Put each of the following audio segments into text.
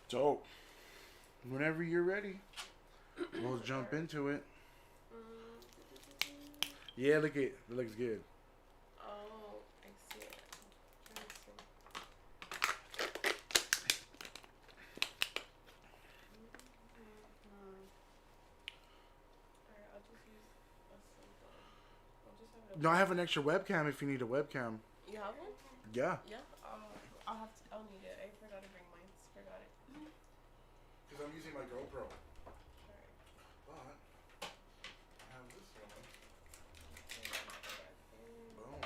So, whenever you're ready, we'll jump Alright. into it. Mm, Yeah, look it. It looks good. oh, I see it. Trying to see. Mm-hmm. Alright, I'll just use a simple. I'll just have it No, I open. have an extra webcam if you need a webcam. You have one? Yeah. Yeah. I'll have to. I'll need it. I forgot to bring mine. Forgot it. Because I'm using my GoPro. Alright. But I have this one. Boom.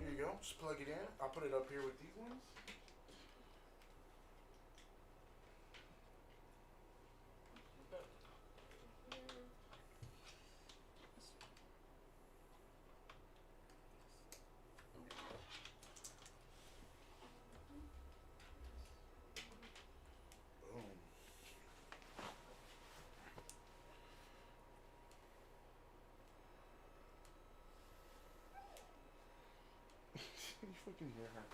Here you go. Just plug it in. I'll put it up here with these ones. Boom. You fucking hear her.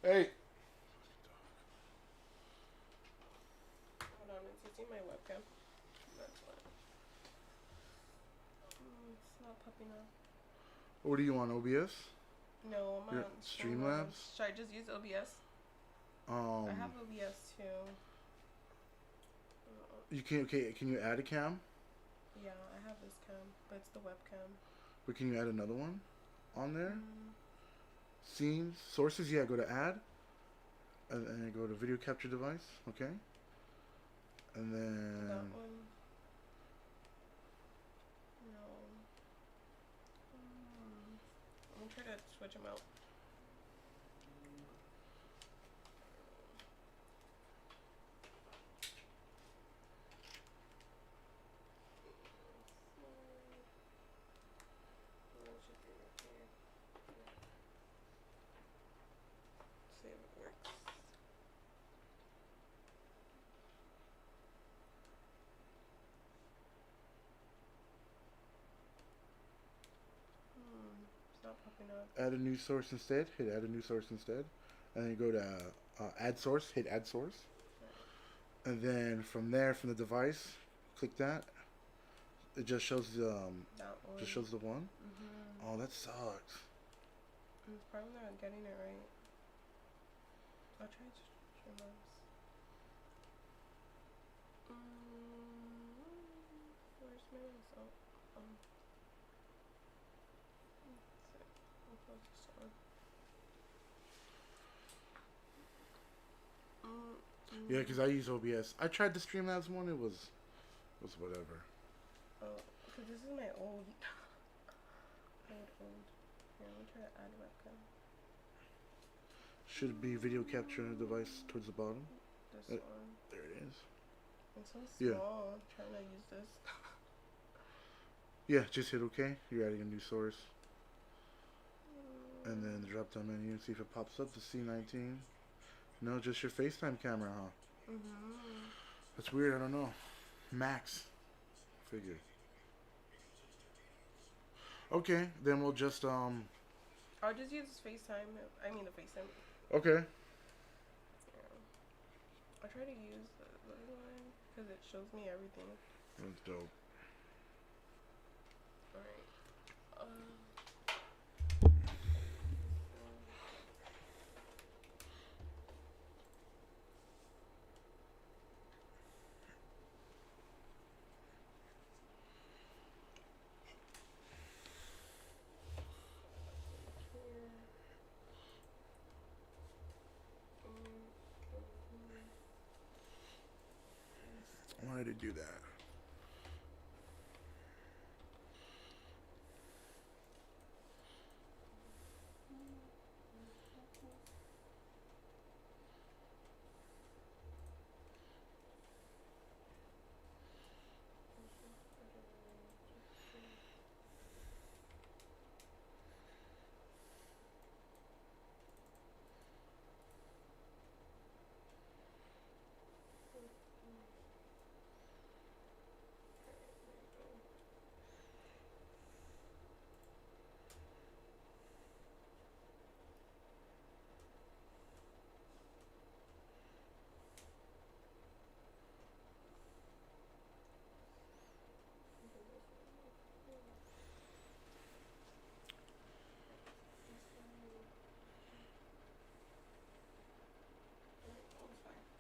Hey. Hold on, it's using my webcam. That's why. It's not popping up. What do you want, OBS? No, I'm Your on Streamlabs? Should I just use OBS? I have OBS too. You can okay. Can you add a cam? Yeah, I have this cam, but it's the webcam. But can you add another one on there? Mm. Scenes, sources. Yeah, go to add, and then go to video capture device. Okay, and then That one. No. I'm gonna try to switch them out. See if it works. It's not popping up. add a new source instead. Hit add a new source instead, and then you go to add source. Hit add source, and then from there, from the device, click that. It just shows the That one. just shows the one. Oh, that sucks. It's probably not getting it right. I'll try Streamlabs. Where's my mouse? That's it. I'll close this one. Yeah, because I use OBS. I tried the Streamlabs one. It was whatever. Oh, because this is my old. old. Here, let me try to add webcam. Should be video capture device towards the bottom. This one. There it is. It's so Yeah. small. I'm trying to use this. Yeah, just hit OK. You're adding a new source. And then the drop down menu, see if it pops up, the C19. No, just your FaceTime camera, huh? That's weird, I don't know. Max. Figure. Okay, then we'll just, I'll just use FaceTime. I mean the FaceTime. Okay. Yeah. I try to use the little one because it shows me everything. That's dope. Alright. I wanted to do that.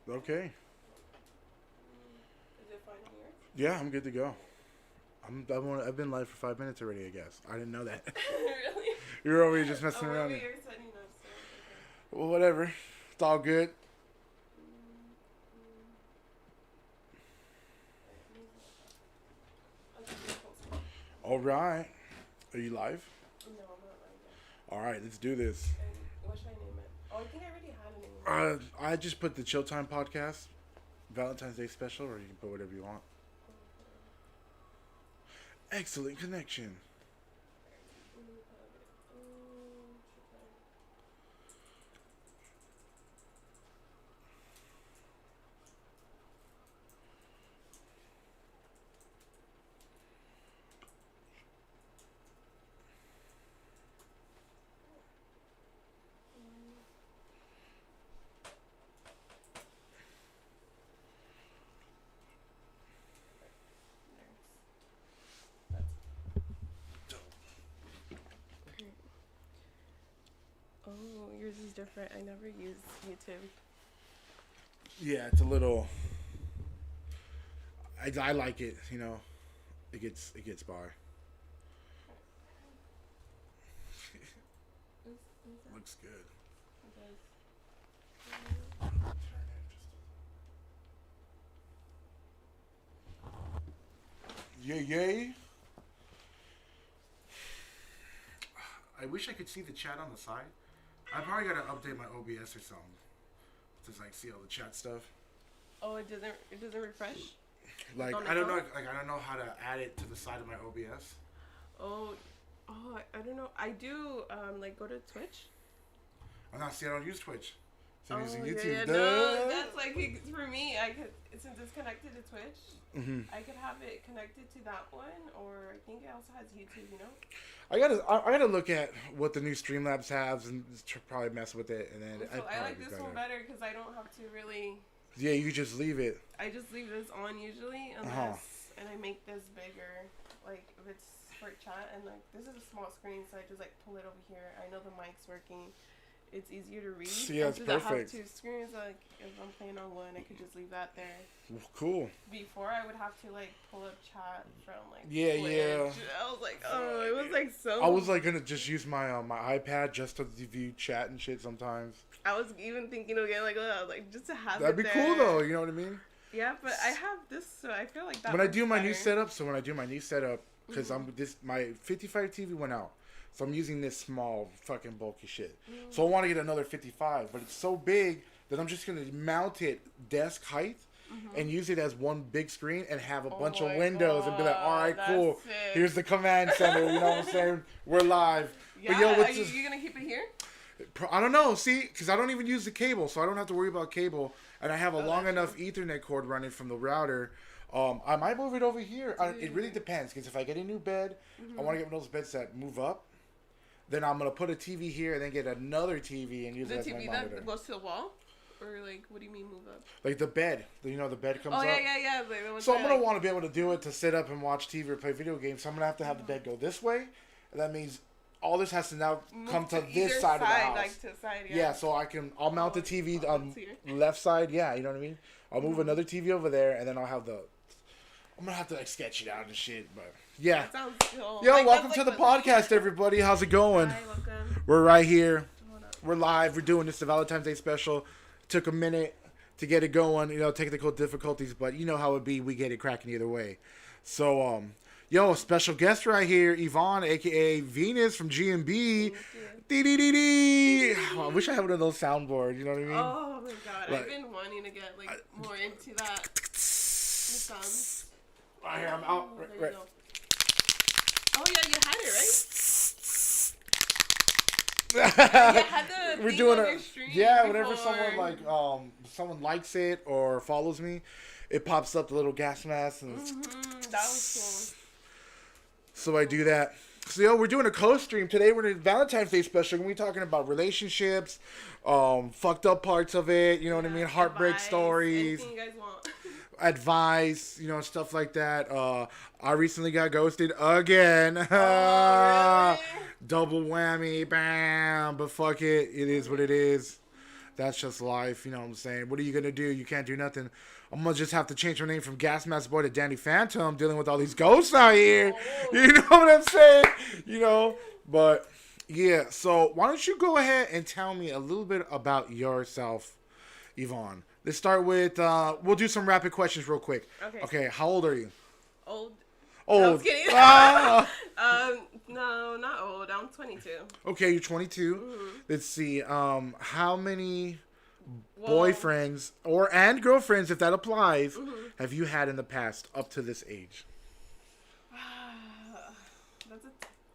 Okay. Is it fine here? Yeah, I'm good to go. I've been live for 5 minutes already, I guess. I didn't know that. Really? You're over here just messing Oh, around. wait, you're setting up, so okay. Well, whatever. It's all good. All right. Are you live? No, I'm not like that. All right, let's do this. And what should I name it? Oh, I think I already had a name. I just put the Chill Time podcast, Valentine's Day special, or you can put whatever you want. Excellent connection. Oh, yours is different. I never use YouTube. Yeah, it's a little. I like it. You know, it gets by. Looks good. Yay, yay. I wish I could see the chat on the side. I probably gotta update my OBS or something to like see all the chat stuff. Oh, it doesn't refresh? Like On the I don't know, phone? like I don't know how to add it to the side of my OBS. Oh, I don't know. I do like go to Twitch. I'm not. See, I don't use Twitch. So I'm using Yeah, YouTube. yeah, no, that's like for me. I could, since it's connected to Twitch, I could have it connected to that one, or I think it also has YouTube. You know. I gotta look at what the new Streamlabs has and probably mess with it, and then So I like this one better because I don't have to really. Yeah, you just leave it. I just leave this on usually, unless and I make this bigger. Like if it's for chat, and like this is a small screen, so I just like pull it over here. I know the mic's working. It's easier to read. Yeah, it's perfect. I have two screens. Like if I'm playing on one, I could just leave that there. Cool. Before I would have to like pull up chat from like Yeah, Twitch. yeah. I was like, oh, it was like so. I was like gonna just use my my iPad just to view chat and shit sometimes. I was even thinking of getting like, I was like just to have That'd it be there. cool though. You know what I mean? Yeah, but I have this, so I feel like that. When I do my better. new setup, because my 55 TV went out. So I'm using this small fucking bulky shit. So I want to get another 55, but it's so big that I'm just going to mount it desk height and use it as one big screen and have a bunch of windows and be like, all right, cool. Sick. Here's the command center. You know what I'm saying? We're live. Yeah, but yo, are you going to keep it here? I don't know. See, because I don't even use the cable, so I don't have to worry about cable. And I have a long enough Ethernet cord running from the router. I might move it over here. It really depends, because if I get a new bed, I want to get one of those beds that move up. Then I'm gonna put a TV here and then get another TV and use it as my monitor. The TV that goes to the wall, or like, what do you mean move up? Like the bed, the bed comes up. Oh yeah. Like the one so I'm gonna want to be able to do it to sit up and watch TV or play video games. So I'm gonna have to have the bed go this way, and that means all this has to now come to this side of the house. Like to the side, yeah. So I'll mount the TV on left side. Yeah, you know what I mean. I'll move another TV over there, and then I'll have I'm gonna have to like sketch it out and shit, but yeah. That sounds cool. Yo, welcome to the podcast, everybody. How's it going? Hi, welcome. We're right here. We're live. We're doing this the Valentine's Day special. Took a minute to get it going. You know, technical difficulties, but you know how it be. We get it cracking either way. So, yo, special guest right here, Yvonne, aka Venus from GMB. Dee. I wish I had one of those soundboards. You know what I mean? Oh my god, I've been wanting to get like more into that. Sounds. Right here, I'm out. Right. Oh yeah, you had it right. You had the We're doing on your stream whenever someone likes it or follows me, it pops up the little gas mask and that was cool. So I do that. So yo, we're doing a co-stream today. We're in a Valentine's Day special. We're talking about relationships, fucked up parts of it. You know what I mean? Heartbreak stories. Anything you guys want. Advice, stuff like that. I recently got ghosted again. Oh, really? Double whammy, bam. But fuck it, it is what it is. That's just life, you know what I'm saying? What are you gonna do? You can't do nothing. I'm gonna just have to change my name from Gas Mask Boy to Danny Phantom, dealing with all these ghosts out here. Oh. You know what I'm saying? You know, but yeah. So why don't you go ahead and tell me a little bit about yourself, Yvonne? Let's start with. We'll do some rapid questions real quick. Okay. How old are you? Old. Old. No, I'm kidding. No, not old. I'm 22. Okay, you're 22. Mm-hmm. Let's see. How many boyfriends and girlfriends, if that applies, have you had in the past up to this age? That's a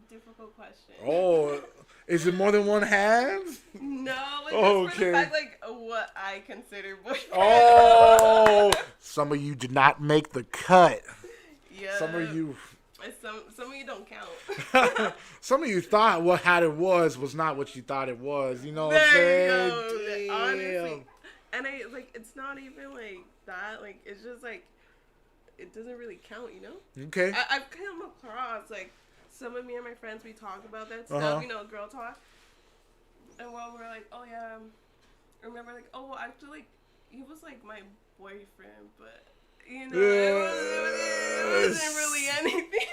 difficult question. Oh, is it more than one hand? No, it's just for the fact, like, what I consider boyfriend. Oh, some of you did not make the cut. Yeah. Some of you don't count. Some of you thought what it was not what you thought it was. You know what I'm saying? saying? Honestly. And it's not even like that. Like, it's just like, it doesn't really count, you know? Okay. I've come across, like, some of me and my friends, we talk about that stuff, you know, girl talk. And while we're like, oh yeah, I remember like, oh, well, actually, like, he was like my boyfriend, but, you know, it wasn't really anything.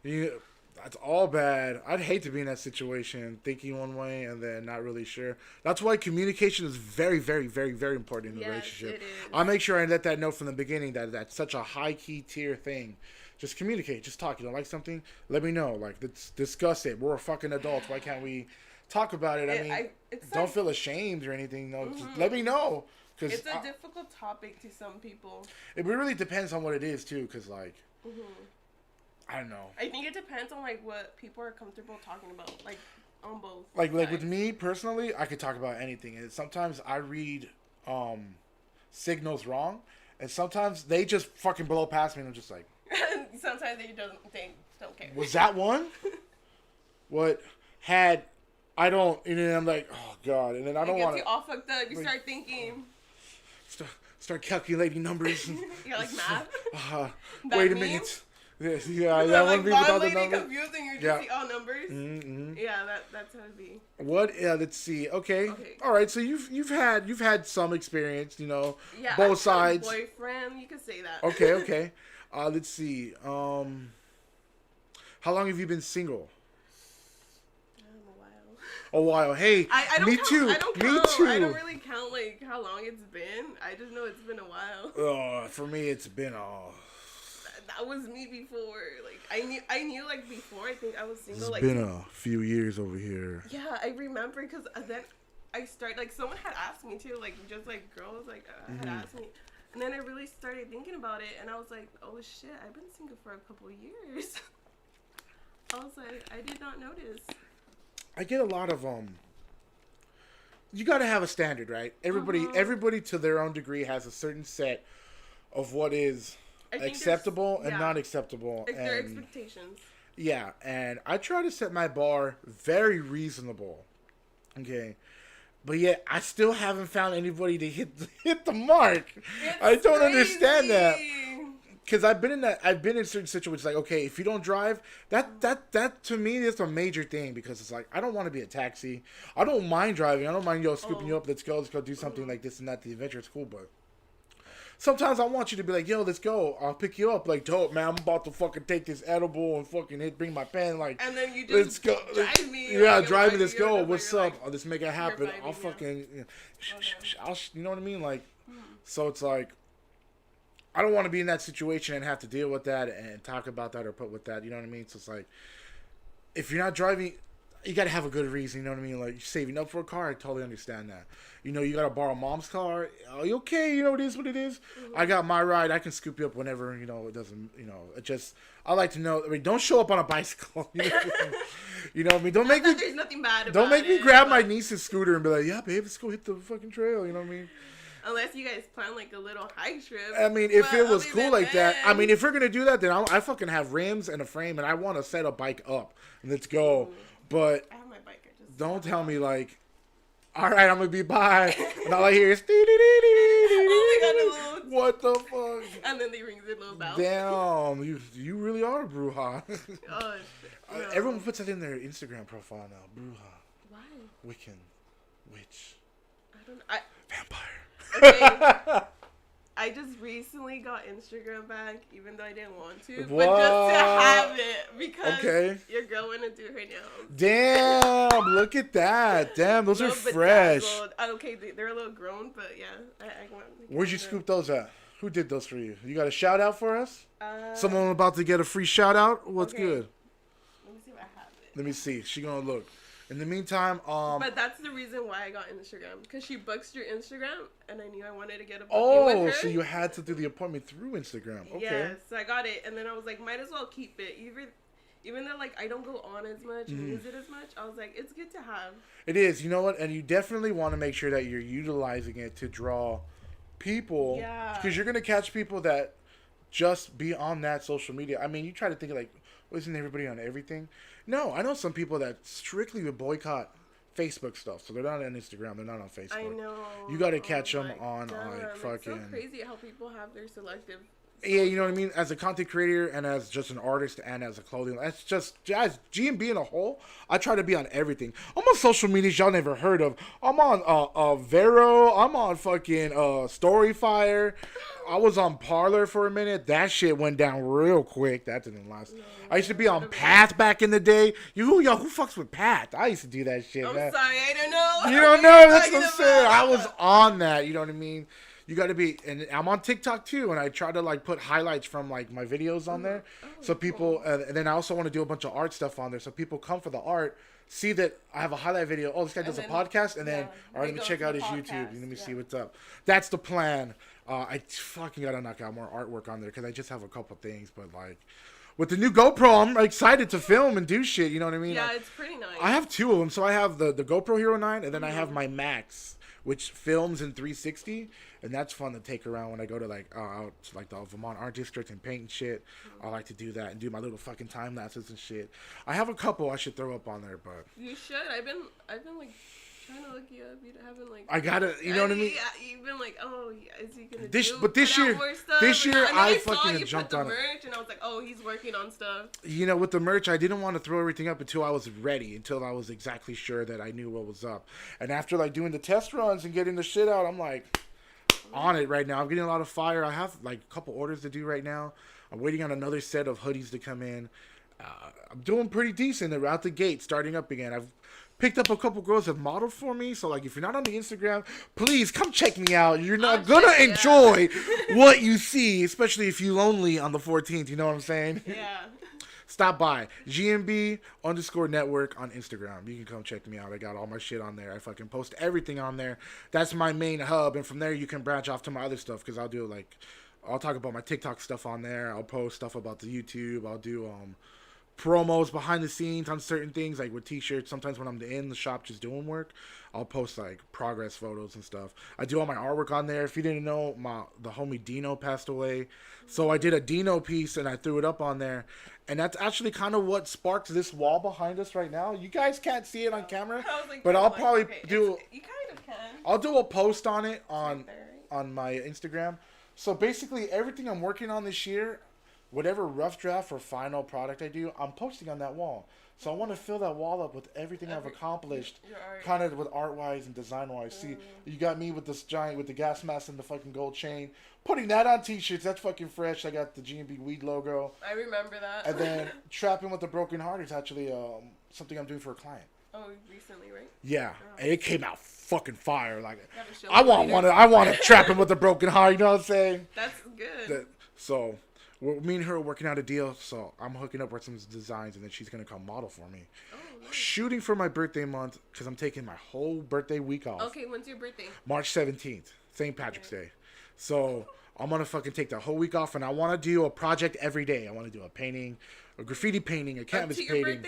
Yeah, that's all bad. I'd hate to be in that situation, thinking one way and then not really sure. That's why communication is very, very, very, very important in a relationship. It is. I'll make sure I let that know from the beginning that that's such a high key tier thing. Just communicate. Just talk. You don't like something? Let me know. Like, let's discuss it. We're fucking adults. Why can't we talk about it? I mean, don't feel ashamed or anything. No, just let me know. Cause it's a difficult topic to some people. It really depends on what it is, too. Because, like, I don't know. I think it depends on, like, what people are comfortable talking about. Like, on both Like with me, personally, I could talk about anything. And sometimes I read signals wrong. And sometimes they just fucking blow past me and I'm just like... Sometimes they don't care. Was that one? What had... I don't... And then I'm like, oh, God. And then I don't want to... You all fucked up. You start thinking... Start calculating numbers. You're like, math? Wait a minute. Yeah, that one be without the numbers. Confusing. You just see all numbers. Mm-hmm. Yeah, that's how it be. What? Let's see. Okay. All right. So you've had some experience, you know. Yeah. Both sides. Boyfriend, you could say that. Okay. Let's see. How long have you been single? A while. Hey, I don't me count, too. I don't me count. too. I don't really count like how long it's been. I just know it's been a while. For me, it's been That was me before. Like I knew like before. I think I was single. It's like been a few years over here. Yeah, I remember because then I started like someone had asked me too. Like just like girls like had asked me, and then I really started thinking about it, and I was like, oh shit, I've been single for a couple years. I was like, I did not notice. I get a lot of you got to have a standard, right? Everybody to their own degree has a certain set of what is acceptable and not acceptable. Like their expectations. Yeah, and I try to set my bar very reasonable. Okay. But yet I still haven't found anybody to hit the mark. I don't understand that. Because I've been in certain situations like, okay, if you don't drive, that to me is a major thing because it's like I don't want to be a taxi. I don't mind driving. I don't mind scooping you up. Let's go do something like this and that. The adventure is cool, but sometimes I want you to be like, yo, let's go. I'll pick you up. Like, dope, man. I'm about to fucking take this edible and fucking bring my pen. Like, and then you just let's go. Drive me. Yeah, like, drive me. Let's go. What's up? Like, let's make it happen. I'll fucking, you know what I mean? Like, so it's like, I don't want to be in that situation and have to deal with that and talk about that or put with that. You know what I mean? So it's like, if you're not driving, you got to have a good reason. You know what I mean? Like, you're saving up for a car. I totally understand that. You know, you got to borrow mom's car. Are you okay? You know, it is what it is. I got my ride. I can scoop you up whenever, you know, it doesn't, you know, it just, I like to know, I mean, don't show up on a bicycle. You know what I mean? Don't make me, there's nothing bad about don't make me grab my niece's scooter and be like, yeah, babe, let's go hit the fucking trail. You know what I mean? Unless you guys plan like a little hike trip. I mean, if it was cool like that, I mean, if we're gonna do that, then I fucking have rims and a frame, and I want to set a bike up and let's go. But I have my bike. I just don't tell me like, all right, I'm gonna be by, and all I hear is what the fuck? And then they ring the little bell. Damn, you really are a bruja. Oh, no. Everyone puts that in their Instagram profile now. Bruja. Why? Wiccan. Witch. Vampire. Okay. I just recently got Instagram back, even though I didn't want to, What? but just to have it because your girl went to do her nails. Damn, look at that. Damn, those are fresh. Okay, they're a little grown, but yeah. I want Where'd you scoop those at? Who did those for you? You got a shout out for us? Someone about to get a free shout out? What's good? Let me see if I have it. Let me see. She gonna look. In the meantime, But that's the reason why I got Instagram, because she books through Instagram, and I knew I wanted to get a booking with her. So you had to do the appointment through Instagram. Okay. Yes, so I got it, and then I was like, might as well keep it. Even though like I don't go on as much and use it as much, I was like, it's good to have. It is. You know what? And you definitely want to make sure that you're utilizing it to draw people. Yeah. Because you're gonna catch people that just be on that social media. I mean, you try to think of like, isn't everybody on everything? No, I know some people that strictly would boycott Facebook stuff, so they're not on Instagram, they're not on Facebook. I know. You got to catch them on like fucking. It's so crazy how people have their selective. Yeah, you know what I mean. As a content creator and as just an artist and as a clothing, that's just as G&B in a whole. I try to be on everything. I'm on social medias y'all never heard of. I'm on Vero. I'm on fucking Storyfire. I was on Parlor for a minute. That shit went down real quick. That didn't last. No, I used to be on Path back in the day. Who fucks with Path? I used to do that shit. I'm sorry, I don't know. You don't know? That's what I'm saying. I was on that. You know what I mean? You got to be, and I'm on TikTok too, and I try to like put highlights from like my videos on there, so people, and then I also want to do a bunch of art stuff on there, so people come for the art, see that I have a highlight video. Oh, this guy does a podcast, and then all right, let me check out his YouTube, and let me see what's up. That's the plan. I fucking gotta knock out more artwork on there because I just have a couple things, but like. With the new GoPro, I'm excited to film and do shit. You know what I mean? Yeah, it's pretty nice. I have two of them. So I have the GoPro Hero 9, and then I have my Max, which films in 360, and that's fun to take around when I go to like out to like the Vermont Art District and paint and shit. I like to do that and do my little fucking time lapses and shit. I have a couple I should throw up on there, but you should. I've been like trying to look you up. You haven't like. I gotta, you know what I mean? Yeah, you've been like, oh, is he gonna But this year, I fucking jumped on it. Merch, and I was like, oh, he's working on stuff. You know, with the merch, I didn't want to throw everything up until I was ready, until I was exactly sure that I knew what was up. And after like doing the test runs and getting the shit out, I'm like on it right now. I'm getting a lot of fire. I have like a couple orders to do right now. I'm waiting on another set of hoodies to come in. I'm doing pretty decent. They're out the gate, starting up again. I've picked up a couple girls that modeled for me. So, like, if you're not on the Instagram, please come check me out. You're not going to enjoy what you see, especially if you're lonely on the 14th. You know what I'm saying? Yeah. Stop by. GMB_network on Instagram. You can come check me out. I got all my shit on there. I fucking post everything on there. That's my main hub. And from there, you can branch off to my other stuff. Because I'll talk about my TikTok stuff on there. I'll post stuff about the YouTube. I'll do, promos behind the scenes on certain things, like with t-shirts. Sometimes when I'm in the shop just doing work, I'll post like progress photos and stuff. I do all my artwork on there. If you didn't know, the homie Dino passed away, so I did a Dino piece and I threw it up on there, and that's actually kind of what sparked this wall behind us right now. You guys can't see it on camera, but I'll probably do. You kind of can. I'll do a post on it on my Instagram. So basically, everything I'm working on this year, whatever rough draft or final product I do, I'm posting on that wall. So I want to fill that wall up with everything I've accomplished, kind of with art-wise and design-wise. See, you got me with this giant, with the gas mask and the fucking gold chain. Putting that on t-shirts, that's fucking fresh. I got the G&B Weed logo. I remember that. And then Trapping with the Broken Heart is actually something I'm doing for a client. Oh, recently, right? Yeah, and it came out fucking fire. Like, I want to Trapping with the Broken Heart. You know what I'm saying? That's good. So. Me and her are working out a deal, so I'm hooking up with some designs, and then she's going to come model for me. Oh, nice. Shooting for my birthday month, because I'm taking my whole birthday week off. Okay, when's your birthday? March 17th, St. Patrick's Day. So I'm going to fucking take the whole week off, and I want to do a project every day. I want to do a painting, a graffiti painting, a canvas painting.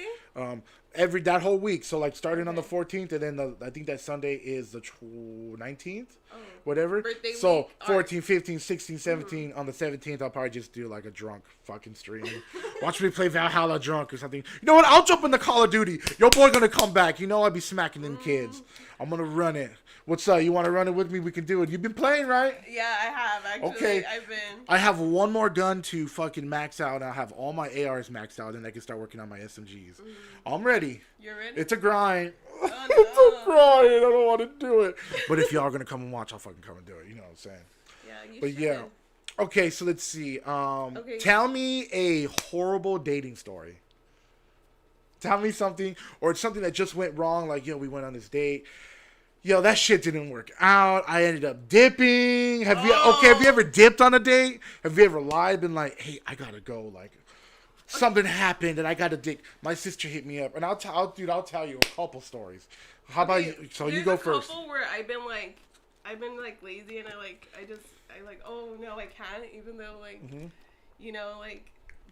That whole week. So like starting on the 14th, and then I think that Sunday is the 19th, whatever. Birthday so week, 14, 15, 16, 17. On the 17th, I'll probably just do like a drunk fucking stream. Watch me play Valhalla drunk or something. You know what? I'll jump in the Call of Duty. Your boy gonna come back. You know I'll be smacking them kids. I'm gonna run it. What's up? You want to run it with me? We can do it. You've been playing, right? Yeah, I have, actually. Okay. I've been. I have one more gun to fucking max out. I'll have all my ARs maxed out, and I can start working on my SMGs. I'm ready. You're ready? It's a grind. I'm crying. I don't want to do it. But if y'all are gonna come and watch, I'll fucking come and do it. You know what I'm saying? Yeah, you but should. Yeah. Okay, so let's see. Okay. Tell me a horrible dating story. Tell me something, or something that just went wrong. Like, we went on this date. That shit didn't work out. I ended up dipping. Have you ever dipped on a date? Have you ever lied? Been like, hey, I gotta go. Like, something happened and I got to dip. My sister hit me up, and I'll tell you a couple stories. How about you? So you go first. There's a couple where I've been lazy, and I oh no, I can't, even though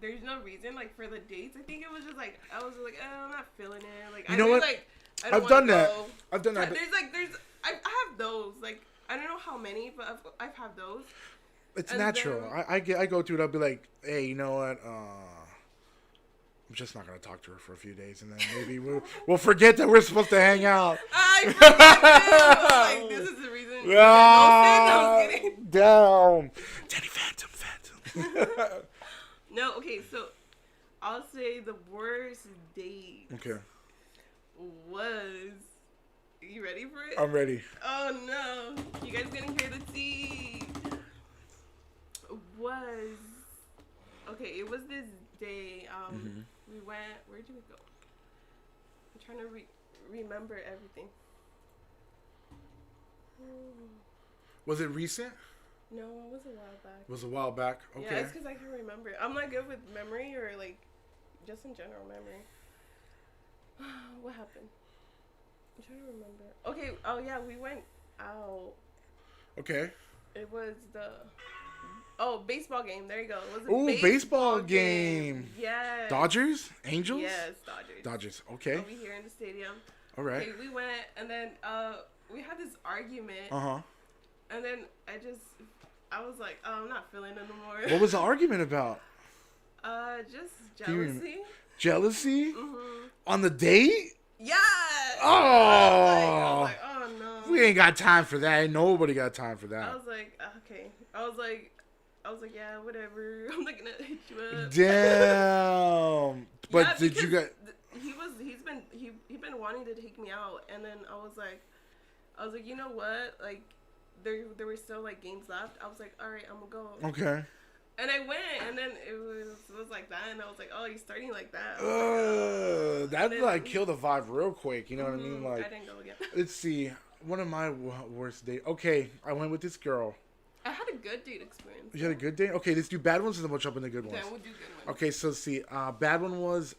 there's no reason for the dates. I think it was just I was like, oh, I'm not feeling it. You know what? I've done that. I've done that. I have those. I don't know how many, but I've had those. It's natural. I go through it. I'll be like, hey, you know what? I'm just not gonna talk to her for a few days, and then maybe we'll forget that we're supposed to hang out. I forget too. This is the reason. Ah, down. Danny Phantom. No, okay, so I'll say the worst date. Okay. Was. You ready for it? I'm ready. Oh no! You guys gonna hear the tea? Okay, it was this day. We went. Where did we go? I'm trying to remember everything. Was it recent? No, it was a while back. It was a while back. Okay. Yeah, it's because I can remember. I'm not good with memory, or just in general memory. What happened? I'm trying to remember. Okay. Oh yeah, we went out. Okay. It was baseball game. There you go. It was a baseball game. Yeah. Dodgers? Angels? Yes, Dodgers. Okay. Over here in the stadium. All right. Okay, we went, and then we had this argument. Uh-huh. And then I was like, oh, I'm not feeling it anymore. What was the argument about? Just jealousy. Jealousy? Mm-hmm. On the date? Yeah. Oh. I was like, oh no. We ain't got time for that. Ain't nobody got time for that. I was like, okay. I was like, yeah, whatever. I'm not gonna hit you up. Damn. But yeah, did you get? He's been wanting to take me out, and then I was like, you know what? There were still games left. I was like, all right, I'm gonna go. Okay. And I went, and then it was like that, and I was like, oh, you're starting like that. That killed the vibe real quick. You know what I mean? I didn't go again. Let's see. One of my worst dates. Okay, I went with this girl. I had a good date experience. You had a good date? Okay, let's do bad ones, and then we'll jump into good ones. Yeah, we'll do good ones. Okay, so let's see. Bad one was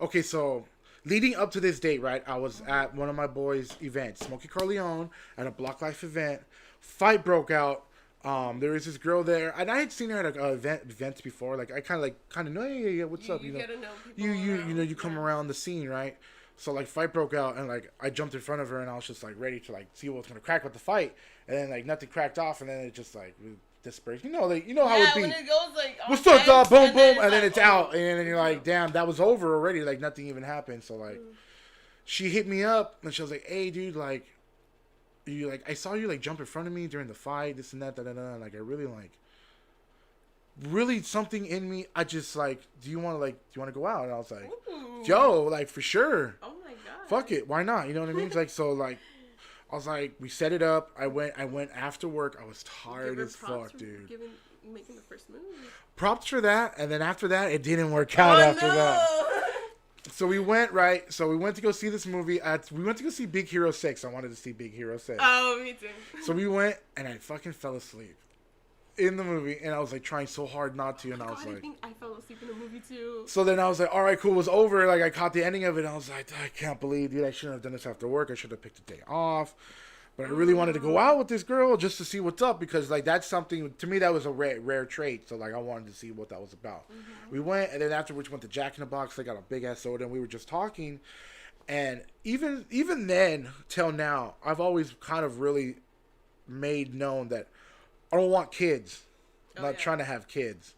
okay, so leading up to this date, right? I was at one of my boys' events, Smokey Carleone, at a Block Life event. Fight broke out. There was this girl there, and I had seen her at events before. I kind of know, yeah, what's up? You get to know people. You come around the scene, right? So fight broke out, and I jumped in front of her, and I was just ready to see what's gonna crack with the fight, and then nothing cracked off, and then it just dispersed. You know how it be. When it goes what's up, boom, boom, and then it's out, and then you're like, damn, that was over already. Nothing even happened. So she hit me up, and she was like, hey, dude, I saw you jump in front of me during the fight, this and that, I really really something in me. I just do you want to go out? And I was like, ooh. Yo, for sure. Oh my god. Fuck it, why not? You know what I mean? I was like, we set it up. I went after work. I was tired as fuck, dude. Making the first move. Props for that, and then after that, it didn't work out that. So we went, right? So we went to go see this movie. We went to go see Big Hero 6. I wanted to see Big Hero 6. Oh, me too. So we went, and I fucking fell asleep in the movie. And I was trying so hard not to. And I was I think I fell asleep in the movie too. So then I was like, all right, cool. It was over. I caught the ending of it. And I was like, I can't believe, dude, I shouldn't have done this after work. I should have picked a day off. But I really wanted to go out with this girl just to see what's up, because that's something to me that was a rare trait. So I wanted to see what that was about. Mm-hmm. We went, and then afterwards went to Jack in the Box. I got a big ass soda, and we were just talking. And even then till now, I've always kind of really made known that I don't want kids. I'm not trying to have kids.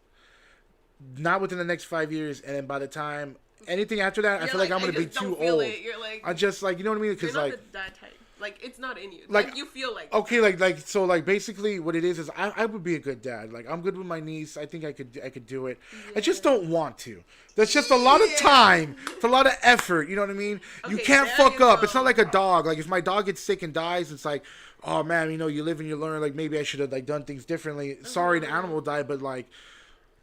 Not within the next 5 years, and then by the time anything after that, I feel like I'm gonna be too old. You're I just you know what I mean? Because you're not the dad type. Like, it's not in you. Like you feel like. Okay, so basically what it is I would be a good dad. Like, I'm good with my niece. I think I could do it. Yeah. I just don't want to. That's just a lot of time. It's a lot of effort. You know what I mean? You can't fuck up. It's not like a dog. Like, if my dog gets sick and dies, it's like, oh man, you know, you live and you learn. Like, maybe I should have like done things differently. Sorry, the animal died, but like,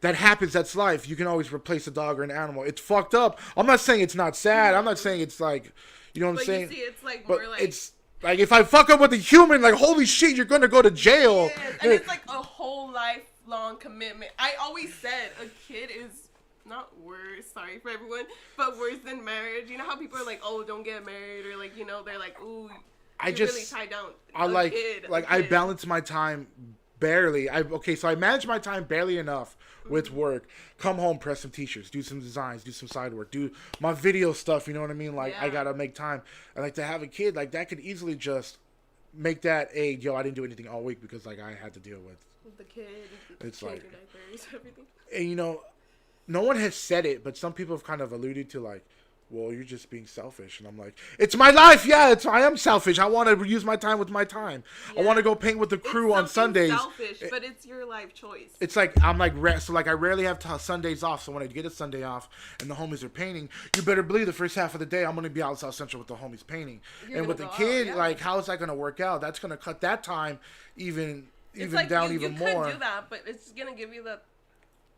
that happens. That's life. You can always replace a dog or an animal. It's fucked up. I'm not saying it's not sad. I'm not saying it's like, you know what I'm saying? You see, it's like but more like, it's like, if I fuck up with a human, like, holy shit, you're gonna go to jail. Yes, and it's like a whole lifelong commitment. I always said a kid is not worse, sorry for everyone, but worse than marriage. You know how people are like, oh, don't get married, or like, you know, they're like, ooh, really tied down. I balance my time barely. So I manage my time barely enough with work. Come home, press some t-shirts, do some designs, do some side work, do my video stuff, you know what I mean? Like, I gotta make time. And like, to have a kid, like, that could easily just make that I didn't do anything all week because like I had to deal with the kid. It's like, diapers, everything. And you know, no one has said it, but some people have kind of alluded to like, well, you're just being selfish. And I'm like, it's my life. Yeah, I am selfish. I want to use my time with my time. Yeah. I want to go paint with the crew on Sundays. It's selfish, but it's your life choice. It's like, I'm like, so like, I rarely have Sundays off. So when I get a Sunday off and the homies are painting, you better believe the first half of the day, I'm going to be out South Central with the homies painting. And with the kid, like, how is that going to work out? That's going to cut that time even like down even more. You could do that, but it's going to give you the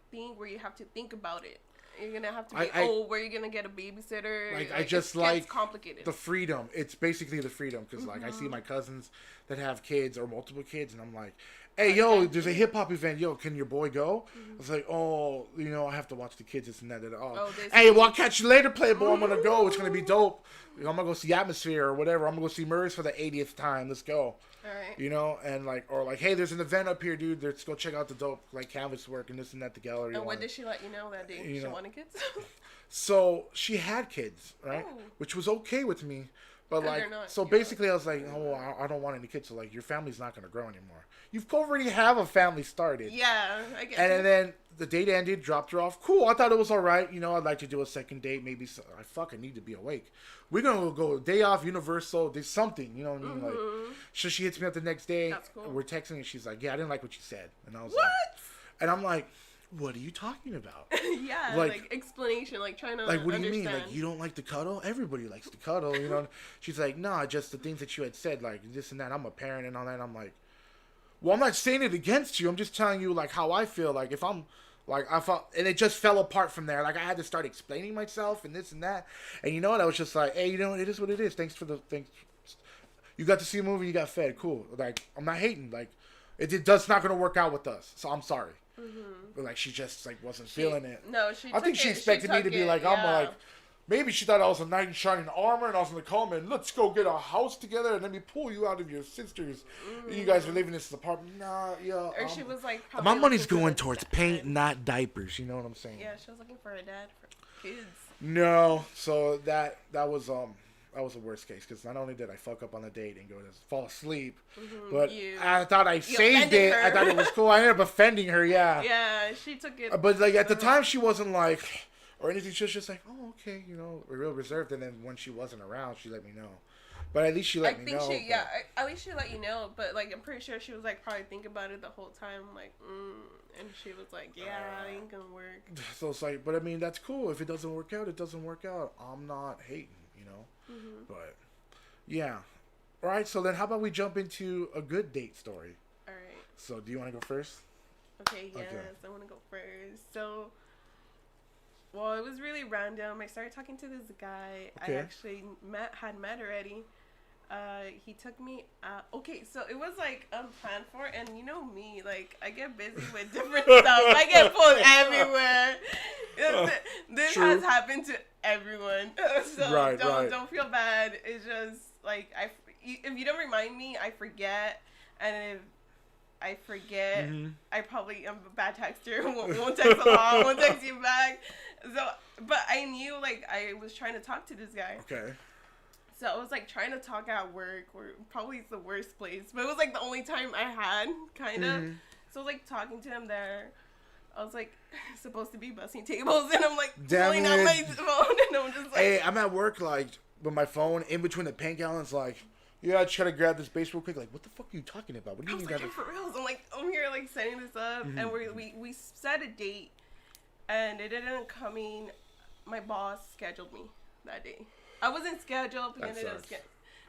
thing where you have to think about it. You're gonna have to be, where are you gonna get a babysitter? Like, I just like complicated. The freedom. It's basically the freedom, because like, I see my cousins that have kids or multiple kids, and I'm like, hey, yo, there's a hip hop event. Yo, can your boy go? I was like, oh, you know, I have to watch the kids, this and that. Hey, well, I'll catch you later, Playboy. I'm gonna go. It's gonna be dope. I'm gonna go see Atmosphere or whatever. I'm gonna go see Murs for the 80th time. Let's go. All right. You know, and like, or like, hey, there's an event up here, dude. Let's go check out the dope like canvas work and this and that, the gallery. And when did she let you know that day she wanted kids? So she had kids, right? Oh. Which was okay with me. But like, so basically I was like, oh, I don't want any kids. So like, your family's not going to grow anymore. You've already have a family started. Yeah, I guess. And then the date ended, dropped her off. Cool. I thought it was all right. You know, I'd like to do a second date. Maybe I fucking need to be awake. We're going to go day off, Universal. There's something, you know what I mean? Like, so she hits me up the next day. That's cool. We're texting and she's like, yeah, I didn't like what you said. And I was like, and I'm like, what are you talking about? Yeah, like explanation, like trying to like, what understand. do you mean? Like, you don't like to cuddle? Everybody likes to cuddle, you know? She's like, nah, just the things that you had said, like this and that. I'm a parent and all that. I'm like, well, I'm not saying it against you. I'm just telling you, like, how I feel. Like, if I'm, like, I felt, and it just fell apart from there. Like, I had to start explaining myself and this and that. And you know what? I was just like, hey, you know what? It is what it is. Thanks. You got to see a movie. You got fed. Cool. Like, I'm not hating. Like, it's not going to work out with us. So I'm sorry. But like, she just like wasn't feeling it. No, I think she expected me to be like, I'm like, maybe she thought I was a knight in shining armor, and I was gonna come and let's go get a house together and let me pull you out of your sister's. You guys are living in this apartment. Nah, yeah. Or she was like, my money's going towards paint, not diapers. You know what I'm saying? Yeah, she was looking for a dad for kids. No, so that was the worst case, because not only did I fuck up on the date and go to fall asleep, but I thought I saved it. I thought it was cool. I ended up offending her, yeah. Yeah, she took it. But like, at the time, she wasn't like, or anything. She was just like, oh, okay, you know, real reserved. And then when she wasn't around, she let me know. But at least she let me know. At least she let you know. But like, I'm pretty sure she was like probably thinking about it the whole time, like, and she was like, yeah, it ain't gonna work. So it's like, but I mean, that's cool. If it doesn't work out, it doesn't work out. I'm not hating, you know. But yeah, all right. So then, how about we jump into a good date story? All right. So, do you want to go first? Okay. Yes, I want to go first. So, well, it was really random. I started talking to this guy. Okay. I actually had met already. He took me out. Okay, so it was like unplanned for, and you know me, like I get busy with different stuff. I get pulled everywhere. This has happened to everyone, so don't feel bad. It's just like if you don't remind me, I forget, and if I forget, I probably am a bad texter. Won't text along, won't text you back. So, but I knew like I was trying to talk to this guy. Okay. So I was like trying to talk at work, or probably it's the worst place, but it was like the only time I had, kind of. So I was like talking to him there. I was like supposed to be bussing tables, and I'm like pulling out my phone, and I'm just like, hey, I'm at work like with my phone in between the paint gallons, like Yeah, I try to grab this base real quick. Like, what the fuck are you talking about? What do I you was mean? like, for reals. I'm like, I'm here like setting this up, and we set a date, and it ended up coming. My boss scheduled me that day. I wasn't scheduled. But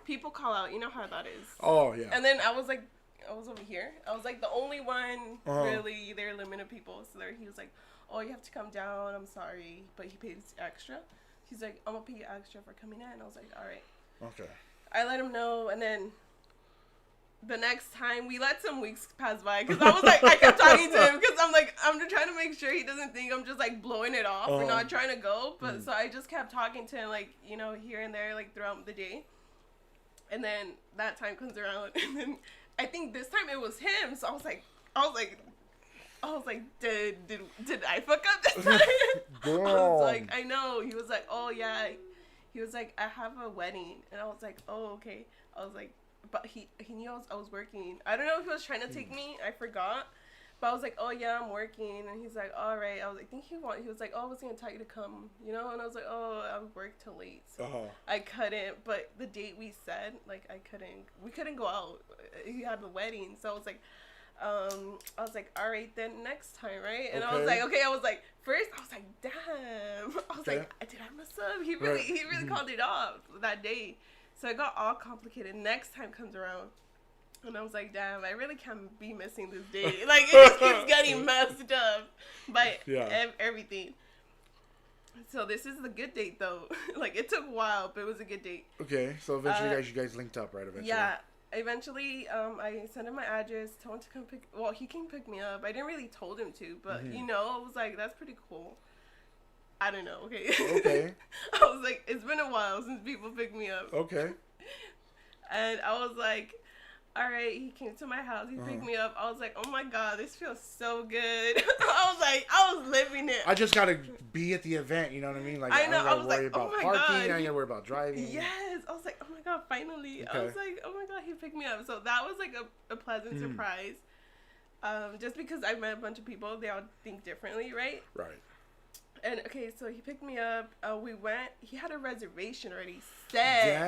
people call out. You know how that is. Oh yeah. And then I was over here. I was like the only one really. They're limited people, so he was like, "Oh, you have to come down. I'm sorry, but he pays extra." He's like, "I'm gonna pay you extra for coming in." I was like, "All right." Okay. I let him know, and then the next time we let some weeks pass by because I was like, I kept talking to him because I'm just trying to make sure he doesn't think I'm just like blowing it off or not trying to go. But so I just kept talking to him like, you know, here and there like throughout the day. And then that time comes around, and then I think this time it was him. So I was like, did I fuck up this time? I was like, I know. He was like, oh yeah. He was like, I have a wedding, and I was like, oh okay. I was like, but he knew I was working. I don't know if he was trying to take me. I forgot. But I was like, oh yeah, I'm working, and he's like, all right. I think he was like, oh, I was gonna tell you to come, you know, and I was like, oh, I worked till late, so I couldn't. But the date we said, like, we couldn't go out. He had the wedding, so I was like, all right, then next time, right? And I was like, okay. I was like, first, I was like, damn. I was like, did I mess up? He really called it off that day. So it got all complicated. Next time comes around, and I was like, damn, I really can't be missing this day. Like, it just keeps getting messed up by everything. So this is the good date, though. Like, it took a while, but it was a good date. Okay, so eventually you guys linked up, right? Eventually. Yeah. Eventually, I sent him my address, told him to come he can pick me up. I didn't really told him to, but, you know, I was like, that's pretty cool. I don't know, okay. Okay. I was like, it's been a while since people picked me up. Okay. And I was like, all right, he came to my house, he picked me up. I was like, oh my God, this feels so good. I was living it. I just gotta be at the event, you know what I mean? Like, I know, I don't gotta worry about parking, God. I don't gotta worry about driving. Yes, I was like, oh my God, finally. Okay. I was like, oh my God, he picked me up. So that was like a pleasant surprise. Just because I met a bunch of people, they all think differently, right? Right. And okay, so he picked me up. We went. He had a reservation already set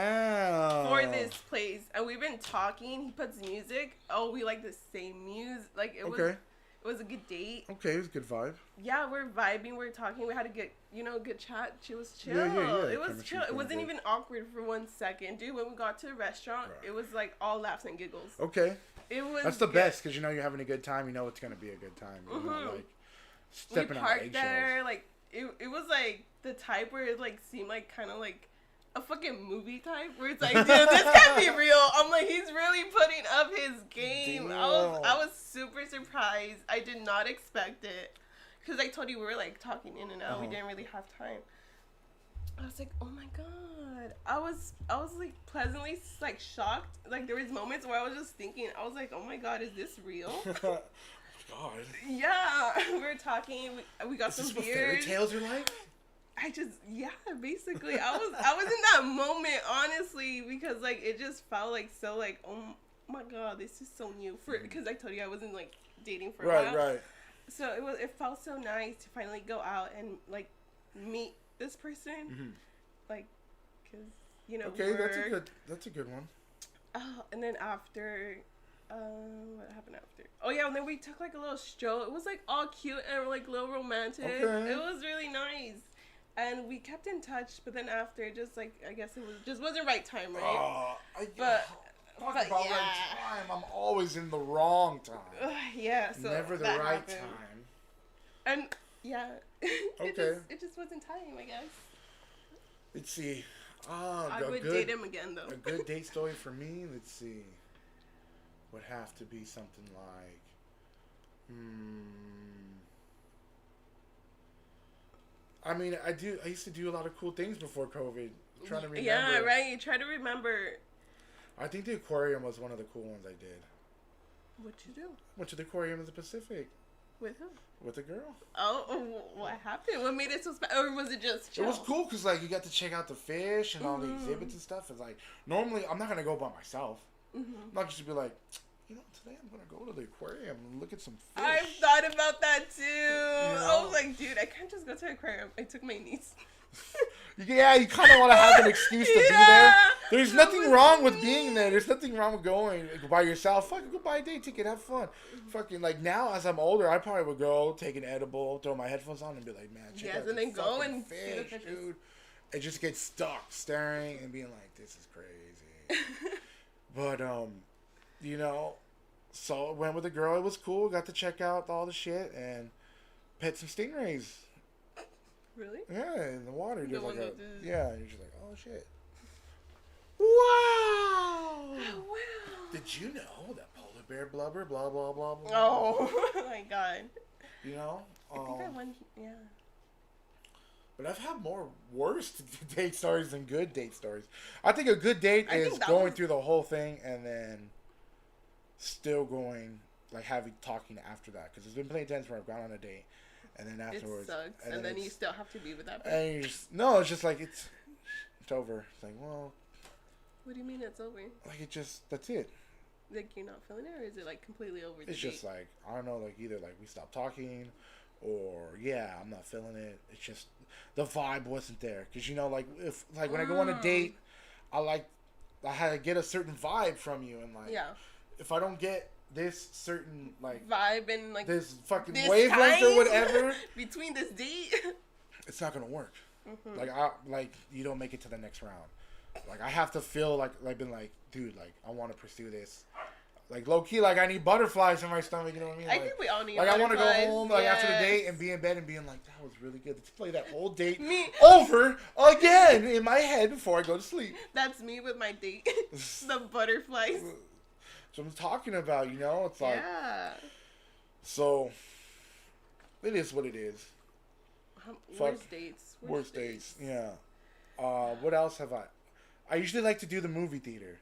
for this place, and we've been talking. He puts music. Oh, we like the same music. Like it was a good date. Okay, it was a good vibe. Yeah, we're vibing. We're talking. We had a good chat. She was chill. Yeah. It was chill. It wasn't even awkward for 1 second, dude. When we got to the restaurant, it was like all laughs and giggles. Okay. It was. That's the best because you know you're having a good time. You know it's gonna be a good time. You know, like stepping on eggshells. We parked there, like. It was like the type where it like seemed like kind of like a fucking movie type where it's like, dude, this can't be real. I'm like, he's really putting up his game. Damn. I was super surprised. I did not expect it because I told you we were like talking in and out. We didn't really have time. I was like, oh my God. I was like pleasantly like shocked. Like there was moments where I was just thinking, I was like, oh my God, is this real? God. Yeah, we were talking. We got some beers. Is this what fairy tales are like? Basically, I was in that moment honestly because like it just felt like so like oh my God, this is so new because I told you I wasn't like dating for a while. Right. So it felt so nice to finally go out and like meet this person, like because you know. Okay, that's a good one. And then after. What happened after? Oh yeah, and then we took like a little stroll. It was like all cute and like a little romantic. Okay. It was really nice, and we kept in touch. But then after, just like I guess it wasn't right time, right? Talk about right time. I'm always in the wrong time. Yeah, so never the right time. And yeah, okay, it just wasn't time, I guess. Let's see. I would date him again though. A good date story for me. Let's see. Would have to be something like, I mean, I used to do a lot of cool things before COVID. I'm trying to remember. Yeah, right. You try to remember. I think the aquarium was one of the cool ones I did. What'd you do? Went to the aquarium in the Pacific. With who? With a girl. Oh, what happened? What made it so special? Or was it just chill? It was cool because like you got to check out the fish and all the exhibits and stuff. And like normally I'm not gonna go by myself. I'm not just to be like, you know, today I'm gonna go to the aquarium and look at some fish. I've thought about that too. You know? I was like, dude, I can't just go to the aquarium. I took my niece. Yeah, you kind of want to have an excuse to be there. There's that nothing was wrong with me. being there. There's nothing wrong with going by yourself. Fucking go buy a day ticket, have fun. Fucking like now, as I'm older, I probably would go take an edible, throw my headphones on, and be like, man, check out and this then go fucking and see the fish, fishes. dude. And just get stuck staring and being like, this is crazy. But you know, so I went with a girl. It was cool. Got to check out all the shit and pet some stingrays. Really? Yeah, in the water. The one Like that does- yeah, you're just like, oh shit. Wow! Oh, wow. Did you know that polar bear blubber, blah, blah, blah, blah? Oh, my God. You know? I think I went, yeah. But I've had more worse date stories than good date stories. I think a good date is going through the whole thing and then still going, like, talking after that. Because there's been plenty of times where I've gone on a date and then afterwards. It sucks. And then you still have to be with that person. And it's just like, it's over. It's like, well. What do you mean it's over? Like, that's it. Like, you're not feeling it, or is it, like, completely over the It's just, like, I don't know, like, either, like, we stopped talking, or, yeah, I'm not feeling it. It's just, the vibe wasn't there. Because, you know, like, when I go on a date, I had to get a certain vibe from you, and, like, if I don't get this certain, like, vibe and, like, this fucking wavelength or whatever, between this date, it's not going to work. Like, you don't make it to the next round. Like, I have to feel like I've been like, dude, like, I want to pursue this. Like, low-key, like, I need butterflies in my stomach, you know what I mean? I think we all need butterflies. Like, I want to go home, like, after the date and be in bed and being like, that was really good. Let's play that whole date over again in my head before I go to sleep. That's me with my date. The butterflies. So I'm talking about, you know? It's like... Yeah. So, it is what it is. Worst dates. Worst dates, yeah. What else have I usually like to do the movie theater.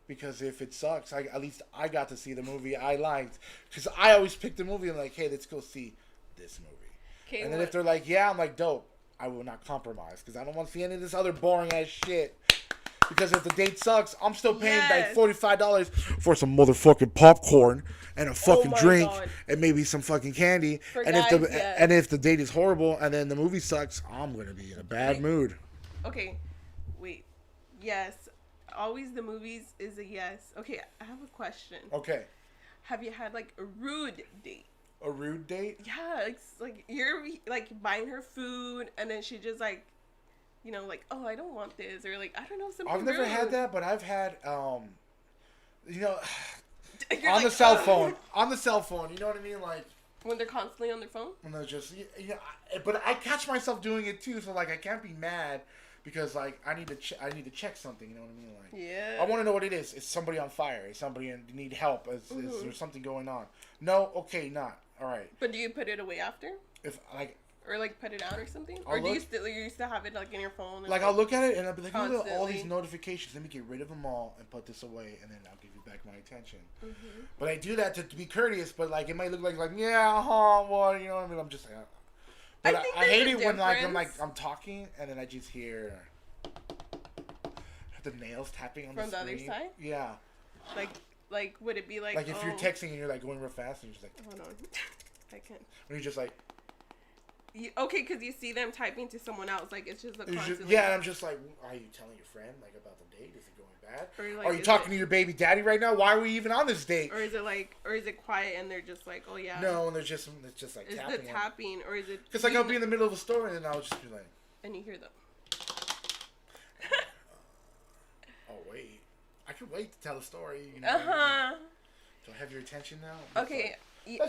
Because if it sucks, at least I got to see the movie I liked. Because I always pick the movie and like, hey, let's go see this movie. And then if they're like, yeah, I'm like, dope. I will not compromise. Because I don't want to see any of this other boring ass shit. Because if the date sucks, I'm still paying like $45 for some motherfucking popcorn and a fucking drink and maybe some fucking candy. And if the date is horrible and then the movie sucks, I'm going to be in a bad mood. Okay, wait. Yes. Always the movies is a yes. Okay, I have a question. Okay. Have you had like a rude date? A rude date? Yeah, it's like you're like buying her food and then she just like, you know, like, oh, I don't want this, or like, I don't know, something. I've never had that, but I've had, you know, on the cell phone. On the cell phone, you know what I mean? Like when they're constantly on their phone. When they're just, but I catch myself doing it too, so like I can't be mad. Because like I need to check something, you know what I mean? Like, yeah. I want to know what it is. Is somebody on fire? Is somebody need help? Is there something going on? No, okay, not all right. But do you put it away after? If like or like put it out or something, or do you still have it like in your phone? Like I'll look at it and I'll be like, look at all these notifications. Let me get rid of them all and put this away, and then I'll give you back my attention. Mm-hmm. But I do that to be courteous. But like it might look like yeah, well, you know what I mean? I'm just like. But I hate it when I'm talking and then I just hear the nails tapping on the screen. From the other side? Yeah. Like would it be like if you're texting and you're like going real fast and you're just like hold on. I can't. When you're just like okay, because you see them typing to someone else, like it's just a constant. Yeah, and I'm just like, are you telling your friend like about the date? Is it going bad? Are you talking to your baby daddy right now? Why are we even on this date? Or is it quiet and they're just like, oh yeah? No, and it's just like is tapping. Is the tapping or is it? Because like I'll be in the middle of a story and I'll just be like. And you hear them. Oh wait, I can wait to tell the story. You know, do I have your attention now? Okay.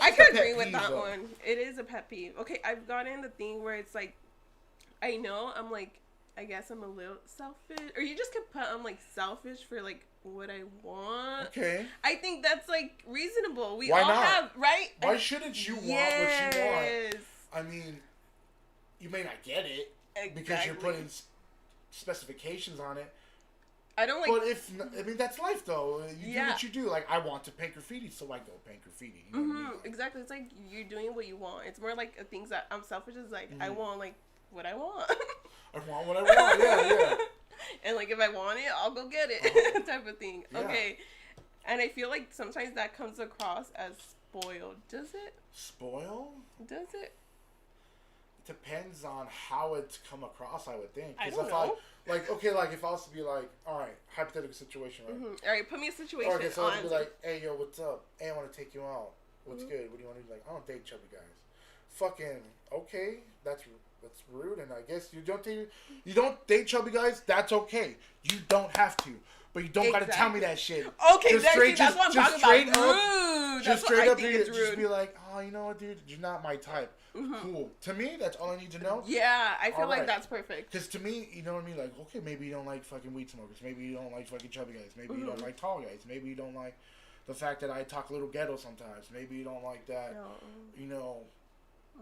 I can agree with that one. It is a pet peeve. Okay, I've gotten the thing where it's like, I know I'm like, I guess I'm a little selfish, or you just could put I'm like selfish for like what I want. Okay. I think that's like reasonable. Why all not? Have right. Why shouldn't you want what you want? I mean, you may not get it because you're putting specifications on it. I don't like. But that's life though. You do what you do. Like I want to paint graffiti, so I go paint graffiti. You know what I mean? Like, exactly. It's like you're doing what you want. It's more like things that I'm selfish. Is like I want like what I want. I want what I want. Yeah. And like if I want it, I'll go get it, type of thing. Yeah. Okay. And I feel like sometimes that comes across as spoiled. Does it? Spoil? Does it? depends on how it's come across, I would think. I don't know. If I was to be like, all right, hypothetical situation, right? Mm-hmm. All right, put me a situation. Okay, so I'd be like, hey, yo, what's up? Hey, I want to take you out. What's good? What do you want to do? Like, I don't date chubby guys. Fucking okay, that's rude, and I guess you don't date chubby guys. That's okay. You don't have to, but you don't gotta tell me that shit. Okay, that's what I'm talking about. Rude. Just straight up, just be like, oh, you know what, dude, you're not my type. Cool. To me, that's all I need to know. Yeah, I feel like that's perfect. Because to me, you know what I mean? Like, okay, maybe you don't like fucking weed smokers. Maybe you don't like fucking chubby guys. Maybe you don't like tall guys. Maybe you don't like the fact that I talk a little ghetto sometimes. Maybe you don't like that, you know,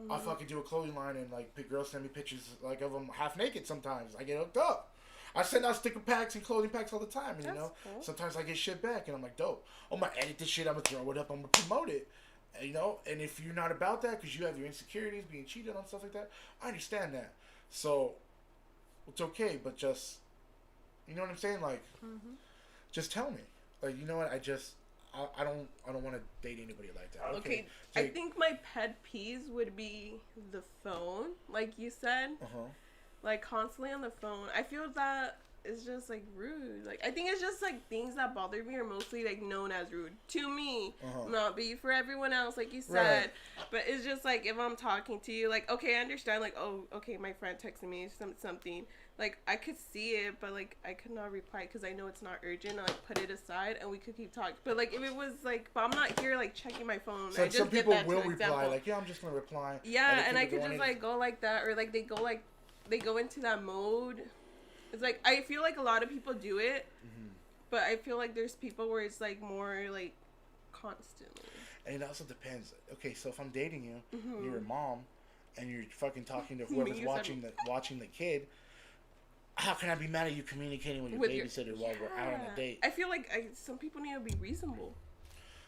I fucking do a clothing line and, like, girls send me pictures, like, of them half naked sometimes. I get hooked up. I send out sticker packs and clothing packs all the time, and, cool. Sometimes I get shit back, and I'm like, dope. I'm going to edit this shit. I'm going to throw it up. I'm going to promote it. And, and if you're not about that because you have your insecurities, being cheated on, stuff like that, I understand that. So, it's okay, but just, you know what I'm saying? Like, just tell me. Like, you know what? I don't want to date anybody like that. Okay. I think my pet peeves would be the phone, like you said. Like, constantly on the phone. I feel that is just, like, rude. Like, I think it's just, like, things that bother me are mostly, like, known as rude. To me. Not be for everyone else, like you said. Right. But it's just, like, if I'm talking to you, like, okay, I understand, like, oh, okay, my friend texted me something. Like, I could see it, but, like, I could not reply because I know it's not urgent. I, like, put it aside and we could keep talking. But, like, if it was, like, but I'm not here, like, checking my phone. So some people will reply, like, yeah, I'm just going to reply. Yeah, and I could just, like, go like that. Or, like, they go into that mode. It's, like, I feel like a lot of people do it. But I feel like there's people where it's, like, more, like, constantly. And it also depends. Okay, so if I'm dating you, you're a mom, and you're fucking talking to whoever's watching the kid, how can I be mad at you communicating with your babysitter while we're out on a date? I feel like some people need to be reasonable.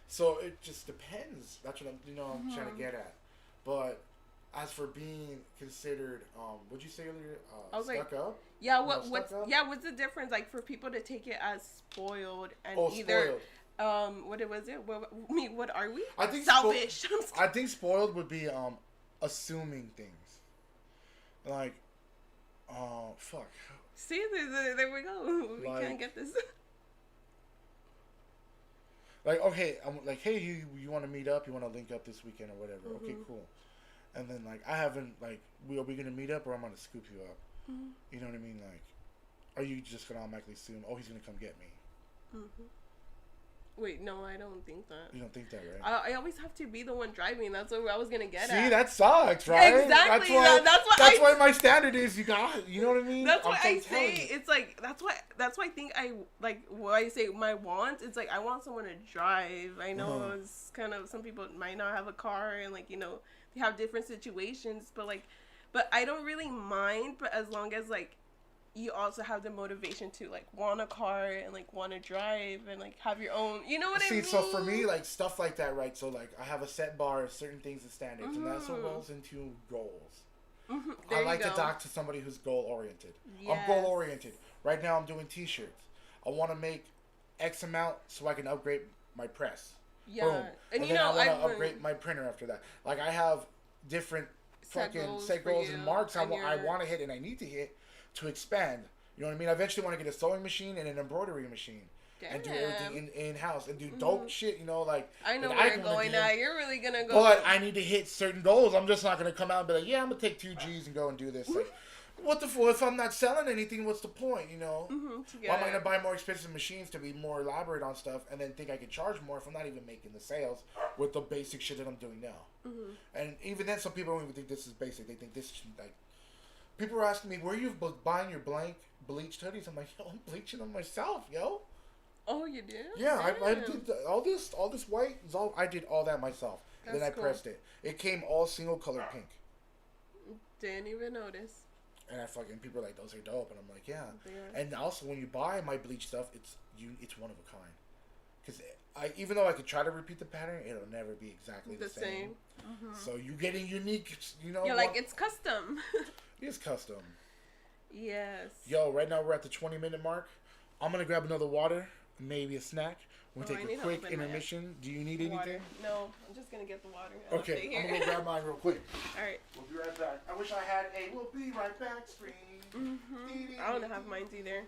So it just depends. That's what I'm trying to get at. But as for being considered, what'd you say earlier? Stuck up? Yeah. What's the difference? Like, for people to take it as spoiled and either. Spoiled. What was it? What are we? I think selfish. I think spoiled would be assuming things. Like, fuck. See, there we go. We can't get this. Like, okay, I'm like, hey, you want to meet up? You want to link up this weekend or whatever? Okay, cool. And then, like, I haven't, like, are we going to meet up or I'm going to scoop you up? You know what I mean? Like, are you just going to automatically assume, oh, he's going to come get me? Wait, no, I don't think that. You don't think that, right? I always have to be the one driving. That's what I was gonna get at. See, that sucks, right? Exactly. That's why my standard is you know what I mean? That's why I say it's like that's why I think I like what I say my want. It's like I want someone to drive. I know it's kind of some people might not have a car and like they have different situations, but I don't really mind. But as long as like. You also have the motivation to like want a car and like want to drive and like have your own, you know what I mean? So for me, like stuff like that, right? So like I have a set bar, certain things and standards, and that's what rolls into goals. I like to talk to somebody who's goal oriented. Yes. I'm goal oriented. Right now, I'm doing T-shirts. I want to make X amount so I can upgrade my press. Yeah, boom. And then I want to upgrade my printer after that. Like I have different fucking set goals and marks I want to hit and I need to hit. To expand, you know what I mean? I eventually want to get a sewing machine and an embroidery machine. Damn. And do everything in house and do dope shit, like I know where you're going now. You're really gonna go. But I need to hit certain goals. I'm just not gonna come out and be like, yeah, I'm gonna take 2 G's and go and do this. Like, what the fuck? If I'm not selling anything, what's the point? Why am I gonna buy more expensive machines to be more elaborate on stuff and then think I can charge more if I'm not even making the sales with the basic shit that I'm doing now? And even then, some people don't even think this is basic. They think this is like. People are asking me, where are you buying your blank bleached hoodies? I'm like, yo, I'm bleaching them myself, yo. Oh, you did? Yeah, I did all this white. I did all that myself. That's then I pressed it. It came all single color pink. Didn't even notice. And people are like, those are dope, and I'm like, yeah. And also, when you buy my bleach stuff, it's one of a kind. Because even though I could try to repeat the pattern, it'll never be exactly the same. So you getting unique, Yeah, like it's custom. It's custom. Yes. Yo, right now we're at the 20-minute mark. I'm going to grab another water, maybe a snack. We'll take a quick intermission. Do you need anything? No, I'm just going to get the water. Okay, I'm going to go grab mine real quick. All right. We'll be right back. I wish I had a we'll be right back screen. Mm-hmm. I don't have mine either.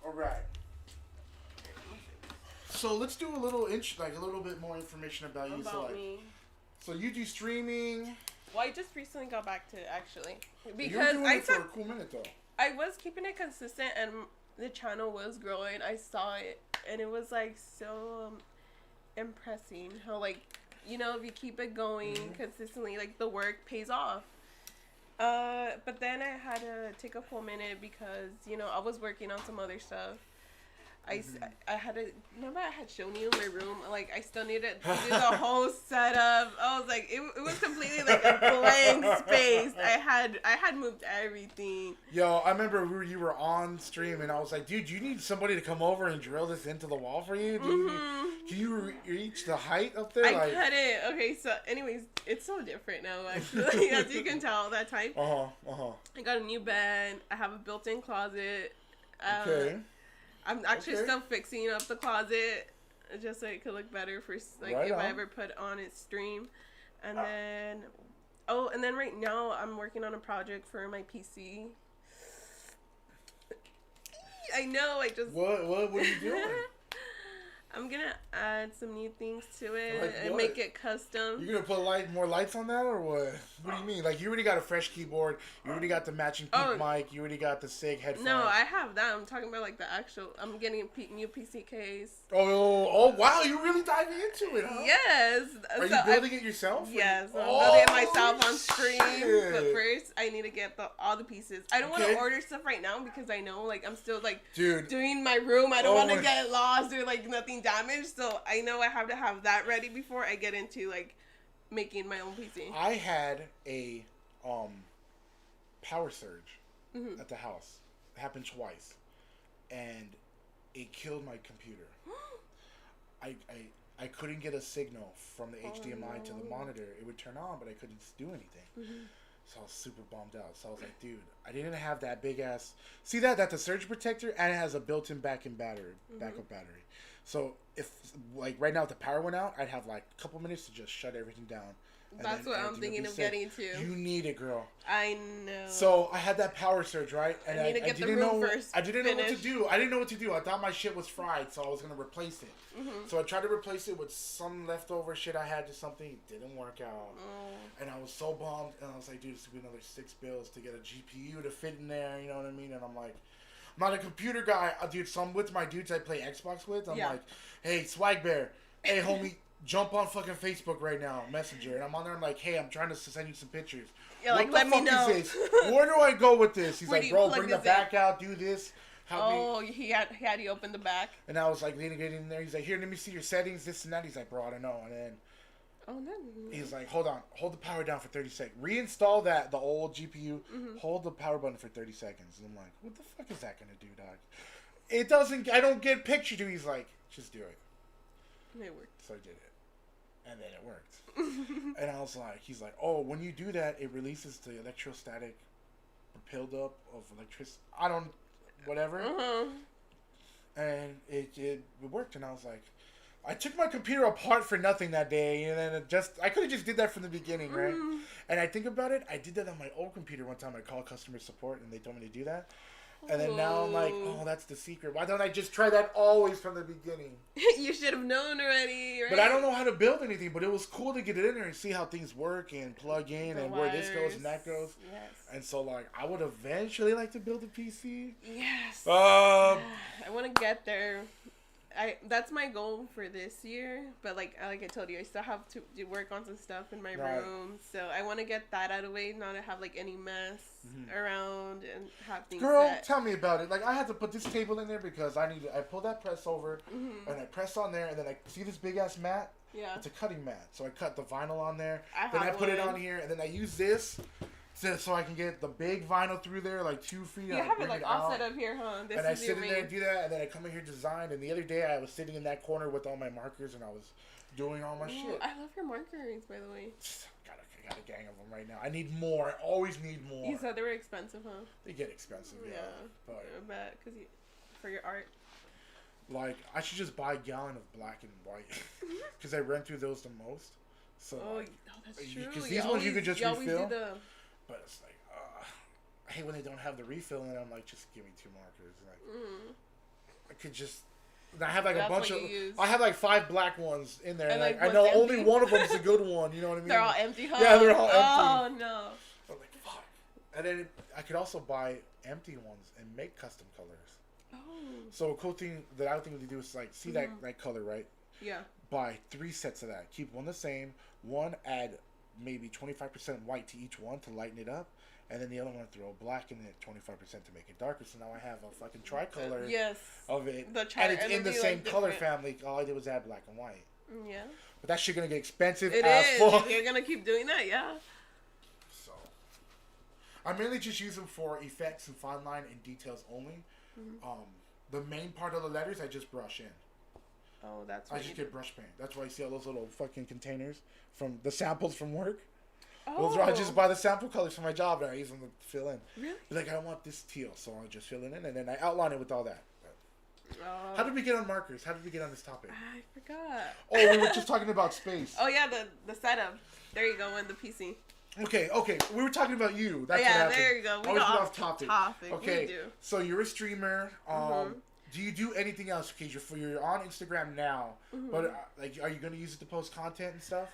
All right. So let's do a little a little bit more information about you. About me. So you do streaming. Well, I just recently got back to it actually because you were doing it for a cool minute though. I was keeping it consistent and the channel was growing. I saw it and it was like so impressing how like if you keep it going consistently, like the work pays off. But then I had to take a full minute because I was working on some other stuff. I had to remember I had shown you my room. Like I still needed to do the whole setup. I was like, it was completely like a blank space. I had moved everything. Yo, I remember you were on stream and I was like, dude, you need somebody to come over and drill this into the wall for you. Can you reach the height up there? I couldn't. Okay, so anyways, it's so different now. Actually, as you can tell, that time. I got a new bed. I have a built-in closet. Okay. I'm actually still fixing up the closet just so it could look better for if I ever put on its stream. And then, and then right now I'm working on a project for my PC. I know, What are you doing? I'm gonna add some new things to it and make it custom. You gonna put more lights on that or what? What do you mean? Like you already got a fresh keyboard, you already got the matching pink mic, you already got the SIG headphones. No, I have that. I'm talking about like the actual. I'm getting a new PC case. Oh wow! You really diving into it, huh? Yes. Are you building it yourself? Yes, I'm building it myself on stream. But first, I need to get all the pieces. I don't want to order stuff right now because I know I'm still doing my room. I don't want to get lost or nothing damaged. So I know I have to have that ready before I get into making my own PC. I had a power surge at the house. It happened twice, and it killed my computer. I couldn't get a signal from the HDMI to the monitor. It would turn on, but I couldn't do anything. So I was super bummed out. So I was like, dude, I didn't have that big ass. See that's a surge protector, and it has a built-in backup battery. So if right now if the power went out, I'd have a couple minutes to just shut everything down. That's what I'm thinking of getting to. You need it, girl. I know. So I had that power surge, right? And I need to get the room first. I didn't know what to do. I didn't know what to do. I thought my shit was fried, so I was gonna replace it. So I tried to replace it with some leftover shit I had to something. It didn't work out, and I was so bummed. And I was like, dude, this would be another $6 to get a GPU to fit in there. You know what I mean? And I'm like, I'm not a computer guy, dude. So I'm with my dudes I play Xbox with. I'm like, hey, Swag Bear, hey homie. Jump on fucking Facebook right now, Messenger, and I'm on there. I'm like, hey, I'm trying to send you some pictures. Yeah, what let me know. Is this? Where do I go with this? He's like, bro, bring the back out, do this. He had you open the back. And I was like, getting in there. He's like, here, let me see your settings, this and that. He's like, bro, I don't know. And then, he's like, hold on, hold the power down for 30 seconds. Reinstall the old GPU. Hold the power button for 30 seconds. And I'm like, what the fuck is that gonna do, dog? It doesn't. I don't get picture. Dude, he's like, just do it. It worked. So I did it. And then it worked. And I was like, he's like, oh, when you do that, it releases the electrostatic buildup of electricity. Whatever. And it worked. And I was like, I took my computer apart for nothing that day. And then I could have just did that from the beginning, right? And I think about it, I did that on my old computer one time. I called customer support and they told me to do that. And then now I'm like, oh, that's the secret. Why don't I just try that always from the beginning? You should have known already, right? But I don't know how to build anything. But it was cool to get it in there and see how things work and plug in and where this goes and that goes. Yes. And so, I would eventually like to build a PC. Yes. I want to get there. that's my goal for this year. But like I told you, I still have to work on some stuff in my room. So I want to get that out of the way, not to have like any mess around and have things. Girl, set. tell me about it. Like I had to put this table in there because I pulled that press over and I press on there, and then I see this big ass mat. Yeah. It's a cutting mat, so I cut the vinyl on there. Then I put it on here, and then I use this. So I can get the big vinyl through there, like 2 feet. You have it like all set up here, huh? And I sit in there and do that, and then I come in here design. And the other day I was sitting in that corner with all my markers, and I was doing all my shit. I love your markers, by the way. I got a gang of them right now. I need more. I always need more. You said they were expensive, huh? They get expensive, yeah. But I bet, for your art. Like, I should just buy a gallon of black and white. Because I run through those the most. So, that's true. Because these ones you could just refill. But it's like, I hate when they don't have the refill, and I'm like, just give me 2 markers. Like, I could just. I have like a bunch of. I have like 5 black ones in there, and like, I know empty. Only one of them is a good one. You know what I mean? They're all empty, huh? Yeah, they're all empty. Oh no! I'm like, fuck. And then I could also buy empty ones and make custom colors. Oh. So a cool thing that I think we do is like see that color, right? Yeah. Buy 3 sets of that. Keep one the same. One add maybe 25% white to each one to lighten it up, and then the other one throw black in it 25% to make it darker. So now I have a fucking tricolor of it, and it's in the same color family. All I did was add black and white. Yeah. But that shit gonna get expensive. It is. You're gonna keep doing that, yeah. So I mainly just use them for effects and fine line and details only. The main part of the letters I just brush in. Oh, that's. I just get brush paint. That's why you see all those little fucking containers from the samples from work. Oh. Those are, I just buy the sample colors for my job and I use them to fill in. Really? Like I want this teal, so I just fill it in and then I outline it with all that. How did we get on markers? How did we get on this topic? I forgot. Oh, we were just talking about space. Oh yeah, the setup. There you go, in the PC. Okay. We were talking about you. That's what happened. There you go. We got off topic. Okay. So you're a streamer. Do you do anything else? Okay, you're on Instagram now, but like, are you going to use it to post content and stuff?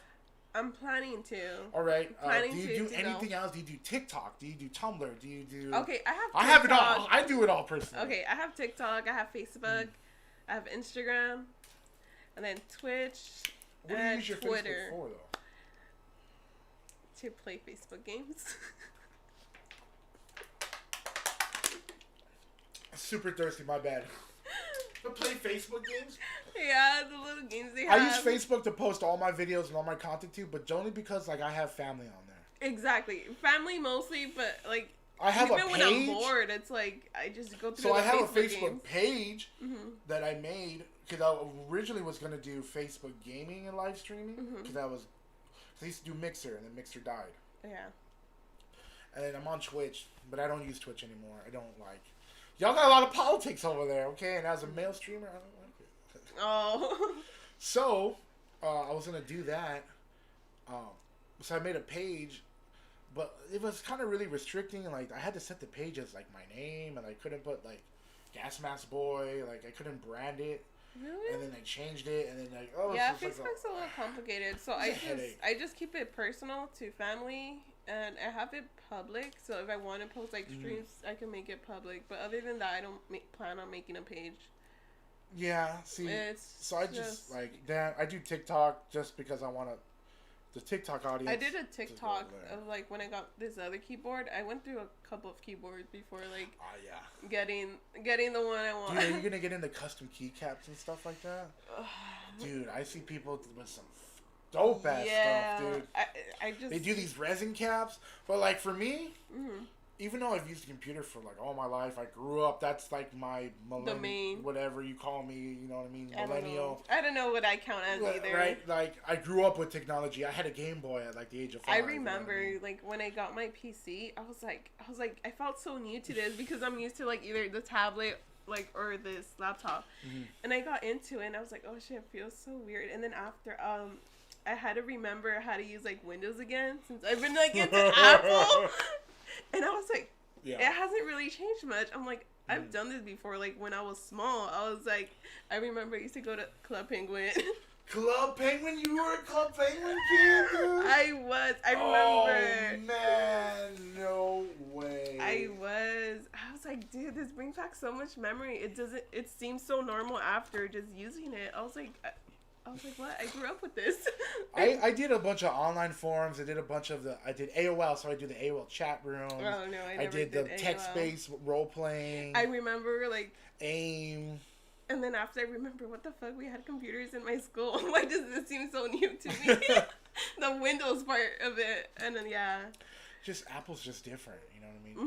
I'm planning to. All right. Do you do anything else? Do you do TikTok? Do you do Tumblr? Do you do? Okay, I have. I have it all. I do it all personally. Okay, I have TikTok. I have Facebook. I have Instagram, and then Twitch. What do you use your Twitter Facebook for, though? To play Facebook games. Super thirsty, my bad. To play Facebook games? Yeah, the little games they have. I use Facebook to post all my videos and all my content too, but only because like I have family on there. Exactly. Family mostly, but like I have even a page. When I'm bored, it's like I just go through So I have Facebook a Facebook games. page that I made because I originally was going to do Facebook gaming and live streaming because I used to do Mixer and then Mixer died. Yeah. And then I'm on Twitch, but I don't use Twitch anymore. I don't like. Y'all got a lot of politics over there, okay? And as a male streamer, I don't like it. Oh. So, I was going to do that. So I made a page, but it was kind of really restricting. Like, I had to set the page as, like, my name, and I couldn't put, like, Gas Mask Boy. Like, I couldn't brand it. Really? And then I changed it, and then, like, oh. Yeah, Facebook's a little complicated. So I just keep it personal to family. And I have it public, so if I want to post like streams, I can make it public. But other than that, I don't plan on making a page. Yeah, see, so I just like that. I do TikTok just because I want to. The TikTok audience. I did a TikTok of like when I got this other keyboard. I went through a couple of keyboards before like. Getting the one I want. Dude, are you gonna get into custom keycaps and stuff like that? Dude, I see people with some dope ass stuff, dude. I just they do these resin caps, but like for me, even though I've used a computer for like all my life, I grew up. That's like my millennial, whatever you call me. You know what I mean, millennial. I don't know what I count as either. Right, like I grew up with technology. I had a Game Boy at like the age of 5. I remember like when I got my PC, I was like, I felt so new to this because I'm used to like either the tablet. Like or this laptop, and I got into it, and I was like, oh shit, it feels so weird. And then after I had to remember how to use like Windows again since I've been like into Apple, and I was like, it hasn't really changed much. I'm like, I've done this before. Like when I was small, I was like, I remember I used to go to Club Penguin. Club Penguin? You were a Club Penguin kid, dude? I was. I remember. Oh man, no way. I was like, dude, it brings back so much memory. It seems so normal after just using it. I was like, what? I grew up with this. I did a bunch of online forums. I did AOL, so I did the AOL chat room. Oh no, I did the text-based role playing. I remember like AIM. And then after I remember, what the fuck, we had computers in my school. Why does this seem so new to me? The Windows part of it, and then just Apple's just different, you know what I mean?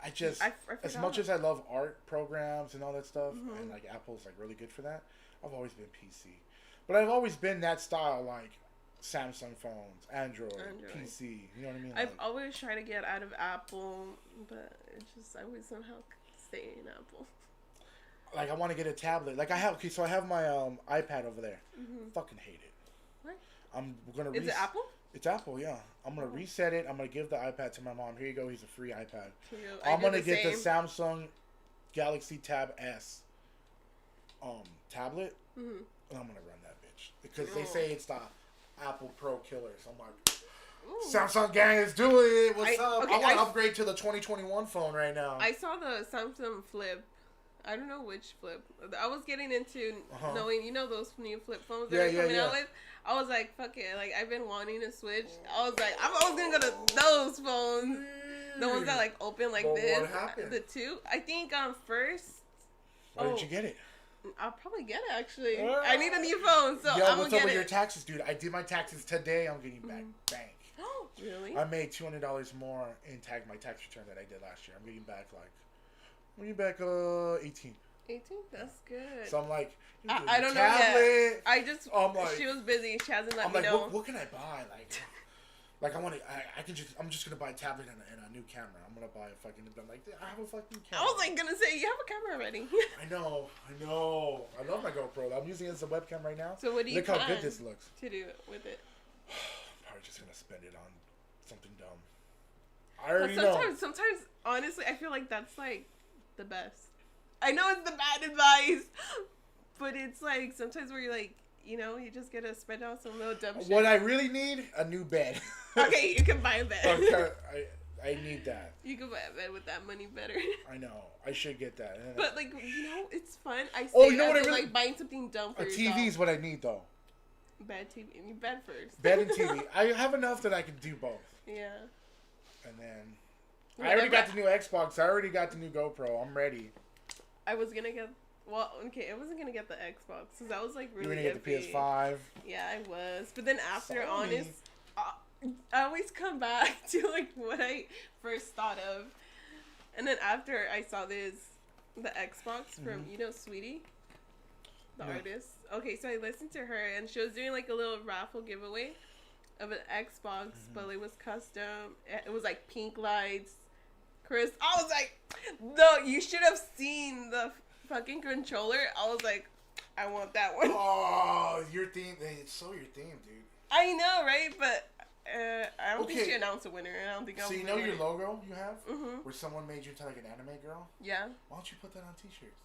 Mm-hmm. I as much as I love art programs and all that stuff, and like Apple's like really good for that. I've always been PC, but I've always been that style, like Samsung phones, Android. PC. You know what I mean? I've always tried to get out of Apple, but I always somehow stay in Apple. Like I want to get a tablet. Like I have my iPad over there. Mm-hmm. Fucking hate it. What? I'm gonna. Is it Apple? It's Apple, yeah. I'm gonna reset it. I'm gonna give the iPad to my mom. Here you go. He's a free iPad. I'm gonna get the Samsung Galaxy Tab S tablet, and I'm gonna run that bitch because they say it's the Apple Pro killer. So I'm like, ooh. Samsung gang is doing it. What's up? Okay, I want to upgrade to the 2021 phone right now. I saw the Samsung Flip. I don't know which flip. I was getting into knowing, those new flip phones that are coming out with. I was like, fuck it. Like, I've been wanting to switch. I was like, I'm always going to go to those phones. The ones that, like, open like this. What happened? The two. I think, first. Why did you get it? I'll probably get it, actually. I need a new phone, so I'm going to get it. What's up with your taxes, dude? I did my taxes today. I'm getting back bank. Really? I made $200 more in my tax return that I did last year. I'm getting back, 18. 18? That's good. So I'm like, I don't know yet. She was busy. She hasn't let me know. What can I buy? I'm just gonna buy a tablet and a new camera. I'm gonna buy a fucking. I'm like, I have a fucking camera. I was like gonna say, you have a camera already. I know. I love my GoPro. I'm using it as a webcam right now. So what do you look how good this looks? To do with it? I'm probably just gonna spend it on something dumb. I already know. Sometimes, honestly, I feel like that's like the best. I know it's the bad advice, but it's like sometimes where you're like, you just gotta spend on some little dumb shit. What I really need, a new bed. Okay, you can buy a bed. Okay, I need that. You can buy a bed with that money better. I know. I should get that. But it's fun. I say like buying something dumb for yourself. A TV is what I need though. Bed TV. You bed first. Bed and TV. I have enough that I can do both. Yeah. And then I already got the new Xbox. I already got the new GoPro. I'm ready. I was gonna get. Well, okay, I wasn't gonna get the Xbox because I was like really. You were gonna get the PS5. Yeah, I was. But then after, I always come back to like what I first thought of, and then after I saw the Xbox from Sweetie, the artist. Okay, so I listened to her and she was doing like a little raffle giveaway of an Xbox, but it was custom. It was like pink lights. Chris, I was like, no, you should have seen the fucking controller. I was like, I want that one. Oh, your theme. It's so your theme, dude. I know, right? But I don't think she announced a winner. I don't think I'll win. So your logo you have? Where someone made you into like an anime girl? Yeah. Why don't you put that on t-shirts?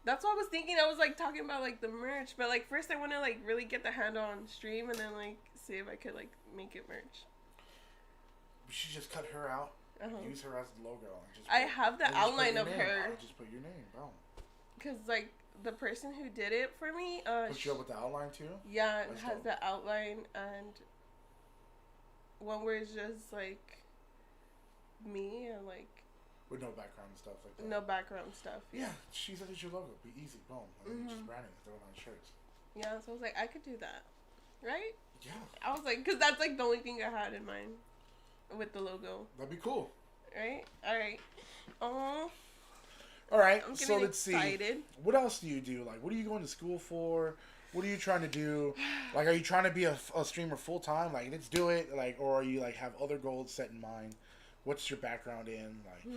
That's what I was thinking. I was like talking about like the merch. But like first I want to like really get the handle on stream and then like see if I could like make it merch. We should just cut her out. Use her as the logo. And I have the outline of her. I'll just put your name, bro. Because like the person who did it for me, put you up with the outline too. Yeah, it has the outline and one where it's just like me and like with no background and stuff like that. No background stuff. Yeah, she said it's your logo. Be easy, boom, and then just branding, throw it on shirts. Yeah, so I was like, I could do that, right? Yeah. I was like, because that's like the only thing I had in mind. With the logo. That'd be cool. Right? Alright. All right, so let's see. What else do you do? Like, what are you going to school for? What are you trying to do? Like, are you trying to be a streamer full time? Like, let's do it. Like, or are you like have other goals set in mind? What's your background in? Like,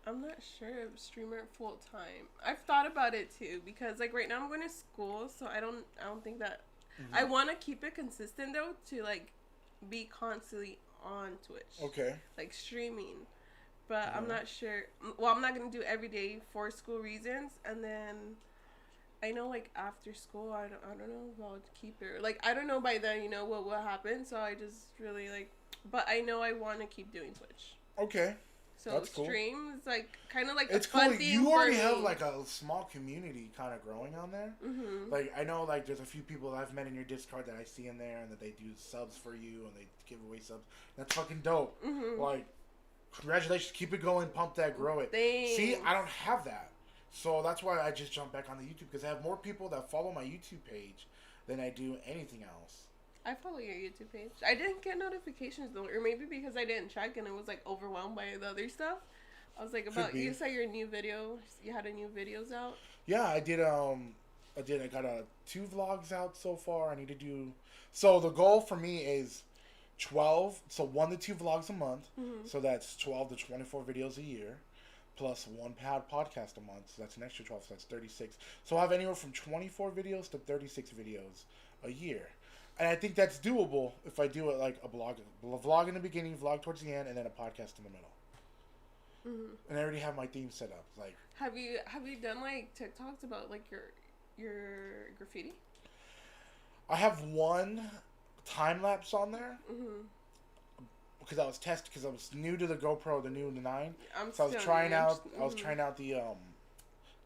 I'm not sure if streamer full time. I've thought about it too because like right now I'm going to school, so I don't think that I want to keep it consistent though to like be constantly on Twitch. Okay. Like streaming. But I'm not sure. Well, I'm not going to do every day for school reasons. And then I know like after school, I don't know if I'll keep it. Like, I don't know by then, what will happen. So I just really like, but I know I want to keep doing Twitch. Okay. So that's cool. streams, like, kind of like it's a fun cool. thing You for already me. have like a small community kind of growing on there. Mm-hmm. Like I know, like there's a few people that I've met in your Discord that I see in there, and that they do subs for you and they give away subs. That's fucking dope. Mm-hmm. Like, congratulations, keep it going, pump that, grow it. Thanks. See, I don't have that, so that's why I just jumped back on the YouTube because I have more people that follow my YouTube page than I do anything else. I follow your YouTube page. I didn't get notifications though, or maybe because I didn't check and it was like overwhelmed by the other stuff. I was like, about you said your new video. You had a new videos out. Yeah, I did. I got 2 vlogs out so far. I need to do. So the goal for me is 12. So 1 to 2 vlogs a month. Mm-hmm. So that's 12 to 24 videos a year, plus 1 podcast a month. So that's an extra 12. So that's 36. So I have anywhere from 24 videos to 36 videos a year. And I think that's doable if I do it like a vlog in the beginning, vlog towards the end, and then a podcast in the middle. Mm-hmm. And I already have my theme set up. Like, have you done like TikToks about like your graffiti? I have 1 time lapse on there. Mm-hmm. Because I was testing, because I was new to the GoPro, the 9. So I was trying out the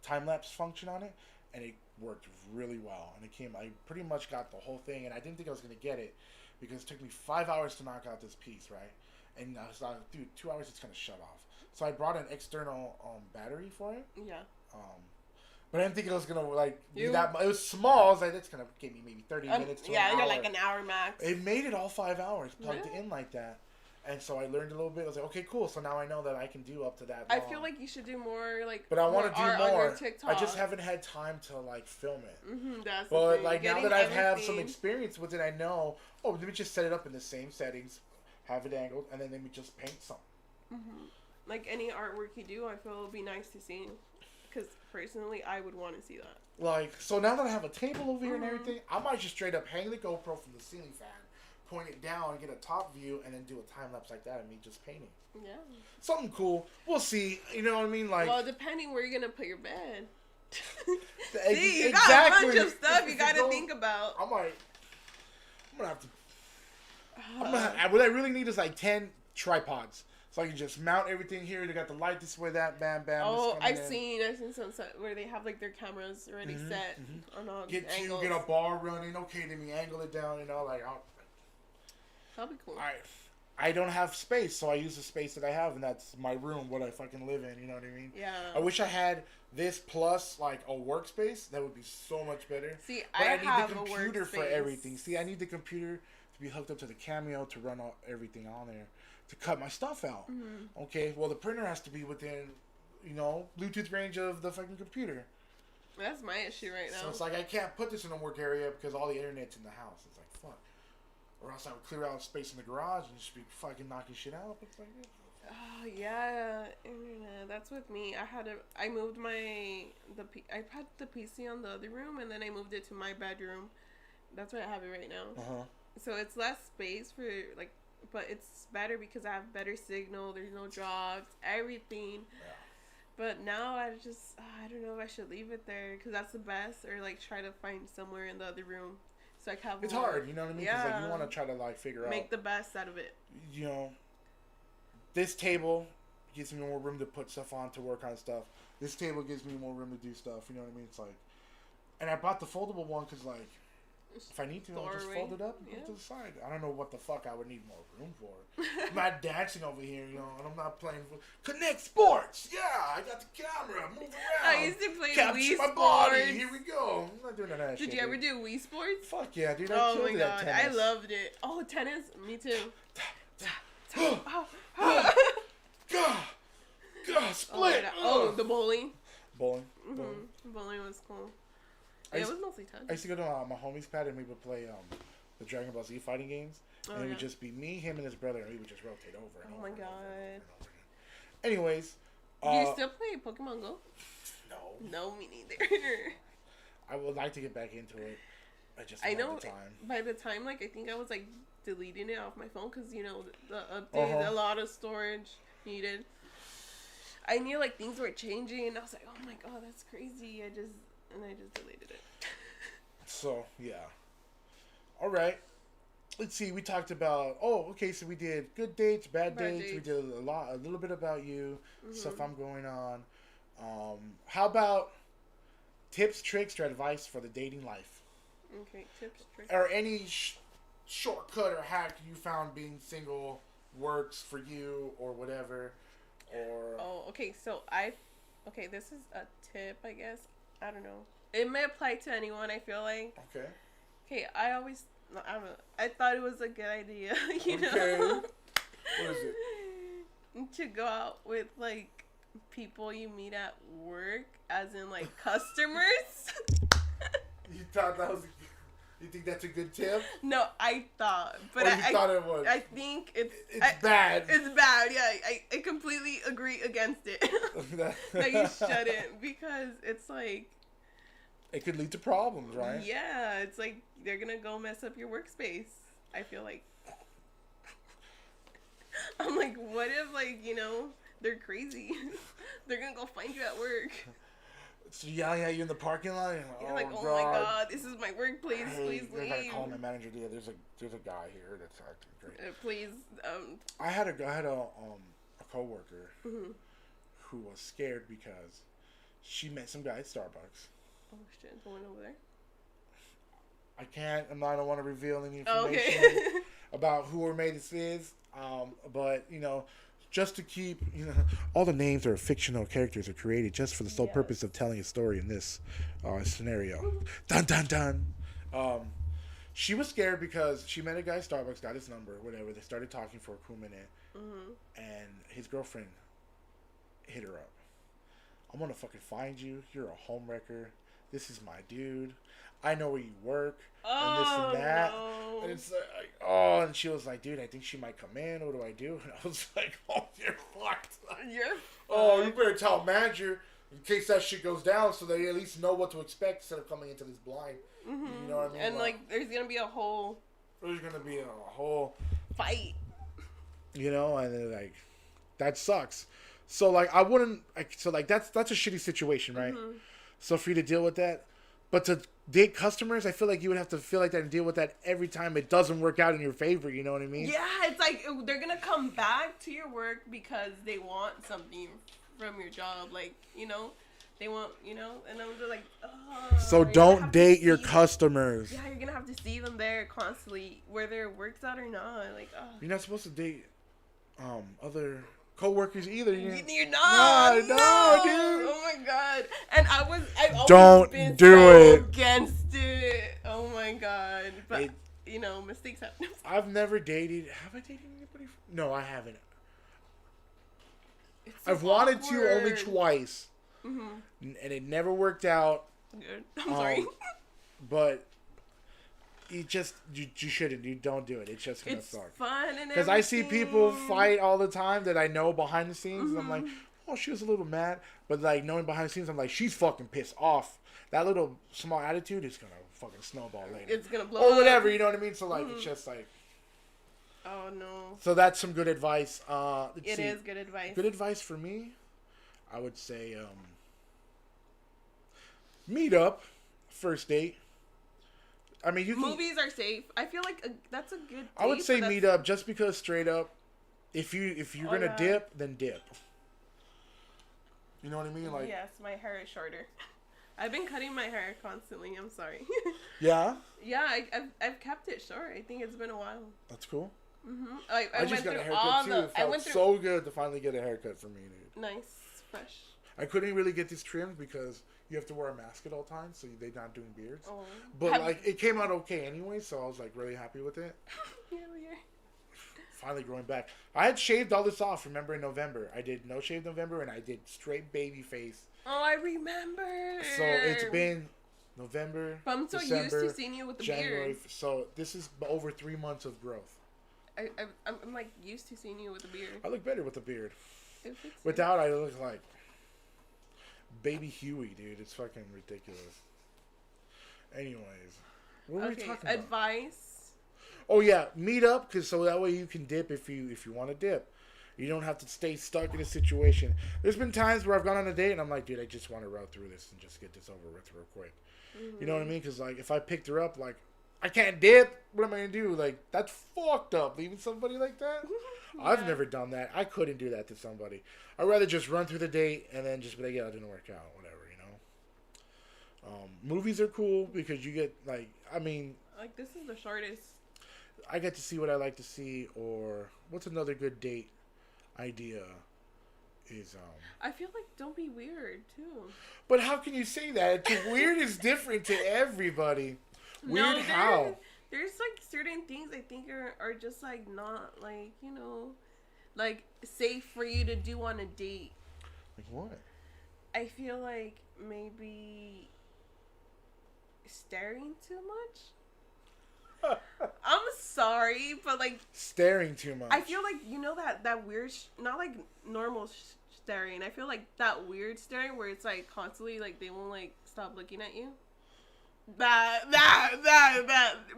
time lapse function on it, and it worked really well. And I pretty much got the whole thing, and I didn't think I was gonna get it because it took me 5 hours to knock out this piece, right? And I was like, dude, 2 hours it's gonna shut off. So I brought an external battery for it. Yeah. But I didn't think it was gonna be that. It was small. I was like, it's gonna give me maybe 30 minutes to an hour. Yeah, like an hour max. It made it all 5 hours plugged in like that. And so I learned a little bit. I was like, okay, cool. So now I know that I can do up to that long. I feel like you should do more, like, but I want to do more. On your TikTok. I just haven't had time to, like, film it. Mm-hmm, that's but, the thing. like, now that I've had some experience with it, I know, let me just set it up in the same settings, have it angled, and then let me just paint something. Mm-hmm. Like, any artwork you do, I feel it would be nice to see. Because, personally, I would want to see that. Like, so now that I have a table over here and everything, I might just straight up hang the GoPro from the ceiling fan, point it down, get a top view, and then do a time lapse like that, and me just painting. Yeah. Something cool. We'll see. You know what I mean? Like, well, depending where you're gonna put your bed. See, you got a bunch of stuff you gotta think about. I'm gonna have to. What I really need is like 10 tripods, so I can just mount everything here. They got the light this way, that, bam, bam. Oh, I've seen some where they have like their cameras already set on all angles. Get a bar running. Okay, then we angle it down. That'll be cool. I don't have space, so I use the space that I have, and that's my room, what I fucking live in. You know what I mean? Yeah. I wish I had this plus like a workspace. That would be so much better. See, but I have need the computer for everything. See, I need the computer to be hooked up to the Cameo to run everything on there to cut my stuff out. Mm-hmm. Okay. Well, the printer has to be within, Bluetooth range of the fucking computer. That's my issue right now. So it's like I can't put this in a work area because all the internet's in the house. It's like fuck. Or else I would clear out space in the garage and just be fucking knocking shit out. It's like, oh yeah, internet. That's with me. I moved I had the PC on the other room and then I moved it to my bedroom. That's where I have it right now. So it's less space for like, but it's better because I have better signal. There's no drops, everything. Yeah. But now I don't know if I should leave it there because that's the best, or like try to find somewhere in the other room. So I have it's hard, you know what I mean? Because like, you want to try to like figure out. Make the best out of it. This table gives me more room to put stuff on, to work on stuff. This table gives me more room to do stuff, you know what I mean? It's like, and I bought the foldable one because like, if I need to, I'll just fold it up and put it to the side. I don't know what the fuck I would need more room for. I'm not dancing over here, and I'm not playing. Connect Sports! Yeah, I got the camera. Move around. I used to play Capture Wii my Sports. body. Here we go. I'm not doing that shit. Did you ever do Wii Sports? Fuck yeah, dude. Oh my god, I loved it. Oh, tennis? Me too. Split! Oh, the bowling? Bowling. Bowling was cool. It was mostly tennis. I used to go to my homie's pad and we would play the Dragon Ball Z fighting games. And it would just be me, him, and his brother, and we would just rotate over and over. Oh my god. Over. Anyways. Do you still play Pokemon Go? No. No, me neither. I would like to get back into it. I know the time. By the time, like, I think I was, like, deleting it off my phone because, the update, a lot of storage needed. I knew, like, things were changing, and I was like, oh my god, that's crazy. I just deleted it. So, yeah. All right. let's see. We talked about. Oh, okay. So we did good dates, bad dates. We did a little bit about you, stuff I'm going on. How about tips, tricks, or advice for the dating life? Okay, tips, tricks. Or any shortcut or hack you found being single works for you or whatever. Or okay. So okay, this is a tip, I guess. I don't know. It may apply to anyone. I feel like. Okay. Okay, I don't know. I thought it was a good idea. You know. Okay. What is it? To go out with like people you meet at work, as in like customers. You thought that was? You think that's a good tip? No, I thought, but I thought it was. I think it's bad. It's bad. Yeah, I completely agree against it. That you shouldn't, because it's like it could lead to problems, right? Yeah, it's like they're gonna go mess up your workspace. I feel like. I'm like, what if like they're crazy? They're gonna go find you at work. So yelling at you in the parking lot. You're like, oh my god, this is my workplace. Please leave. I gotta call my manager. Yeah, there's a guy here that's acting great. Please. I had a coworker who was scared because she met some guy at Starbucks. Oh shit, the one over there. I don't want to reveal any information about who or made this is. But just to keep, all the names are fictional characters are created just for the sole purpose of telling a story in this scenario. Dun dun dun. She was scared because she met a guy at Starbucks, got his number, whatever. They started talking for a cool minute, and his girlfriend hit her up. I'm gonna fucking find you. You're a homewrecker. This is my dude. I know where you work, and this and that. No. And it's like, and she was like, dude, I think she might come in. What do I do? And I was like, oh, you're fucked. Oh, you better tell manager in case that shit goes down so they at least know what to expect instead of coming into this blind. You know what I mean? And there's going to be a whole... There's going to be a whole... fight. And then, that sucks. So, I wouldn't... that's a shitty situation, right? So, for you to deal with that... But to date customers, I feel like you would have to feel like that and deal with that every time it doesn't work out in your favor. You know what I mean? Yeah, it's like they're going to come back to your work because they want something from your job. They want, and I'm just like, oh. So don't date your customers. Yeah, you're going to have to see them there constantly, whether it works out or not. You're not supposed to date other... co-workers either. You're not. No, dude. Oh my god. And I've always don't been do so it against it. Oh my god. But mistakes happen. I've never dated. Have I dated anybody? No, I haven't. I've wanted to only twice, and it never worked out. Good. I'm sorry. But you shouldn't. You don't do it. It's just gonna suck. It's fun and because I see people fight all the time that I know behind the scenes. And I'm like, oh, she was a little mad, but knowing behind the scenes, I'm like, she's fucking pissed off. That little small attitude is gonna fucking snowball later. It's gonna blow or whatever. You know what I mean? So it's just like. Oh no. So that's some good advice. It is good advice. Good advice for me, I would say, meet up, first date. I mean, movies are safe. I feel like that's a good date. I would say meet up just because straight up, if you're gonna dip, then dip. You know what I mean? Yes, my hair is shorter. I've been cutting my hair constantly. I'm sorry. Yeah. Yeah, I've kept it short. I think it's been a while. That's cool. I just got a haircut too. It felt so good to finally get a haircut for me, dude. Nice, fresh. I couldn't really get these trimmed because you have to wear a mask at all times, so they're not doing beards. Oh. But it came out okay anyway, so I was really happy with it. Yeah. Finally growing back. I had shaved all this off. Remember in November, I did no shave November, and I did straight baby face. Oh, I remember. So it's been November. But I'm so December, used to seeing you with the January, beard. So this is over 3 months of growth. I'm used to seeing you with a beard. I look better with a beard. Without, I look like Baby Huey, dude. It's fucking ridiculous. Anyways, what were we talking about? Advice. Oh yeah, meet up so that way you can dip if you want to dip. You don't have to stay stuck in a situation. There's been times where I've gone on a date and I'm like, dude, I just want to route through this and just get this over with real quick. You know what I mean? Because if I picked her up, I can't dip. What am I gonna do? Like, that's fucked up. Leaving somebody like that. Yeah. I've never done that. I couldn't do that to somebody. I'd rather just run through the date and then just be like, yeah, it didn't work out, whatever, you know. Movies are cool because you get like, I mean, like this is the shortest. I get to see what I like to see. Or what's another good date idea? Is I feel like don't be weird too. But how can you say that? Weird is different to everybody. Weird no, how? There's like certain things I think are just like not like, you know, like safe for you to do on a date. Like what? I feel like maybe staring too much. I'm sorry, but like staring too much. I feel like, you know, that weird not like normal staring. I feel like that weird staring where it's like constantly like they won't like stop looking at you. That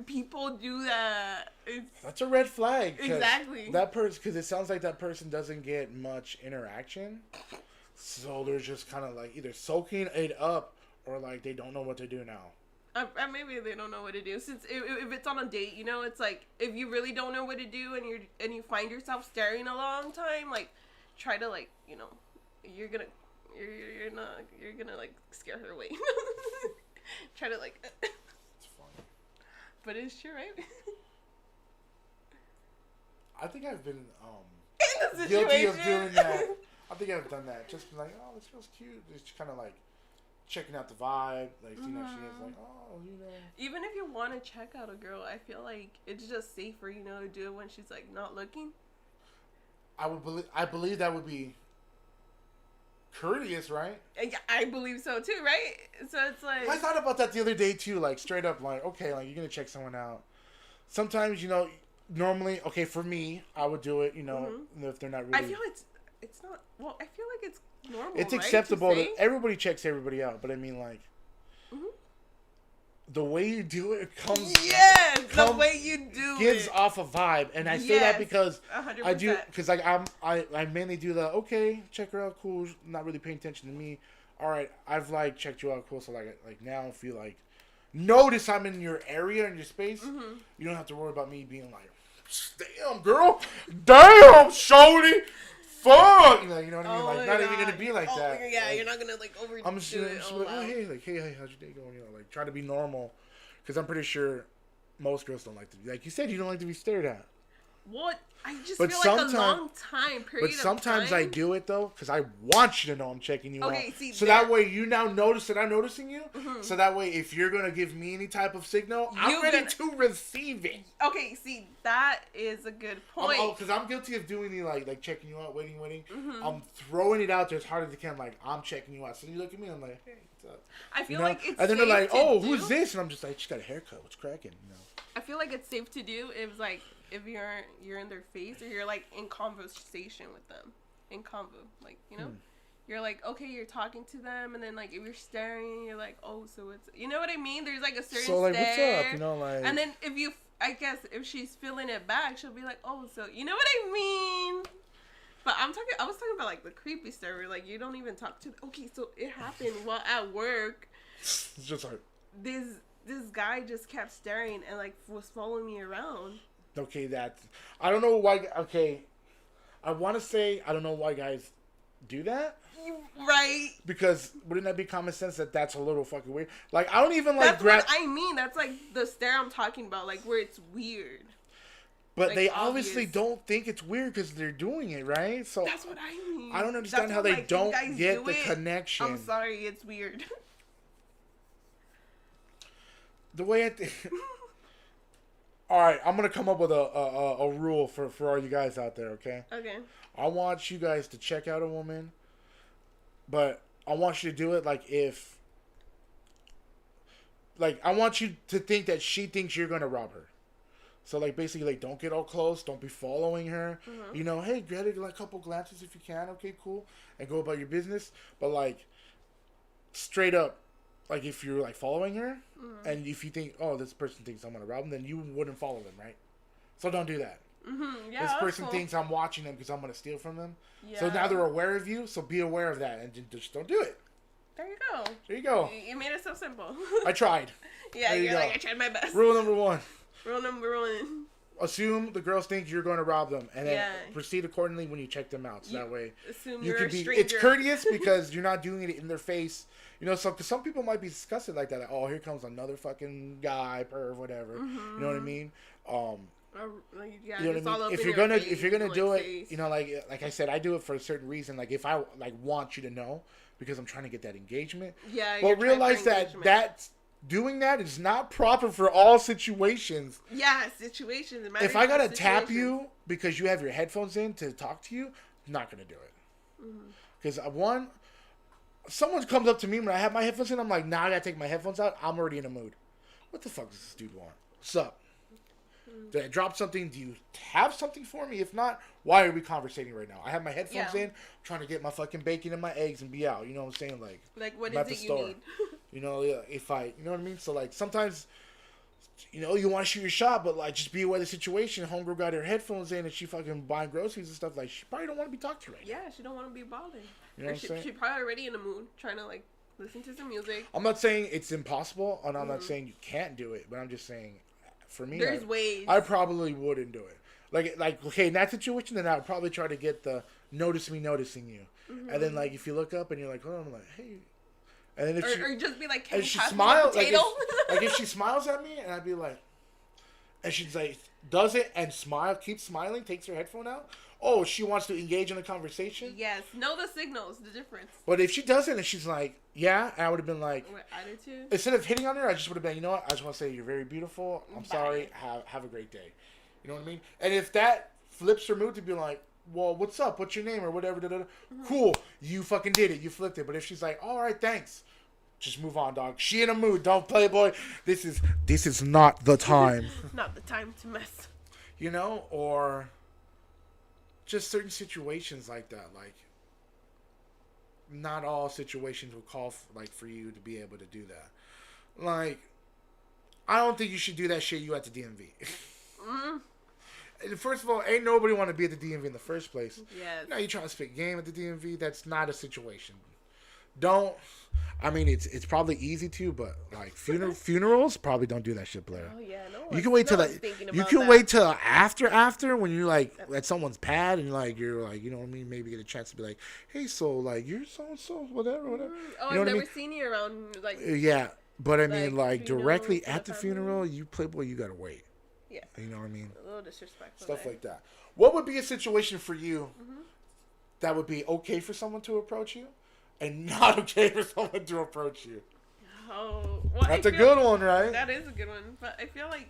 people do that. That's a red flag. Exactly. That person, because it sounds like that person doesn't get much interaction, so they're just kind of like either soaking it up or like they don't know what to do now. Maybe they don't know what to do. Since if it's on a date, you know, it's like if you really don't know what to do and you find yourself staring a long time, like try to like, you know, you're gonna like scare her away. Try to like. It's funny. But it's true, right? I think I've been in the guilty of doing that. I think I've done that. Just been like, oh, this feels cute. Just kind of like checking out the vibe, like seeing how she is, like, oh, you know. Even if you want to check out a girl, I feel like it's just safer, you know, to do it when she's like not looking. I believe that would be courteous, right? Yeah, I believe so too, right? So it's like I thought about that the other day too, like straight up, like okay, like you're gonna check someone out. Sometimes, you know, normally, okay, for me, I would do it, you know, if they're not really. I feel it's not. Well, I feel like it's normal. It's right, acceptable that everybody checks everybody out, but I mean, like, the way you do it comes. Yes, the way you do gives off a vibe, and I say that because 100%. I do, because like I mainly do the okay, check her out, cool, not really paying attention to me. All right, I've like checked you out, cool. So like now I feel like notice I'm in your area and your space. You don't have to worry about me being like, damn girl, damn shorty. Fuck! Like, you know what I mean? Like, not even gonna be like that. Yeah, like, you're not gonna like overdo I'm just it. like, oh, hey, how's your day going? You know, like, try to be normal. Because I'm pretty sure most girls don't like to be, like you said, you don't like to be stared at. What? I just feel like a long time period. But sometimes of time. I do it though, because I want you to know I'm checking you out. See, so that way you now notice that I'm noticing you. So that way, if you're gonna give me any type of signal, I'm ready to receive it. Okay, see, that is a good point. Because I'm guilty of doing the like checking you out, waiting. I'm throwing it out there as hard as I can, like I'm checking you out. So you look at me, I'm like, hey, what's up? I feel like it's and then they're like, oh, do. Who's this? And I'm just like, she's got a haircut. What's cracking? You know. I feel like it's safe to do if you're in their face or you're like in conversation with them, in convo, like, you know, you're like, okay, you're talking to them, and then like if you're staring, you're like, oh, so it's, you know what I mean? There's like a certain so like stare, what's up, you know, like, and then I guess if she's feeling it back, she'll be like, oh, so you know what I mean? But I was talking about like the creepy stare where like you don't even talk to. Okay, so it happened while at work. It's just like this guy just kept staring and like was following me around. Okay, I don't know why. Okay, I want to say I don't know why guys do that. Right. Because wouldn't that be common sense that that's a little fucking weird? Like I don't even like. That's what I mean. That's like the stare I'm talking about, like where it's weird. But like, they obviously don't think it's weird because they're doing it, right? So that's what I mean. I don't understand how they don't get the connection. I'm sorry, it's weird. The way I think. All right, I'm gonna come up with a rule for all you guys out there. Okay. Okay. I want you guys to check out a woman, but I want you to do it I want you to think that she thinks you're gonna rob her. So like basically like don't get all close, don't be following her. You know, hey, get it like a couple glances if you can. Okay, cool, and go about your business. But like straight up. Like, if you're, like, following her, and if you think, oh, this person thinks I'm going to rob them, then you wouldn't follow them, right? So don't do that. Yeah, this person thinks I'm watching them because I'm going to steal from them. Yeah. So now they're aware of you, so be aware of that, and just don't do it. There you go. There you go. You made it so simple. I tried. Yeah, you're like, I tried my best. Rule number 1. Rule number 1. Assume the girls think you're going to rob them, and then proceed accordingly when you check them out. So that way, assume you're a stranger. It's courteous because you're not doing it in their face. You know, because some people might be disgusted like that. Like, oh, here comes another fucking guy, perv, whatever. You know what I mean? You know what I mean? If you're gonna do it, you know, like I said, I do it for a certain reason. Like if I want you to know because I'm trying to get that engagement. Yeah. But realize that doing that is not proper for all situations. Yeah, situations. If I gotta tap you because you have your headphones in to talk to you, I'm not gonna do it. Because someone comes up to me when I have my headphones in, I'm like, nah, I gotta take my headphones out. I'm already in a mood. What the fuck does this dude want? What's up? Did I drop something? Do you have something for me? If not, why are we conversating right now? I have my headphones in, trying to get my fucking bacon and my eggs and be out. You know what I'm saying? Like what is it you need? You know, you know what I mean? So, like, sometimes, you know, you want to shoot your shot, but, like, just be aware of the situation. Homegirl got her headphones in and she fucking buying groceries and stuff. Like, she probably don't want to be talked to right now. Yeah, she don't want to be bothered. You know what I'm saying? She's probably already in the mood, trying to, like, listen to some music. I'm not saying it's impossible, and I'm not saying you can't do it, but I'm just saying, for me, there's ways. I probably wouldn't do it. Like, okay, in that situation, then I would probably try to get the notice me noticing you. And then, like, if you look up and you're like, oh, I'm like, hey. And then or just be like, can you she pass smiles, me a potato? like if she smiles at me, and I'd be like, and she's like, does it and keeps smiling, takes her headphone out. Oh, she wants to engage in a conversation? Yes. Know the signals, the difference. But if she doesn't and she's like, yeah, I would have been like, what attitude? Instead of hitting on her, I just would have been, you know what? I just want to say you're very beautiful. I'm sorry. Have a great day. You know what I mean? And if that flips her mood to be like, well, what's up? What's your name? Or whatever. Cool. You fucking did it. You flipped it. But if she's like, all right, thanks. Just move on, dog. She in a mood. Don't play, boy. This is not the time. Not the time to mess. You know? Or just certain situations like that. Like, not all situations will call for you to be able to do that. Like, I don't think you should do that shit you at the DMV. First of all, ain't nobody want to be at the DMV in the first place. Yes. Now you trying to spit game at the DMV. That's not a situation. Don't. I mean, it's probably easy to, but like funerals, probably don't do that shit, Blair. Oh yeah, no. You can wait till wait till after when you're like at someone's pad and you're like, you know what I mean, maybe get a chance to be like, hey, so like you're so and so whatever. Oh, you know I've never seen you around like. Yeah, but I mean like directly at the funeral, you playboy, you gotta wait. Yeah. You know what I mean? A little disrespectful. Stuff like that. What would be a situation for you that would be okay for someone to approach you? And not okay for someone to approach you. Oh, well, that's a good one, right? That is a good one, but I feel like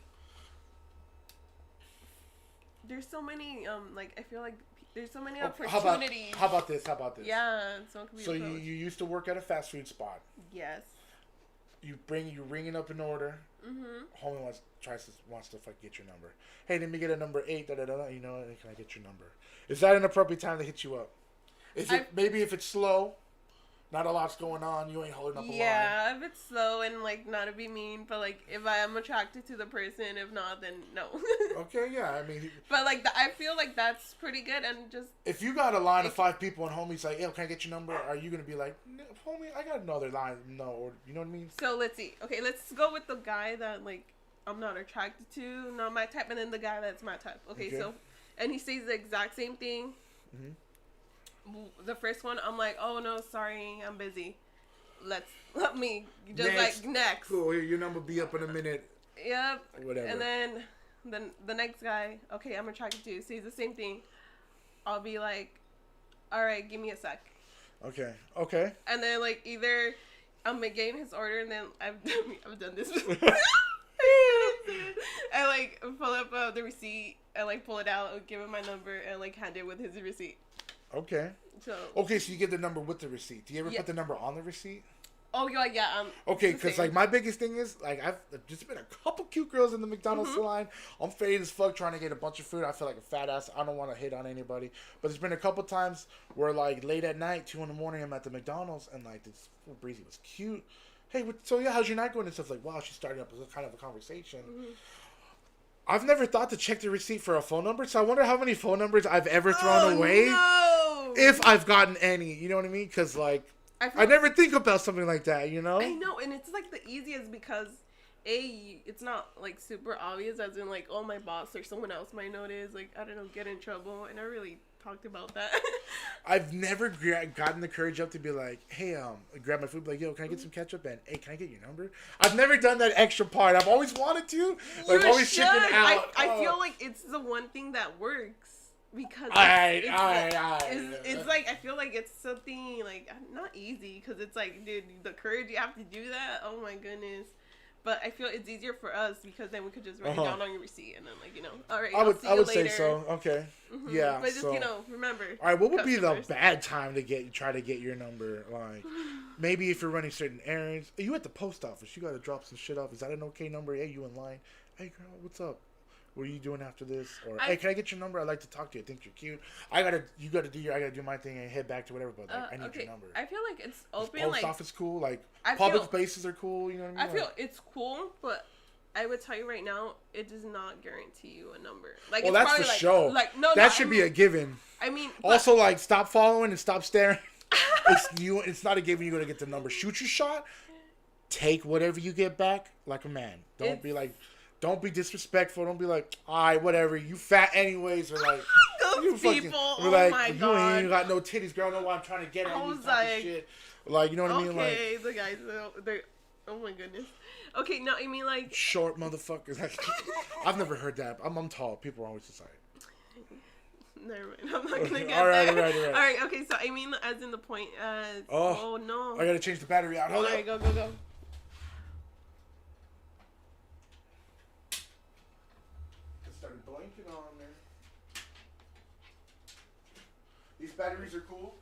there's so many. I feel like there's so many opportunities. How about this? Yeah, someone can be. So you used to work at a fast food spot. Yes. You ringing up an order. Homie wants to get your number. Hey, let me get a number 8. You know, can I get your number? Is that an appropriate time to hit you up? Is it maybe if it's slow? Not a lot's going on. You ain't holding up a line. Yeah, if it's slow and not to be mean, but if I am attracted to the person, if not, then no. Okay, yeah. I mean, but I feel like that's pretty good, and just if you got a line of 5 people and homie's like, "Yo, can I get your number?" Are you gonna be like, no, "Homie, I got another line"? No, or you know what I mean? So let's see. Okay, let's go with the guy that I'm not attracted to, not my type, and then the guy that's my type. Okay. So, and he says the exact same thing. The first one, I'm like, oh no, sorry, I'm busy. Let me just next. Cool, here, your number be up in a minute. Yep. Whatever. And then the next guy, okay, I'm attracted to, says the same thing. I'll be like, all right, give me a sec. Okay. And then either I'm getting his order, and then I've done this. I pull up the receipt and pull it out, give him my number, and hand it with his receipt. Okay. So you get the number with the receipt. Do you ever put the number on the receipt? Oh yeah. Okay, because my biggest thing is I've just been a couple cute girls in the McDonald's line. I'm faded as fuck trying to get a bunch of food. I feel like a fat ass. I don't want to hit on anybody. But there's been a couple times where late at night, 2 a.m, I'm at the McDonald's and this breezy was cute. Hey, how's your night going and stuff? Wow, she's starting up a kind of a conversation. I've never thought to check the receipt for a phone number, so I wonder how many phone numbers I've ever thrown away. No. If I've gotten any, you know what I mean? Because I never think about something like that, you know? I know, and it's like the easiest because it's not like super obvious as in like, oh, my boss or someone else might notice, like, I don't know, get in trouble. And I really talked about that. I've never gotten the courage up to be like, hey, grab my food, be like, yo, can I get some ketchup? And hey, can I get your number? I've never done that extra part. I've always wanted to, but I've always shipping out. I feel like it's the one thing that works. Because it's like, I feel like it's something like not easy because it's like, dude, the courage you have to do that. Oh my goodness. But I feel it's easier for us because then we could just write it down on your receipt and then, like, you know, all right, I would say so. Okay. Mm-hmm. Yeah. But just, you know, remember. All right, what would be the bad time to try to get your number? Like, maybe if you're running certain errands. You at the post office, you got to drop some shit off. Is that an okay number? Hey, you in line? Hey, girl, what's up? What are you doing after this? Or hey, can I get your number? I'd like to talk to you. I think you're cute. I gotta do my thing and head back to whatever. But like, I need your number. I feel like it's open. Post office cool. Like public spaces are cool. You know what I mean? I feel it's cool, but I would tell you right now, it does not guarantee you a number. Like, well, that's for sure. Like, that should be a given. I mean, also, like, stop following and stop staring. It's not a given. You're gonna get the number. Shoot your shot. Take whatever you get back like a man. Don't be disrespectful. Don't be like, all right, whatever. You fat anyways, or like, those people. Or like, my God. You ain't got no titties, girl. I know why I'm trying to get at you. Like, shit. Like, you know what I mean? Okay, the guys, oh my goodness. Okay, no, I mean like short motherfuckers. I've never heard that. I'm tall. People are always just like. Never mind. I'm not gonna get all right. All right. Okay. So I mean, as in the point. Oh no. I gotta change the battery out. Hold on. Go. Started blinking on there. These batteries are cool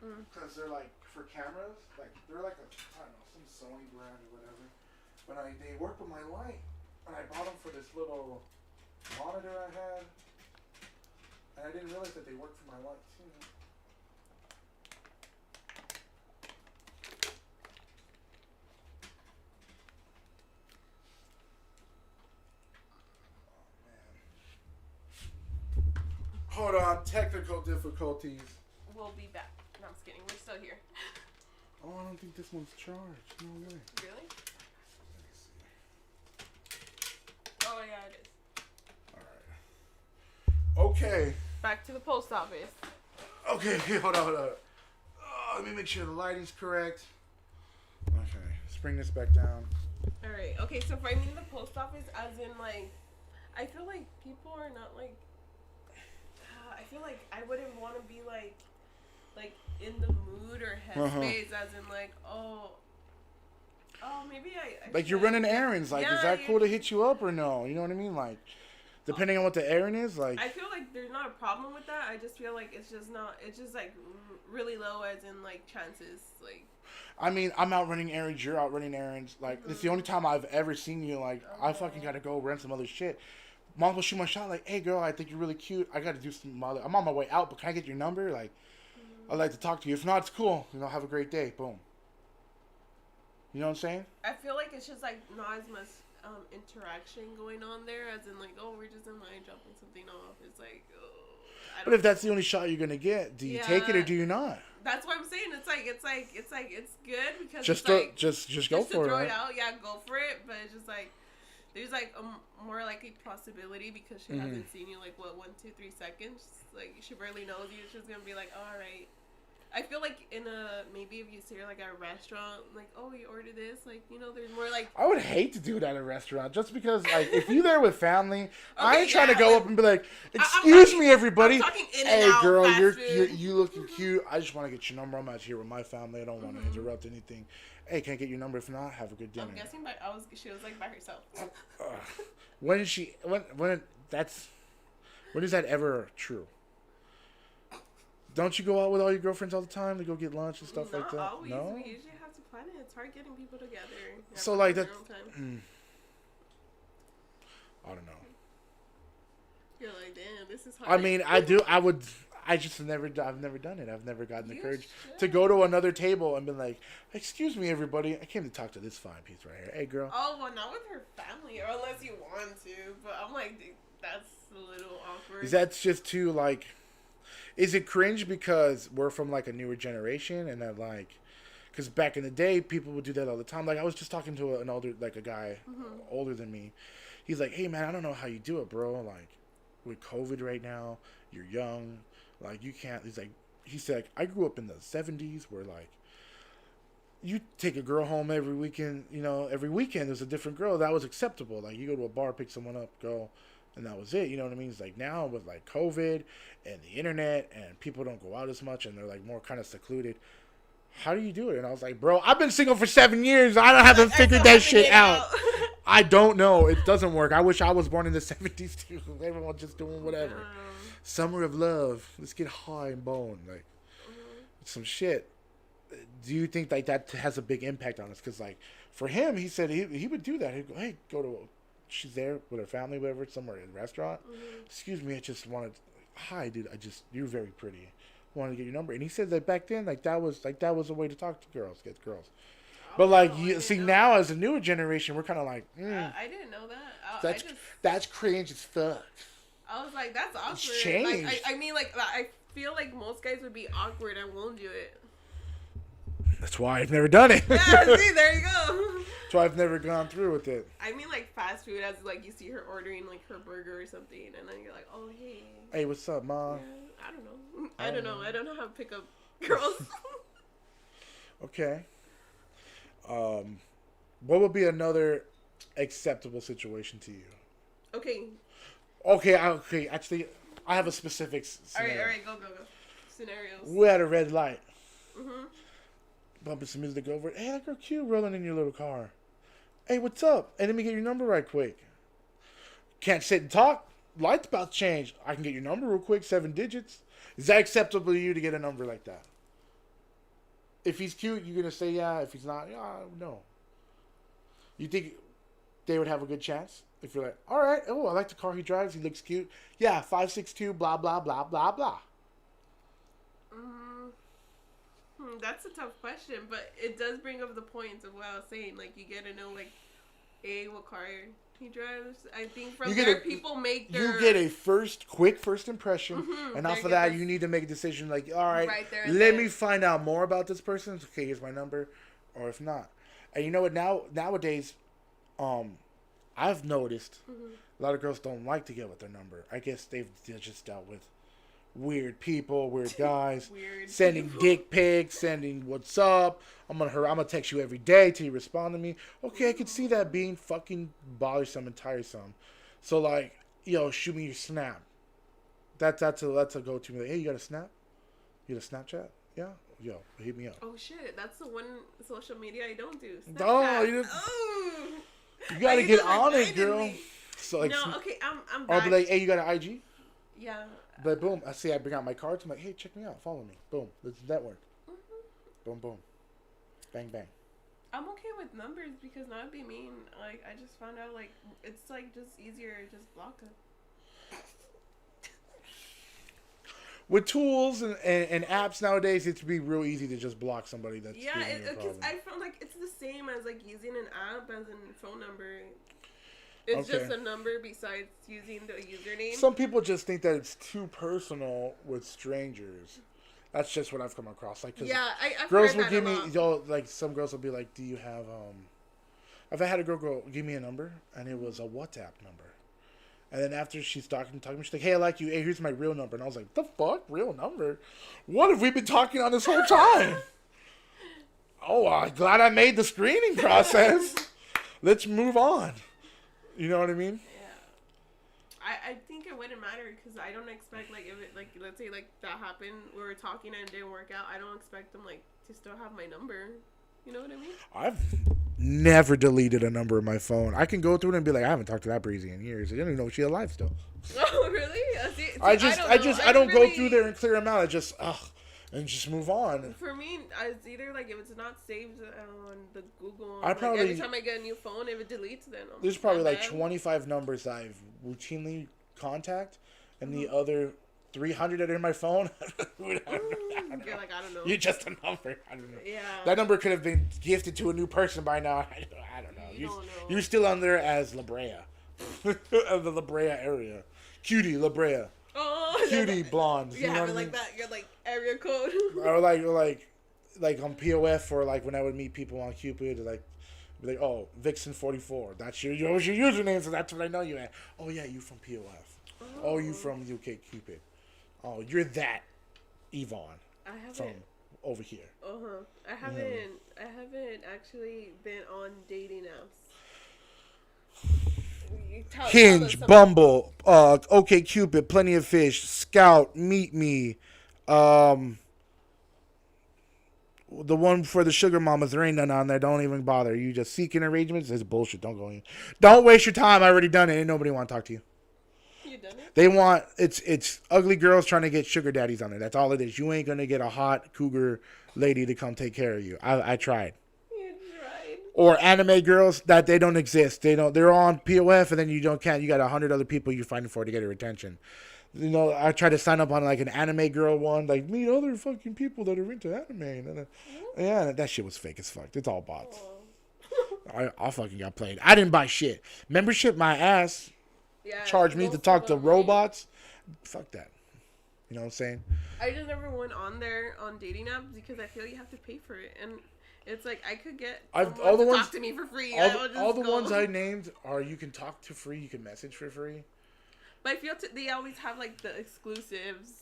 because they're like for cameras. Like they're like I don't know, some Sony brand or whatever. But they work with my light, and I bought them for this little monitor I had, and I didn't realize that they work for my light too. Hold on, technical difficulties. We'll be back. No, I'm just kidding. We're still here. Oh, I don't think this one's charged. No way. Really? Let me see. Oh, yeah, it is. Alright. Okay. Back to the post office. Okay, hold on. Oh, let me make sure the lighting's correct. Okay, let's bring this back down. Alright, okay, so for I mean the post office, as in, like, I feel like people are not, like, I feel like I wouldn't want to be like in the mood or headspace, as in like, oh, maybe I like you're running errands. Like, is that cool to hit you up or no? You know what I mean? Like, depending on what the errand is. Like, I feel like there's not a problem with that. I just feel like it's just not. It's just like really low, as in like chances. Like, I mean, I'm out running errands. You're out running errands. Like, it's the only time I've ever seen you. Like, I fucking gotta go rent some other shit. Mom will shoot my shot like, hey girl, I think you're really cute. I gotta do some other. I'm on my way out, but can I get your number? Like, I'd like to talk to you. If not, it's cool. You know, have a great day. Boom. You know what I'm saying? I feel like it's just like not as much interaction going on there, as in like, oh, we're just in line dropping something off. It's like, oh. But if that's the only shot you're gonna get, do you take it or do you not? That's what I'm saying. It's good because just go for it. Throw it out, yeah, go for it. But it's just like. There's like a more likely possibility because she hasn't seen you like 1, 2, 3 seconds. Like she barely knows you. She's gonna be like, all right. I feel like maybe if you see her like at a restaurant, like, oh, you ordered this, like, you know, there's more like. I would hate to do it at a restaurant just because like if you're there with family, I ain't trying to go up and be like, excuse me, everybody. I'm talking in hey and out, girl, you looking cute. I just want to get your number. I'm out here with my family. I don't want to interrupt anything. Hey, can I get your number? If not, have a good dinner. I'm guessing she was like by herself. When is she? When is that ever true? Don't you go out with all your girlfriends all the time to go get lunch and stuff like that? Always. No, we usually have to plan it. It's hard getting people together. So like that. I don't know. You're like, damn, this is hard. I mean, I would. I've never done it. I've never gotten the courage to go to another table and be like, excuse me, everybody. I came to talk to this fine piece right here. Hey, girl. Oh, well, not with her family, or unless you want to. But I'm like, dude, that's a little awkward. That's just too, like, Is it cringe because we're from like a newer generation and that like, because back in the day people would do that all the time. Like I was just talking to an older, like a guy older than me. He's like, hey man, I don't know how you do it, bro. Like with COVID right now, you're young, like you can't. He's like, he said, I grew up in the '70s where like you take a girl home every weekend. You know, every weekend there's a different girl that was acceptable. Like you go to a bar, pick someone up, go. And that was it, you know what I mean? It's like now with like COVID and the internet and people don't go out as much and they're like more kind of secluded. How do you do it? And I was like, bro, I've been single for 7 years. I haven't figured that shit out. I don't know. It doesn't work. I wish I was born in the 70s too. Everyone just doing whatever. Summer of love. Let's get high and bone. Like some shit. Do you think like that has a big impact on us? Because like for him, he said he would do that. He'd go, hey, go to... She's there with her family, whatever, somewhere in a restaurant. Excuse me, I just wanted. Hi, dude. You're very pretty. Wanted to get your number, and he said that back then, like that was a way to talk to girls, get girls. But like you see now, as a newer generation, we're kind of like, I didn't know that. That's cringe as fuck. I was like, that's awkward. It's changed. Like, I mean, like I feel like most guys would be awkward and won't do it. That's why I've never done it. Yeah, see, there you go. That's why I've never gone through with it. I mean, like fast food, as like you see her ordering like her burger or something, and then you're like, oh hey. Hey, what's up, mom? Yeah, I don't know. I don't know. I don't know how to pick up girls. Okay. What would be another acceptable situation to you? Okay. Actually, I have a specific scenario. All right. Go. Scenarios. We're at a red light. Bumping some music over. Hey, that girl cute rolling in your little car. Hey, what's up? Hey, let me get your number right quick. Can't sit and talk. Light's about to change. I can get your number real quick. 7 digits. Is that acceptable to you to get a number like that? If he's cute, you're going to say yeah. If he's not, yeah, no. You think they would have a good chance? If you're like, all right, oh, I like the car he drives. He looks cute. Yeah, 5'6", blah, blah, blah, blah, blah. That's a tough question, but it does bring up the points of what I was saying. Like, you get to know, like, what car he drives. I think from there, people make their... You get a quick first impression, and off of that, you need to make a decision, like, all right, let me find out more about this person. Okay, here's my number, or if not. And you know what, nowadays, I've noticed a lot of girls don't like to get with their number. I guess they've just dealt with weird people, weird guys, sending dick pics, sending what's up. I'm gonna text you every day till you respond to me. Okay, I could see that being fucking bothersome and tiresome. So like, yo, shoot me your snap. That's a go-to. Like, hey, you got a snap? You got a Snapchat? Yeah. Yo, hit me up. Oh shit, that's the one social media I don't do. Snapchat. No, you gotta get on it, girl. So like, no, okay, I'm back. I'll be like, hey, you got an IG? Yeah. But boom, I bring out my cards. I'm like, hey, check me out, follow me. Boom, let's network. Boom, boom, bang, bang. I'm okay with numbers because not be mean. Like I just found out, like it's like just easier to just block it. With tools and apps nowadays, it's be real easy to just block somebody that's because I feel like it's the same as like using an app as a phone number. It's just a number besides using the username. Some people just think that it's too personal with strangers. That's just what I've come across. Like, cause I've girls heard will that give a lot. me, like some girls will be like, "Do you have?" I've had a girl go, "Give me a number," and it was a WhatsApp number. And then after she's talking to me, she's like, "Hey, I like you. Hey, here's my real number." And I was like, "The fuck, real number? What have we been talking on this whole time?" Oh, I'm glad I made the screening process. Let's move on. You know what I mean? Yeah. I think it wouldn't matter because I don't expect, like, if it, like, let's say, like, that happened, we were talking and it didn't work out, I don't expect them, like, to still have my number. You know what I mean? I've never deleted a number on my phone. I can go through it and be like, I haven't talked to that breezy in years. I don't even know if she's alive still. Oh, really? See, I don't go through there and clear them out. I just, and just move on. For me, it's either like if it's not saved on the Google, every time I get a new phone, if it deletes, then there's probably like 25 numbers I've routinely contact, and the other 300 that are in my phone. I don't know. You're just a number. I don't know. Yeah. That number could have been gifted to a new person by now. I don't know. You're still on there as La Brea, of the La Brea area. Cutie La Brea. Oh, cutie blonde. You have it like that. You're like area code. Or like on POF, or like when I would meet people on Cupid, like, be like, oh, Vixen44. That's your username, so that's what I know you at. Oh yeah, you from POF. Oh, you from UK Cupid. Oh, you're that Yvonne. I haven't from over here. I haven't actually been on dating apps. Hinge, Bumble, OK Cupid, Plenty of Fish, Scout, Meet Me, the one for the sugar mamas. There ain't none on there. Don't even bother. You just seeking arrangements. It's bullshit. Don't go in. Don't waste your time. I already done it. Ain't nobody want to talk to you. You done it? They want it's ugly girls trying to get sugar daddies on there. That's all it is. You ain't gonna get a hot cougar lady to come take care of you. I tried. You tried. Or anime girls that they don't exist. They're on POF, and then you can't. You got 100 other people you're fighting for to get your attention. You know, I tried to sign up on like an anime girl one, like meet other fucking people that are into anime. And yeah, that shit was fake as fuck. It's all bots. I fucking got played. I didn't buy shit. Membership, my ass. Yeah, charge me to talk to robots. Fuck that. You know what I'm saying? I just never went on there on dating apps because I feel you have to pay for it, and it's like I could get someone to talk to me for free. All the ones I named are you can talk to free, you can message for free. But I feel they always have like the exclusives,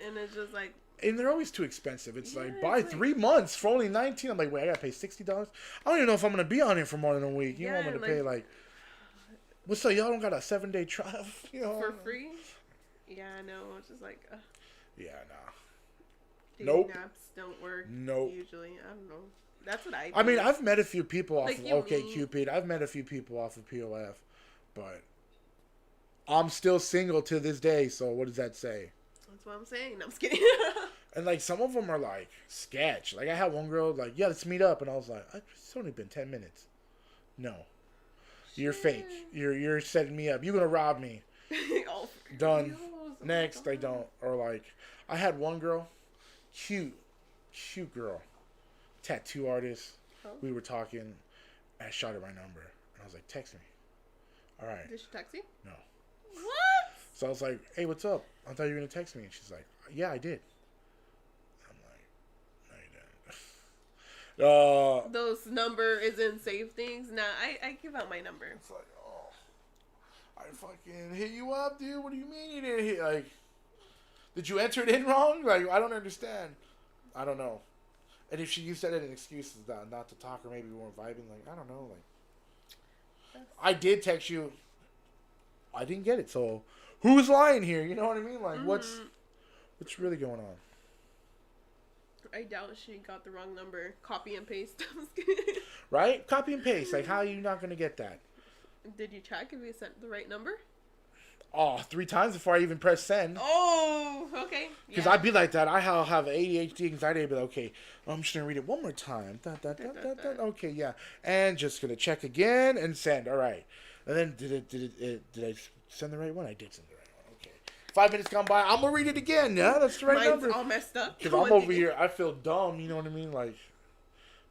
and it's just like. And they're always too expensive. It's like buy 3 months for only $19. I'm like, wait, I gotta pay $60. I don't even know if I'm gonna be on here for more than a week. You want me to pay like. What's up? Y'all don't got a 7-day trial, you know? For free? Yeah, I know. It's just like. Yeah, nah. Dating apps don't work. Nope. Usually, I don't know. That's what I. Do. I mean, I've met a few people off like of OK Cupid. I've met a few people off of POF, but I'm still single to this day. So what does that say? That's what I'm saying. I'm just kidding. And like some of them are like sketch. Like I had one girl like, yeah, let's meet up, and I was like, it's only been 10 minutes. No. You're fake. You're setting me up. You're gonna rob me. Done. Next, I don't. Or like, I had one girl, cute girl, tattoo artist. Oh. We were talking. And I shot her my number, and I was like, text me. All right. Did she text you? No. What? So I was like, hey, what's up? I thought you were gonna text me, and she's like, yeah, I did. I'm like, no, you didn't. Those number isn't saved things. Nah, I give out my number. It's like, oh, I fucking hit you up, dude. What do you mean you didn't hit? Like, did you enter it in wrong? Like, I don't understand. I don't know. And if you said it an excuse not to talk, or maybe we weren't vibing, like, I don't know. Like, I did text you. I didn't get it. So, who's lying here? You know what I mean? Like, what's really going on? I doubt she got the wrong number. Copy and paste. Right? Copy and paste. Like, how are you not going to get that? Did you check if you sent the right number? Oh, 3 times before I even press send. Oh, okay. Because I'd be like that. I have ADHD anxiety. I'd be like, okay, I'm just going to read it one more time. Okay, yeah. And just going to check again and send. All right. And then did I send the right one? I did send the right one. Okay. 5 minutes gone by. I'm going to read it again. Yeah, that's the right number. All messed up. Because I'm over here. I feel dumb. You know what I mean? Like,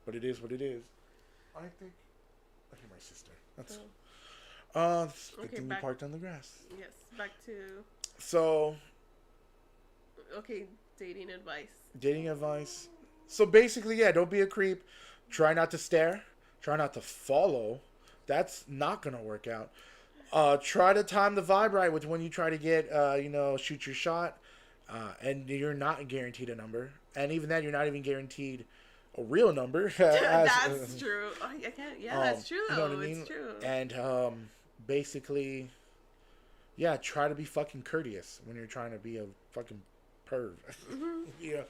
but it is what it is. I think. I hear my sister. That's. Good thing we parked on the grass. Yes, back to. So. Okay, dating advice. Dating advice. So basically, yeah, don't be a creep. Try not to stare. Try not to follow. That's not gonna work out. Try to time the vibe right with when you try to get, shoot your shot. And you're not guaranteed a number. And even then, you're not even guaranteed a real number. That's true. I can't. Yeah, that's true. Though. You know what I mean? It's true. And basically, yeah, try to be fucking courteous when you're trying to be a fucking perv. Mm-hmm. Yeah,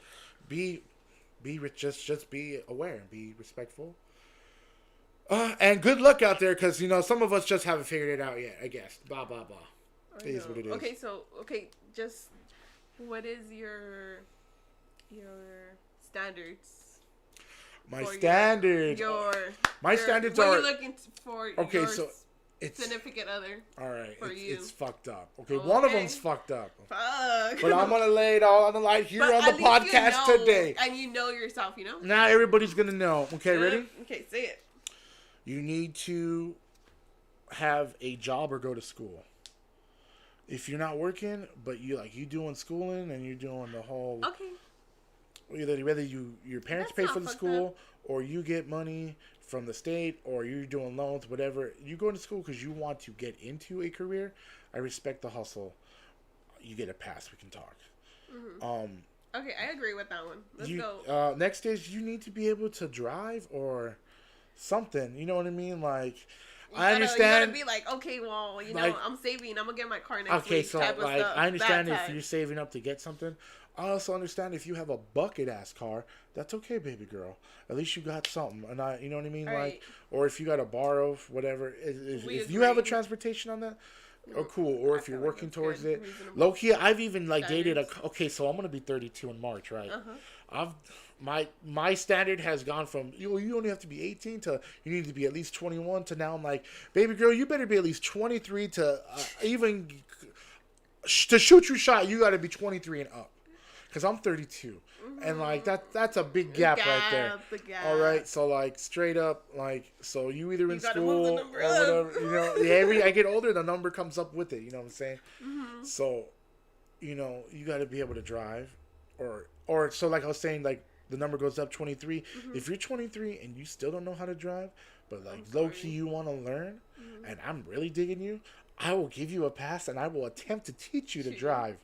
just be aware and be respectful. And good luck out there, because some of us just haven't figured it out yet. I guess. Blah blah blah. It is what it is. Okay, just what is your standards? My standards. My standards are. What are you looking for? Okay, your so it's significant other. All right, for you. It's fucked up. Okay, one of them's fucked up. Fuck. But I'm gonna lay it all on the line here on the podcast today. And you know yourself, Now everybody's gonna know. Okay, ready? Okay, say it. You need to have a job or go to school. if you're not working, but you doing schooling and you're doing the whole Okay. whether your parents That's pay not for the fucked school up. or you get money from the state or you're doing loans, whatever. You go to school because you want to get into a career. I respect the hustle. You get a pass. We can talk. Okay, I agree with that one. Let's go. Next is you need to be able to drive or something. You know what I mean? Like, I understand. You gotta be like, okay, well, like, I'm saving. I'm gonna get my car next okay, week. so Type of like, stuff. I understand That if you're type. saving up to get something. I also understand if you have a bucket ass car, that's okay, baby girl. At least you got something, and you know what I mean, Right. like, or if you got to borrow, whatever. We If you have a agree. transportation on that, oh cool. Or I if you're feel like working that's towards good. it, Reasonable low key, I've even like dated a. standards. Okay, so I'm gonna be 32 in March, right? Uh-huh. My standard has gone from you only have to be 18 to you need to be at least 21 to now I'm like, baby girl, you better be at least 23 to even to shoot your shot. You got to be 23 and up, because I'm 32, and like that's a big gap right there. The gap. All right, so like straight up, like so you either in gotta move the school or number up. whatever, you know. Yeah, every I get older, the number comes up with it. You know what I'm saying? So, you know, you got to be able to drive, or so like I was saying, like the number goes up 23. If you're 23 and you still don't know how to drive, but like low key you want to learn, and I'm really digging you, I will give you a pass and I will attempt to teach you to drive.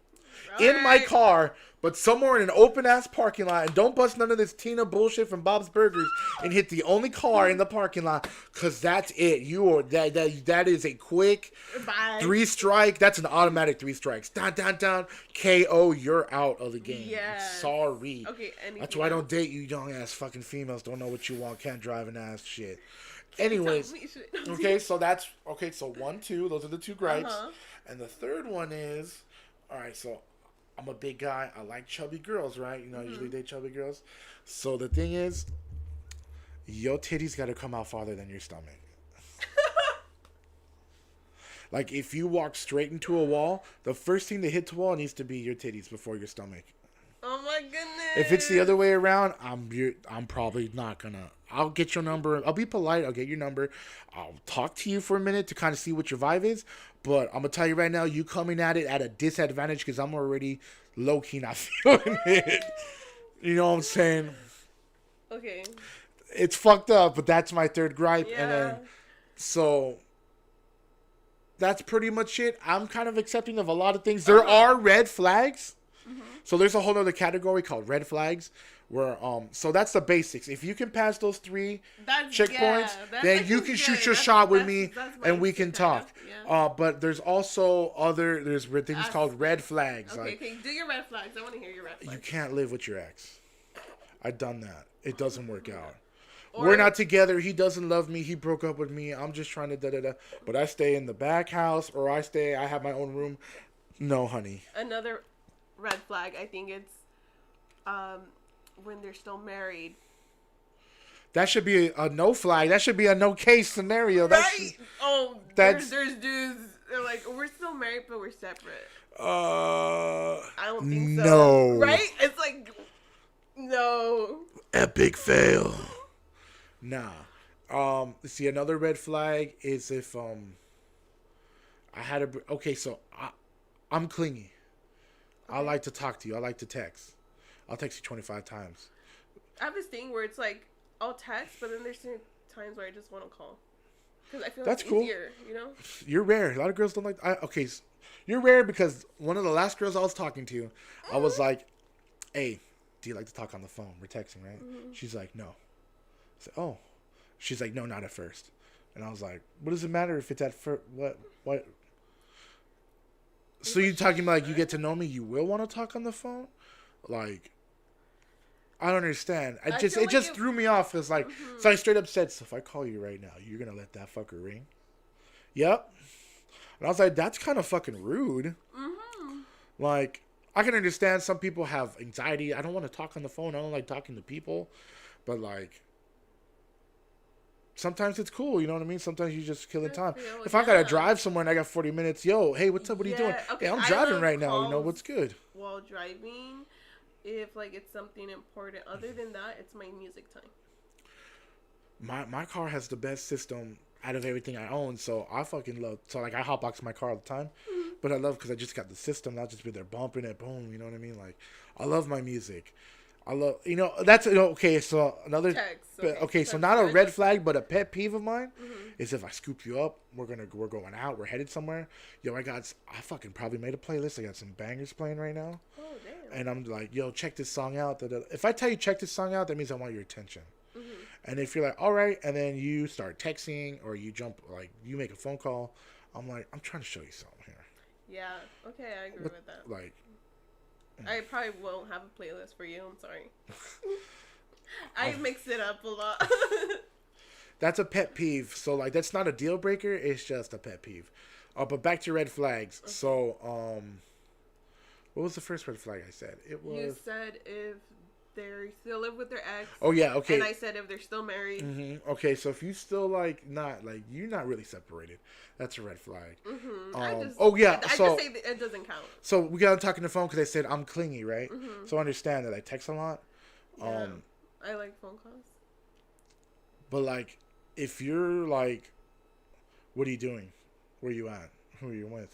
In my car, but somewhere in an open ass parking lot, and don't bust none of this Tina bullshit from Bob's Burgers and hit the only car in the parking lot, cause that's it. You are that is a quick Bye. 3 strike. That's an automatic 3 strikes. Down, KO. You're out of the game. Yes. Sorry. Okay. That's why I don't date you young ass fucking females. Don't know what you want. Can't drive an ass shit. Tell Anyways, me shit. okay, so that's okay. So 1, 2, those are the 2 gripes, and the third one is, all right. So I'm a big guy. I like chubby girls, right? You know, I usually date chubby girls. So the thing is, your titties got to come out farther than your stomach. Like if you walk straight into a wall, the first thing to hit the wall needs to be your titties before your stomach. Oh my goodness. If it's the other way around, I'm probably not gonna. I'll get your number. I'll be polite. I'll get your number. I'll talk to you for a minute to kind of see what your vibe is. But I'm gonna tell you right now, you coming at it at a disadvantage because I'm already low key not feeling it. You know what I'm saying? Okay. It's fucked up, but that's my third gripe. Yeah. And then so that's pretty much it. I'm kind of accepting of a lot of things. There are red flags. So there's a whole other category called red flags where so that's the basics. If you can pass those 3 checkpoints, then you can shoot your shot with me and we can talk. But there's also there's things called red flags. Okay, like, okay, do your red flags. I want to hear your red flags. you can't live with your ex. I've done that. It doesn't work out. We're not together. He doesn't love me. He broke up with me. I'm just trying to da-da-da. But I stay in the back house or I have my own room. No, honey. Another red flag, I think it's when they're still married. That should be a no flag. That should be a no case scenario. Right? There's dudes. They're like, we're still married, but we're separate. I don't think so. No. Right? It's like, no. Epic fail. Nah. See, another red flag is if I had okay, so I'm clingy. I like to talk to you. I like to text. I'll text you 25 times. I have this thing where it's like, I'll text, but then there's times where I just want to call. Because I feel That's like it's cool. easier, you know? You're rare. A lot of girls don't like... okay, so you're rare because one of the last girls I was talking to, I was like, hey, do you like to talk on the phone? We're texting, right? She's like, no. I said, oh. She's like, no, not at first. And I was like, what does it matter if it's at first? What? So you're talking about like you get to know me, you will want to talk on the phone? Like, I don't understand. It just threw me off. It's like, so I straight up said, so if I call you right now, you're going to let that fucker ring? Yep. And I was like, that's kind of fucking rude. Like, I can understand some people have anxiety. I don't want to talk on the phone. I don't like talking to people. But like, sometimes it's cool, you know what I mean? Sometimes you just killing time. If I gotta drive somewhere and I got 40 minutes, yo, hey, what's up? What are you doing? Okay, hey, I'm driving right now. You know what's good? While driving, if like it's something important. Other than that, it's my music time. My car has the best system out of everything I own, so I fucking love. So like I hotbox my car all the time. But I love because I just got the system. I'll just be there bumping it, boom. You know what I mean? Like, I love my music. I love, that's, okay, so another, Text. okay, so not a red flag, but a pet peeve of mine is if I scoop you up, we're going out, we're headed somewhere. Yo, I fucking probably made a playlist. I got some bangers playing right now. Oh, damn. And I'm like, yo, check this song out. If I tell you check this song out, that means I want your attention. And if you're like, all right, and then you start texting or you you make a phone call, I'm like, I'm trying to show you something here. Yeah, okay, I agree with that. Like, I probably won't have a playlist for you. I'm sorry. I mix it up a lot. That's a pet peeve. So, like, that's not a deal breaker. It's just a pet peeve. But back to red flags. Okay. So, what was the first red flag I said? It was... You said if they still live with their ex. Oh, yeah, okay. And I said if they're still married. Mm-hmm. Okay, so if you still, you're not really separated, that's a red flag. Mm-hmm. I just say it doesn't count. So we got to talk on the phone because I said I'm clingy, right? Mm-hmm. So I understand that I text a lot. Yeah, I like phone calls. But, like, if you're, like, what are you doing? Where are you at? Who are you with?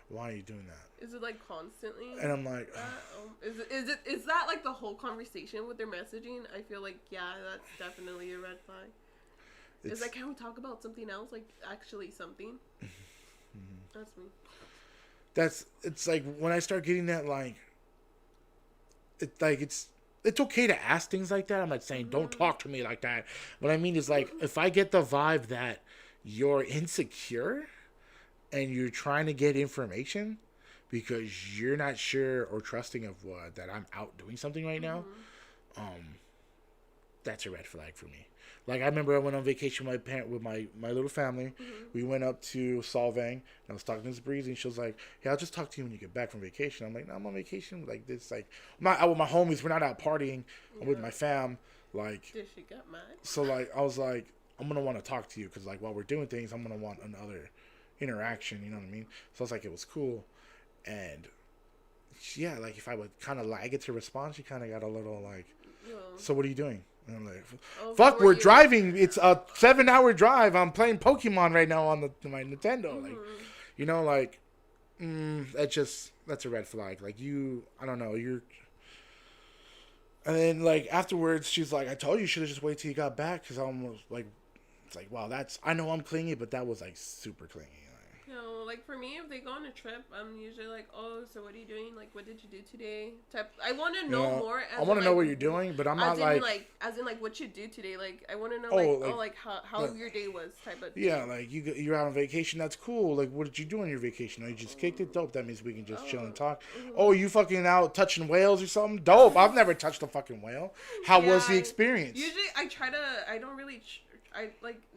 Why are you doing that? Is it like constantly? And I'm like, is that like the whole conversation with their messaging? I feel like that's definitely a red flag. It's like, can we talk about something else? Like actually something. That's me. It's like when I start getting that it's okay to ask things like that. I'm not saying don't talk to me like that. What I mean is like if I get the vibe that you're insecure and you're trying to get information because you're not sure or trusting of that I'm out doing something right now, that's a red flag for me. Like, I remember I went on vacation with my little family. We went up to Solvang, and I was talking to this Breezy, and she was like, "Yeah, I'll just talk to you when you get back from vacation." I'm like, "No, I'm on vacation. Like, this, like, I'm not out with my homies. We're not out partying. I'm with my fam." Like, did she get mad? So, like, I was like, I'm going to want to talk to you, because, like, while we're doing things, I'm going to want another interaction, you know what I mean? So I was like, it was cool. And, yeah, like, if I would kind of lag it to respond, she kind of got a little, like, so what are you doing? And I'm like, fuck, we're driving. It's a 7-hour drive. I'm playing Pokemon right now on my Nintendo. Like, you know, like, that's a red flag. Like, I don't know, you're. And then, like, afterwards, she's like, I told you should have just waited till you got back. Because I almost, like, it's like, wow, I know I'm clingy, but that was, like, super clingy. No, like, for me, if they go on a trip, I'm usually like, oh, so what are you doing? Like, what did you do today? I want to know more. I want to know what you're doing, but I'm not like... As in, like, what you do today. Like, I want to know, how your day was type of thing. Yeah, like, you're out on vacation. That's cool. Like, what did you do on your vacation? Oh, you just kicked it? Dope. That means we can just chill and talk. Oh, you fucking out touching whales or something? Dope. I've never touched a fucking whale. How was the experience? Usually, I don't really...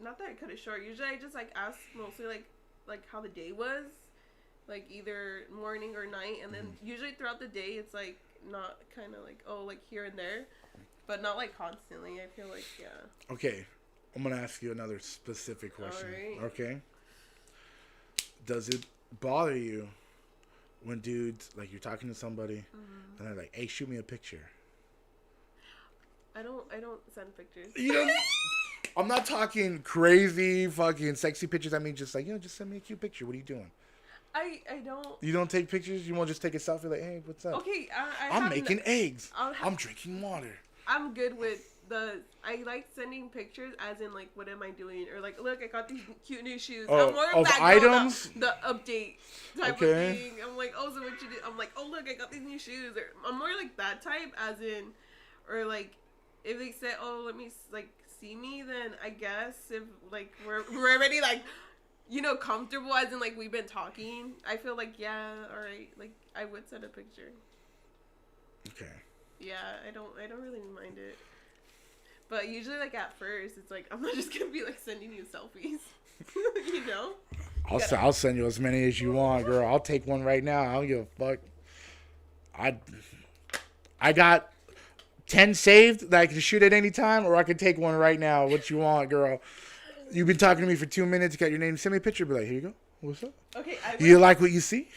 not that I cut it short. Usually, I just, like, ask mostly, like how the day was, like either morning or night, and then usually throughout the day it's like not kind of like like here and there, but not like constantly. I feel like Okay, I'm gonna ask you another specific question. All right. Okay. Does it bother you when dudes, like, you're talking to somebody and they're like, "Hey, shoot me a picture"? I don't send pictures. You know. I'm not talking crazy fucking sexy pictures. I mean, just like, just send me a cute picture. What are you doing? I don't. You don't take pictures? You want to just take a selfie like, hey, what's up? Okay, I'm making eggs. I'm drinking water. I'm good with I like sending pictures as in, like, what am I doing? Or, like, look, I got these cute new shoes. I'm more of that items? The update type of thing. I'm like, oh, so what you did? I'm like, oh, look, I got these new shoes. Or I'm more like that type as in, or, like, if they say, oh, let me, like, see me, then I guess if, like, we're already, like, comfortable, as in, like, we've been talking, I feel like, yeah, all right, like, I would send a picture. Okay. Yeah, I don't really mind it, but usually, like, at first it's like, I'm not just gonna be like sending you selfies. I'll send you as many as you want, girl. I'll take one right now. I don't give a fuck. I got 10 saved that I can shoot at any time, or I can take one right now. What you want, girl? You've been talking to me for 2 minutes. Got your name. Send me a picture. Be like, here you go. What's up? Okay. You like what you see?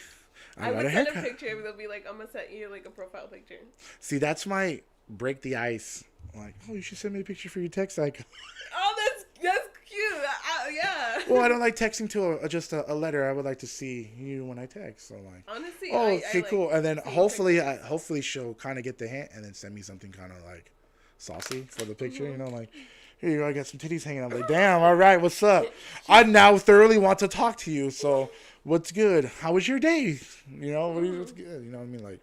I would send a picture. They'll be like, I'm gonna send you, like, a profile picture. See, that's my break the ice. Like, oh, you should send me a picture for your text icon. Oh, that's cute. yeah. Well, I don't like texting to just a letter. I would like to see you when I text. So like, Honestly, oh, I okay, like cool. And then hopefully, hopefully she'll kind of get the hint and then send me something kind of like saucy for the picture. Mm-hmm. You know, like, here you go. I got some titties hanging out. I'm like, damn. All right, what's up? I now thoroughly want to talk to you. So, what's good? How was your day? You know, what's good? You know what I mean? Like,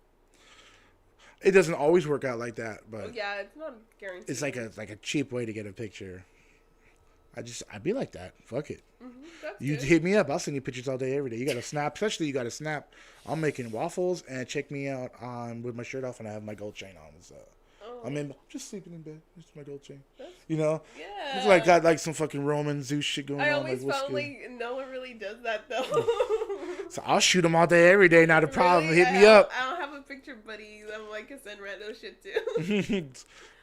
it doesn't always work out like that, but yeah, it's not guaranteed. it's like a cheap way to get a picture. I'd be like that. Fuck it. You good. hit me up. I'll send you pictures all day, every day. You got to snap. Especially you got to snap. I'm making waffles and check me out on with my shirt off and I have my gold chain on. So I'm just sleeping in bed. Just my gold chain. You know? Yeah. It's like got like some fucking Roman Zeus shit going on. I always like, felt like no one really does that though. So I'll shoot them all day, every day. Not a problem. Really? Hit me up. I don't have a picture buddy that I can send random shit to.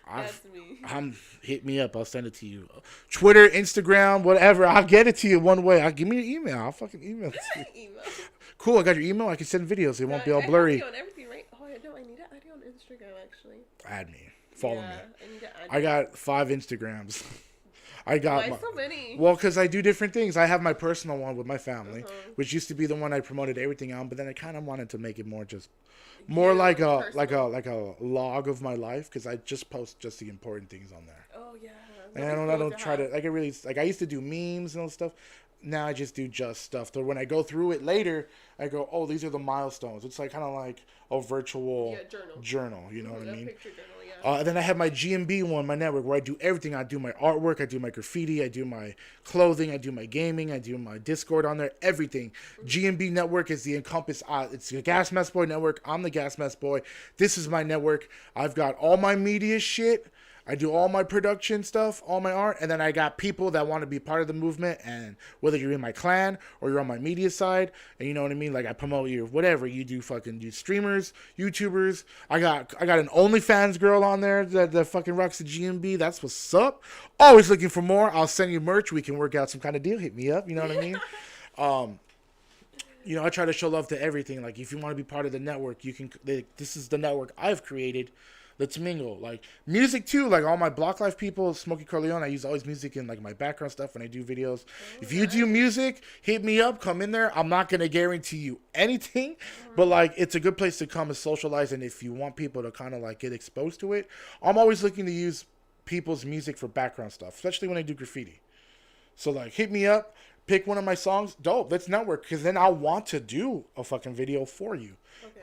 That's me. Hit me up. I'll send it to you. Twitter, Instagram, whatever. I'll get it to you one way. Give me your email. I'll fucking email it to you. Cool. I got your email. I can send videos. It won't be all blurry. I have you on everything, right? Oh, no, I need to add you on Instagram, actually. Add me. Follow me. I need to add I got 5 Instagrams. I got Why so many? Well, because I do different things. I have my personal one with my family, which used to be the one I promoted everything on, but then I kind of wanted to make it more like a log of my life, because I just post just the important things on there. Oh yeah. And I don't try to like, I really like, I used to do memes and all stuff. Now I just do just stuff. So when I go through it later, I go, oh, these are the milestones. It's like kind of like a virtual journal. You know what I mean? Picture journal, yeah. Then I have my GMB one, my network, where I do everything. I do my artwork, I do my graffiti, I do my clothing, I do my gaming, I do my Discord on there, everything. GMB network is the encompass. It's the Gas Mask Boy network. I'm the Gas Mask Boy. This is my network. I've got all my media shit. I do all my production stuff, all my art, and then I got people that want to be part of the movement, and whether you're in my clan or you're on my media side, and you know what I mean, like I promote you, whatever you do, fucking do streamers, YouTubers. I got an OnlyFans girl on there that fucking rocks the GMB. That's what's up. Always looking for more. I'll send you merch. We can work out some kind of deal. Hit me up. You know what I mean? You know, I try to show love to everything. Like, if you want to be part of the network, you can. This is the network I've created. Let's mingle. Like, music too, like all my Block Life people, Smokey Corleone, I use always music in like my background stuff when I do videos. If you do music, hit me up, come in there. I'm not gonna guarantee you anything, but like, it's a good place to come and socialize. And if you want people to kind of like get exposed to it, I'm always looking to use people's music for background stuff, especially when I do graffiti. So like, hit me up, pick one of my songs, dope, let's network, because then I'll want to do a fucking video for you.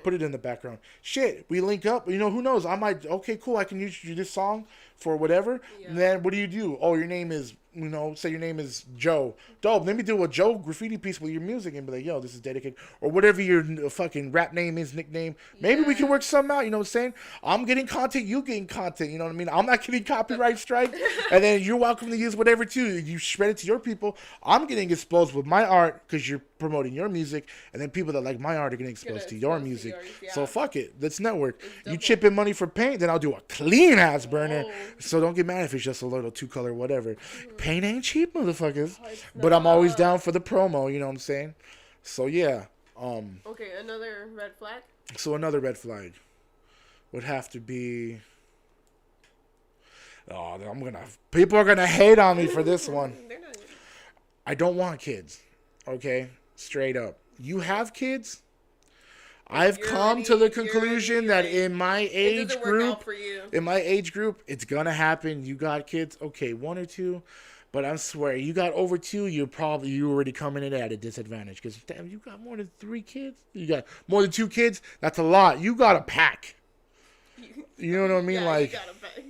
Put it in the background. Shit, we link up. You know, who knows? I might, okay, cool, I can use this song for whatever. Yeah. And then what do? Oh, your name is, you know, say your name is Joe. Dope, let me do a Joe graffiti piece with your music and be like, yo, this is dedicated. Or whatever your fucking rap name is, nickname. Maybe we can work something out, you know what I'm saying? I'm getting content, you getting content, you know what I mean? I'm not getting copyright strike. And then you're welcome to use whatever too. You spread it to your people. I'm getting exposed with my art because you're promoting your music. And then people that like my art are getting exposed to your music. So fuck it. Let's network. You chip in money for paint, then I'll do a clean ass burner. So don't get mad if it's just a little 2-color whatever. Paint ain't cheap, motherfuckers. But I'm always down for the promo, you know what I'm saying? So yeah. Okay, another red flag? So another red flag would have to be, people are gonna hate on me for this one. I don't want kids. Okay? Straight up. You have kids? I've come to the conclusion that in my age group, it's gonna happen. You got kids, okay, 1 or 2, but I swear, you got over 2, you already coming in at a disadvantage. Because damn, you got more than 3 kids. You got more than 2 kids. That's a lot. You got a pack. You know what I mean? Yeah, like, you got a pack.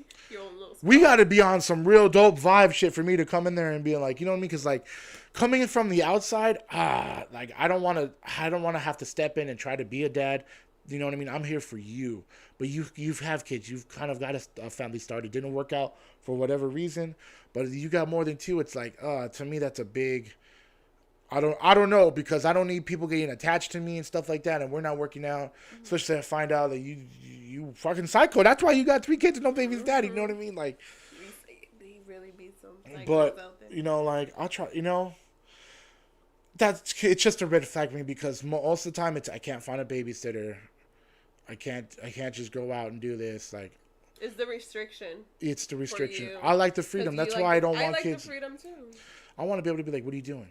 We got to be on some real dope vibe shit for me to come in there and be like, you know what I mean? Because like, coming in from the outside, like I don't want to have to step in and try to be a dad. You know what I mean? I'm here for you. But you have kids. You've kind of got a family started. Didn't work out for whatever reason. But you got more than 2. It's like, to me, that's a big. I don't know, because I don't need people getting attached to me and stuff like that, and we're not working out. Especially if I find out that you fucking psycho. That's why you got 3 kids and no baby's daddy. You know what I mean? Like, they really be some psychos but out there. You know, like, I'll try. You know, it's just a red flag for me, because most of the time I can't find a babysitter. I can't just go out and do this. Like, it's the restriction. It's the restriction. I like the freedom. That's why I don't want kids. I like the freedom too. I want to be able to be like, what are you doing?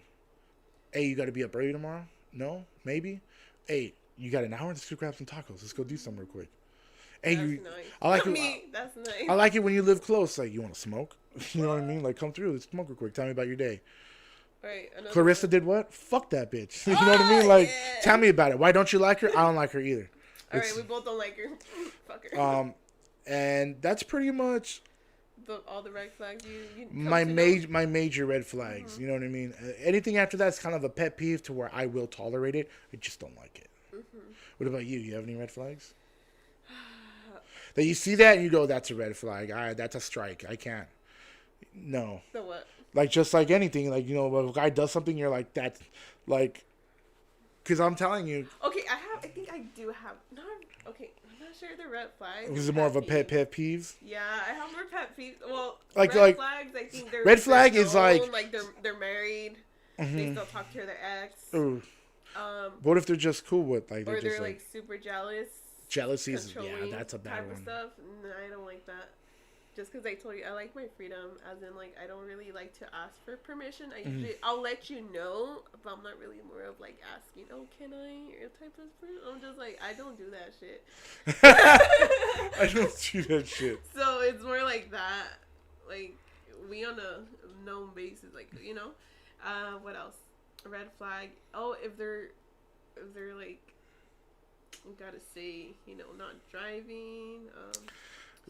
Hey, you got to be up early tomorrow? No? Maybe? Hey, you got an hour? Let's go grab some tacos. Let's go do something real quick. Hey, That's you. nice. I like it. Me, that's nice. I like it when you live close. Like, you want to smoke? You know what I mean? Like, come through. Let's smoke real quick. Tell me about your day. Right. Clarissa did what? Fuck that bitch. You know what I mean? Like, yeah. Tell me about it. Why don't you like her? I don't like her either. All right, we both don't like her. Fuck her. And that's pretty much all the red flags you my major red flags. Mm-hmm. You know what I mean? Anything after that's kind of a pet peeve to where I will tolerate it. I just don't like it. Mm-hmm. What about you? You have any red flags? That you see that and you go, that's a red flag. That's a strike. I can't. No. The what? Like, just like anything. Like, you know, if a guy does something, you're like, that's, like, because I'm telling you. Okay, I think I do have, okay, I'm not sure the red flags. Is it more of a pet peeve? Yeah, I have more pet peeves. Well, red flags, I think they're. Red flag is like they're married. Mm-hmm. They still talk to their ex. Ooh. What if they're just cool with, like, or they're like super jealous. Jealousy's, yeah, that's a bad one. Stuff. No, I don't like that. Just because I told you I like my freedom, as in like I don't really like to ask for permission. I'll let you know, but I'm not really more of like asking. Oh, can I? Or type of person. I'm just like I don't do that shit. I don't do that shit. So it's more like that. Like we on a known basis. Like you know, what else? A red flag. Oh, if they're like. You gotta say, you know, not driving.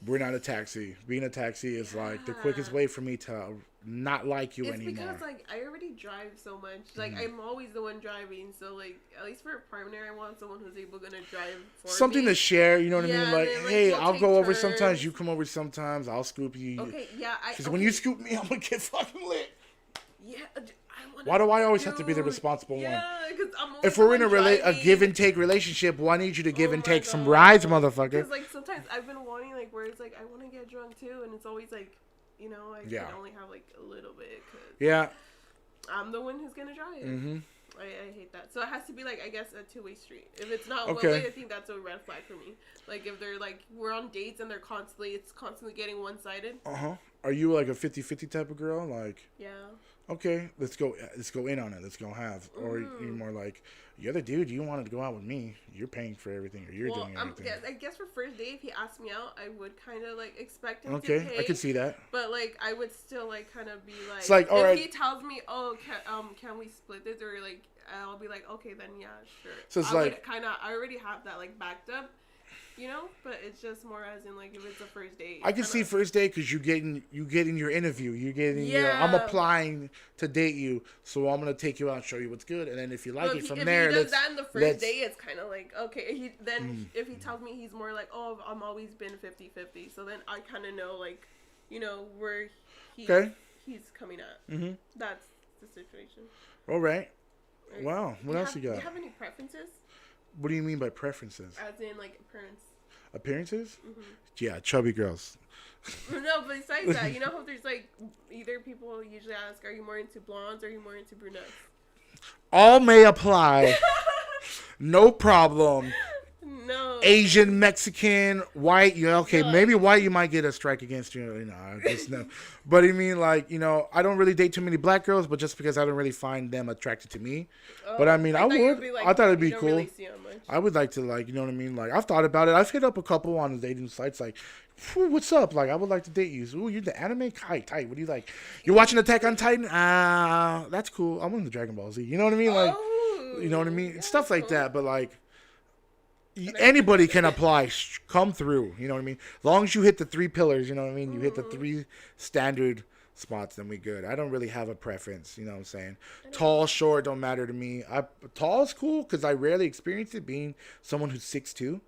We're not a taxi. Being a taxi is like the quickest way for me to not like you anymore. It's because like I already drive so much. Like I'm always the one driving. So like at least for a partner, I want someone who's able to drive for something me. To share. You know what I mean? Like, then, hey, I'll go over turns. sometimes. You come over sometimes. I'll scoop you. Okay, yeah. Because when you scoop me, I'm gonna get fucking lit. Yeah. Why do I always have to be the responsible one? Yeah, because I'm if we're in a give and take relationship, why need you to give and take some rides, motherfucker? Because like sometimes I've been wanting like where it's like I want to get drunk too, and it's always like, you know, I can only have like a little bit. Cause I'm the one who's gonna drive. Mm-hmm. I hate that. So it has to be like I guess a two-way street. If it's not one way, I think that's a red flag for me. Like if they're like we're on dates and it's constantly getting one-sided. Are you like a 50-50 type of girl? Like okay, let's go in on it. Let's go have. Or you're more like, you're the dude. You wanted to go out with me. You're paying for everything, or you're doing everything. I guess for first date, if he asked me out, I would kind of like expect him to pay. I could see that. But like, I would still like kind of be like, it's like, all right. If he tells me, oh, can we split this, or like, I'll be like, okay, then yeah, sure. So it's like I already have that like backed up. You know, but it's just more as in like if it's a first date. I can see first date because you getting your interview. You getting your, I'm applying to date you, so I'm gonna take you out and show you what's good, and then if you like it from there, if he does that in the first date, it's kind of like okay. If he tells me he's more like I'm always been 50-50, so then I kind of know like, you know where he's coming at. Mm-hmm. That's the situation. All right. Wow. What else you got? Do you have any preferences? What do you mean by preferences? As in like appearance. Appearances? Mm-hmm. Yeah, chubby girls. No, but besides that, you know how there's like either people usually ask, are you more into blondes or are you more into brunettes? All may apply. No problem. No. Asian, Mexican, white. Okay, maybe white you might get a strike against you. You know, I just know. But I mean, like, you know, I don't really date too many black girls, but just because I don't really find them attracted to me. But I mean, I would. Like, I thought it'd be cool. Really see them much. I would like to, like, you know what I mean? Like, I've thought about it. I've hit up a couple on the dating sites, like, what's up? Like, I would like to date you. Ooh, you're the anime? Tight. What do you like? You're watching Attack on Titan? That's cool. I'm into Dragon Ball Z. You know what I mean? Like, you know what I mean? Stuff like that. But, like, anybody can apply. Come through. You know what I mean? As long as you hit the 3 pillars, you know what I mean? You hit the 3 standard spots, then we good. I don't really have a preference. You know what I'm saying? Tall, short, don't matter to me. Tall is cool because I rarely experience it being someone who's 6'2". You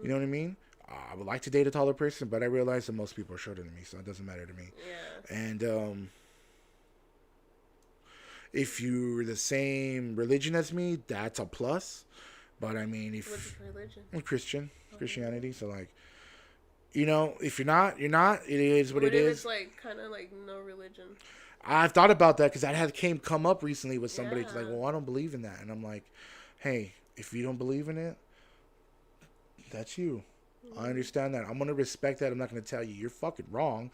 know what I mean? I would like to date a taller person, but I realize that most people are shorter than me, so it doesn't matter to me. Yeah. And if you're the same religion as me, that's a plus. But I mean, what's your religion? I'm Christianity. So like, you know, if you're not. It is what it is. It's like kind of like no religion. I've thought about that because that had come up recently with somebody. It's like, well, I don't believe in that, and I'm like, hey, if you don't believe in it, that's you. I understand that. I'm going to respect that. I'm not going to tell you you're fucking wrong.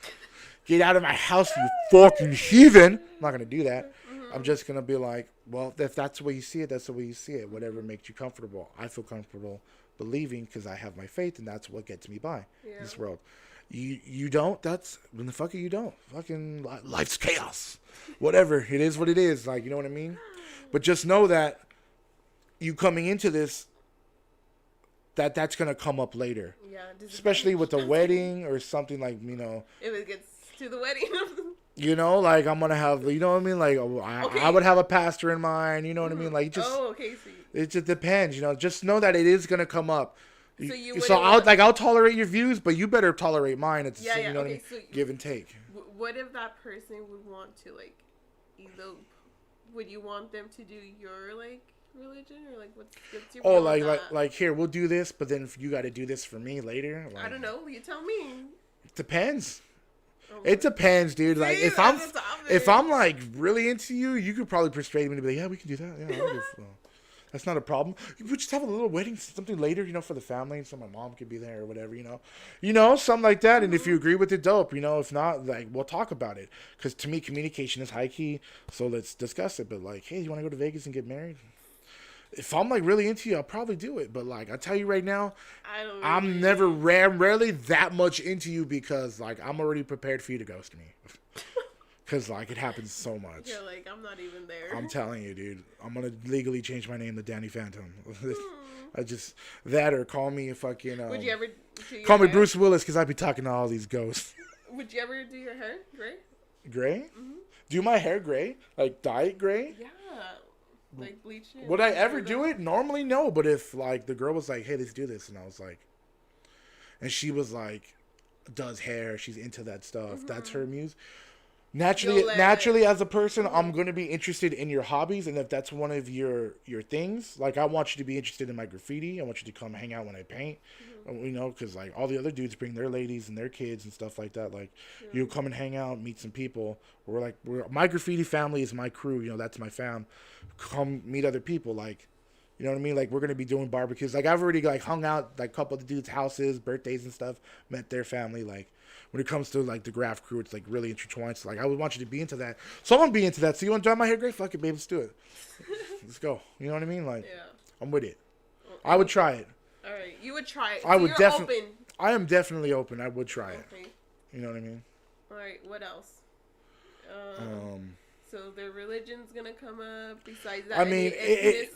Get out of my house, you fucking heathen. I'm not going to do that. I'm just going to be like, well, if that's the way you see it, that's the way you see it. Whatever makes you comfortable. I feel comfortable believing because I have my faith, and that's what gets me by this world. You don't? That's when the fuck you don't. Fucking life's chaos. Whatever. It is what it is. Like, you know what I mean? But just know that you coming into this, that's going to come up later. Yeah. Especially with the wedding or something like, you know. If it gets to the wedding. You know, like I'm going to have, you know what I mean? Like I would have a pastor in mind. You know what I mean? Like just. Oh, okay. So it just depends. You know, just know that it is going to come up. So I'll tolerate your views, but you better tolerate mine. It's you know what I mean? So give and take. What if that person would want to like elope? Would you want them to do your like religion or like what's your like here we'll do this, but then if you got to do this for me later. Like, I don't know. You tell me. Depends. It depends, dude. Like if I'm like really into you, you could probably persuade me to be like, yeah, we can do that. Yeah. That's not a problem. We just have a little wedding, something later, you know, for the family, so my mom could be there or whatever, you know, something like that. And if you agree with it, dope. You know, if not, like, we'll talk about it. Because to me, communication is high key. So let's discuss it. But like, hey, you want to go to Vegas and get married? If I'm like really into you, I'll probably do it. But like, I tell you right now, I'm rarely that much into you because like I'm already prepared for you to ghost me. Because, like, it happens so much. You're like, I'm not even there. I'm telling you, dude. I'm going to legally change my name to Danny Phantom. That or call me a fucking... Would you ever do your call me hair? Bruce Willis because I'd be talking to all these ghosts. Would you ever do your hair gray? Gray? Mm-hmm. Do my hair gray? Like, dye it gray? Yeah. Like, bleach it? Would I ever do it? Normally, no. But if, like, the girl was like, hey, let's do this. And I was like... And she was like, does hair. She's into that stuff. Mm-hmm. That's her muse. Naturally, as a person, I'm going to be interested in your hobbies, and if that's one of your things, like, I want you to be interested in my graffiti. I want you to come hang out when I paint, you know, because, like, all the other dudes bring their ladies and their kids and stuff like that. Like, you come and hang out, meet some people. My graffiti family is my crew, you know, that's my fam. Come meet other people, like, you know what I mean? Like, we're going to be doing barbecues. Like, I've already, like, hung out, like, a couple of the dudes' houses, birthdays and stuff, met their family, like. When it comes to, like, the graph crew, it's, like, really intertwined. So, like, I would want you to be into that. So I'm going to be into that. So you want to dye my hair gray? Fuck it, babe. Let's do it. Let's go. You know what I mean? Like, I'm with it. Okay. I would try it. All right. You would try it. I would definitely. I am definitely open. I would try it. Okay. You know what I mean? All right. What else? So their religion's gonna come up. Besides that, I mean,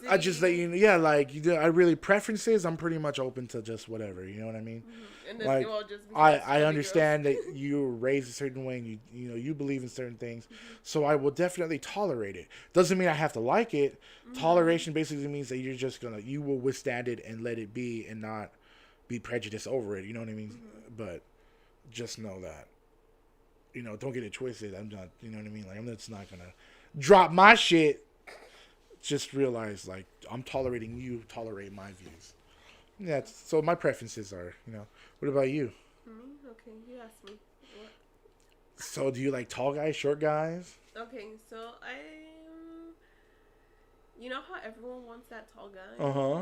I just let you know. Yeah, like I really preferences. I'm pretty much open to just whatever. You know what I mean? Mm-hmm. And then like, all just I understand that you were raised a certain way, and you know you believe in certain things. Mm-hmm. So I will definitely tolerate it. Doesn't mean I have to like it. Mm-hmm. Toleration basically means that you will withstand it and let it be, and not be prejudiced over it. You know what I mean? Mm-hmm. But just know that. You know, don't get it twisted. I'm not, you know what I mean? Like, I'm just not going to drop my shit. Just realize, like, I'm tolerating you, tolerate my views. Yeah, so my preferences are, you know. What about you? Okay, you asked me. What? So, do you like tall guys, short guys? Okay, so you know how everyone wants that tall guy? Uh-huh.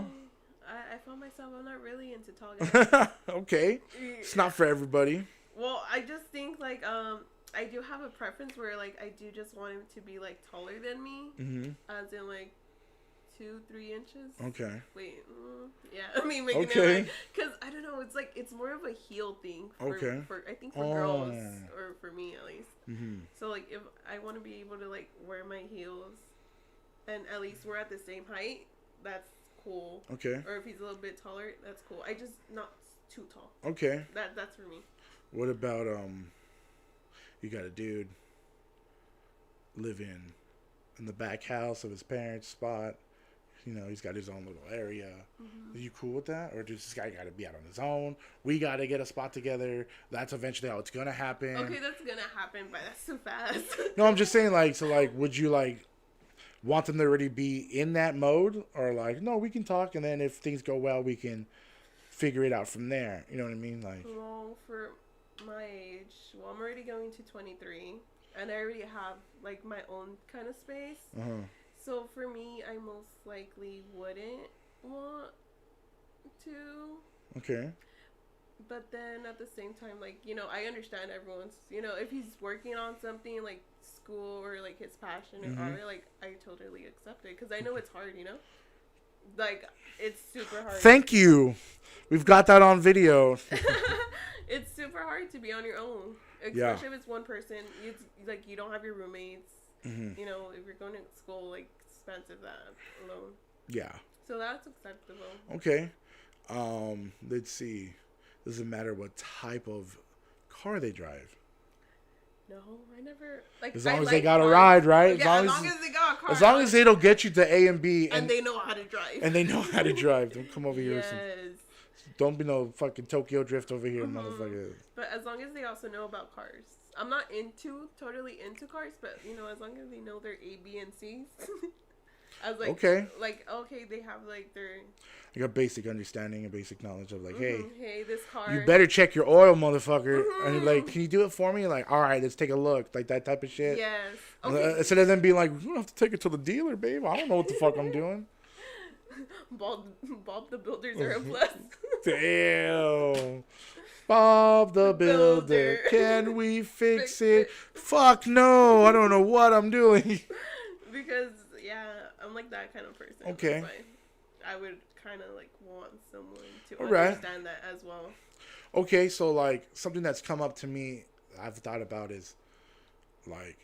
I found myself, I'm not really into tall guys. Okay. It's not for everybody. Well, I just think, like, I do have a preference where, like, I do just want him to be, like, taller than me. Mm-hmm. As in, like, 2-3 inches. Okay. Wait. Yeah. I mean, making it, like, because, I don't know, it's, like, it's more of a heel thing. For I think for girls, or for me, at least. Mm-hmm. So, like, if I want to be able to, like, wear my heels, and at least we're at the same height, that's cool. Okay. Or if he's a little bit taller, that's cool. I just, not too tall. Okay. That's for me. What about, you got a dude living in the back house of his parents' spot. You know, he's got his own little area. Mm-hmm. Are you cool with that? Or does this guy got to be out on his own? We got to get a spot together. That's eventually how it's going to happen. Okay, that's going to happen, but that's too fast. No, I'm just saying, like, so, like, would you, like, want them to already be in that mode? Or, like, no, we can talk, and then if things go well, we can figure it out from there. You know what I mean? Like, well, for my age, well, I'm already going to 23, and I already have, like, my own kind of space. Uh-huh. So for me, I most likely wouldn't want to. Okay. But then at the same time, like, you know, I understand everyone's, you know, if he's working on something like school or like his passion or art, like, I totally accept it because I know it's hard, you know? Like, it's super hard. Thank you. We've got that on video. It's super hard to be on your own, especially if it's one person. It's like you don't have your roommates. You know, if you're going to school, like, expensive that alone. Yeah. So that's acceptable. Okay. Let's see. Doesn't matter what type of car they drive. No, I never. Like, as long as they got a ride, right? Yeah, as long as they got a car. As long as they don't get you to A and B. And they know how to drive. And they know how to drive. Don't come over here. Yes. Don't be no fucking Tokyo Drift over here, motherfucker. But as long as they also know about cars. I'm not totally into cars, but, you know, as long as they know their A, B, and C's. I was like, okay, they have, like, their... You got basic understanding and basic knowledge of, like, hey, this car... You better check your oil, motherfucker. And you're like, can you do it for me? Like, all right, let's take a look. Like, that type of shit. Yes. Okay. Instead of them being like, you don't have to take it to the dealer, babe. I don't know what the fuck I'm doing. Bob the Builders are a plus. Damn. Bob the Builder, can we fix it? Fuck no, I don't know what I'm doing. Because, yeah, I'm like that kind of person. Okay. I would kind of like want someone to understand that as well. Okay, so like something that's come up to me, I've thought about is like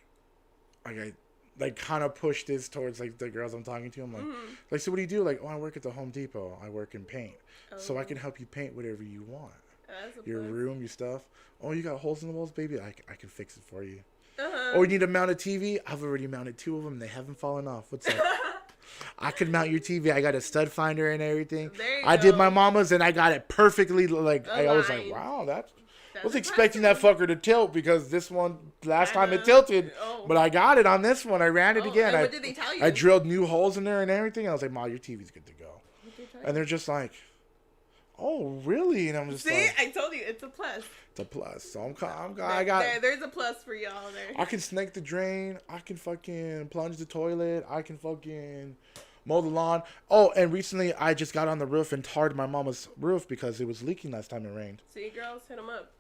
I like kind of push this towards like the girls I'm talking to. I'm like, so what do you do? Like, oh, I work at the Home Depot. I work in paint, so I can help you paint whatever you want. Your room, your stuff. Oh, you got holes in the walls, baby? I can fix it for you. Oh, you need to mount a TV? I've already mounted 2 of them. They haven't fallen off. What's up? I can mount your TV. I got a stud finder and everything. I did my mama's and I got it perfectly. Like I was like, wow, I was expecting that fucker to tilt because this one last time it tilted, but I got it on this one. I ran it again. What did they tell you? I drilled new holes in there and everything. I was like, Ma, your TV's good to go. And they're just like, oh, really? And I'm just like... I told you, it's a plus. It's a plus. So there's a plus for y'all there. I can snake the drain. I can fucking plunge the toilet. I can fucking mow the lawn. Oh, and recently I just got on the roof and tarred my mama's roof because it was leaking last time it rained. See, girls, hit them up.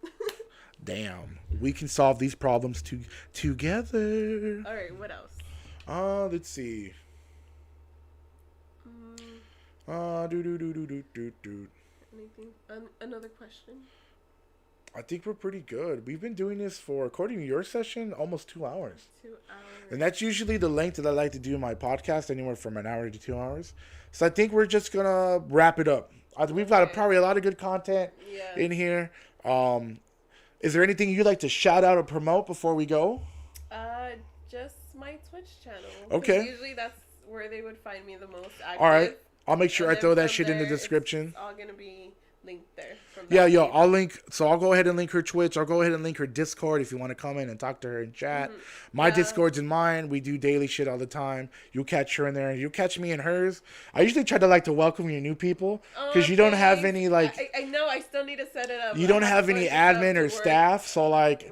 Damn. We can solve these problems together. All right, what else? Let's see. Anything? Another question? I think we're pretty good. We've been doing this for, according to your session, almost 2 hours. 2 hours. And that's usually the length that I like to do my podcast, anywhere from an hour to 2 hours. So I think we're just going to wrap it up. We've got probably a lot of good content in here. Is there anything you'd like to shout out or promote before we go? Just my Twitch channel. Okay. Usually that's where they would find me the most active. All right. I'll make sure I throw that shit in the description. It's all going to be linked there. I'll link. So I'll go ahead and link her Twitch. I'll go ahead and link her Discord if you want to come in and talk to her in chat. My Discord's in mine. We do daily shit all the time. You'll catch her in there. You'll catch me in hers. I usually try to welcome your new people because you don't have any I know. I still need to set it up. You don't have any admin or staff, so like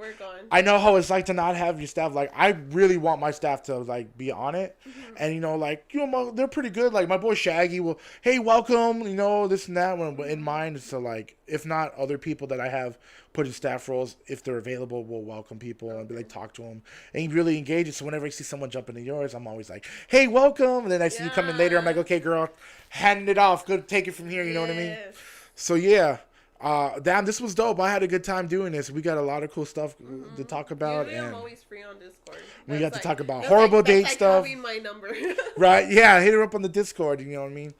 I know how it's like to not have your staff. Like I really want my staff to like be on it, and they're pretty good. Like my boy Shaggy will, hey, welcome. This and that. When in mind, so like if not other people that I have put in staff roles, if they're available, we'll welcome people and be like talk to them and he really engages. So whenever I see someone jump into yours, I'm always like, hey, welcome. And then I see you come in later. I'm like, okay, girl, hand it off. Go take it from here. You know what I mean? So yeah. Damn, this was dope. I had a good time doing this. We got a lot of cool stuff to talk about. Usually and I'm always free on Discord. We got to talk about horrible date stuff. Having my number. Right? Yeah, hit her up on the Discord. You know what I mean?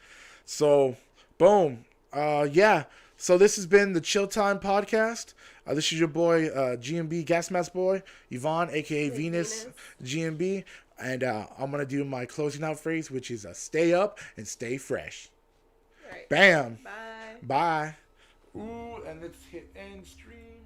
So, boom. Yeah. So this has been the Chill Time Podcast. This is your boy, GMB Gas Mask Boy, Yvonne, a.k.a. Venus, GMB. And I'm going to do my closing out phrase, which is stay up and stay fresh. Right. Bam. Bye. Bye. Ooh, and let's hit end stream.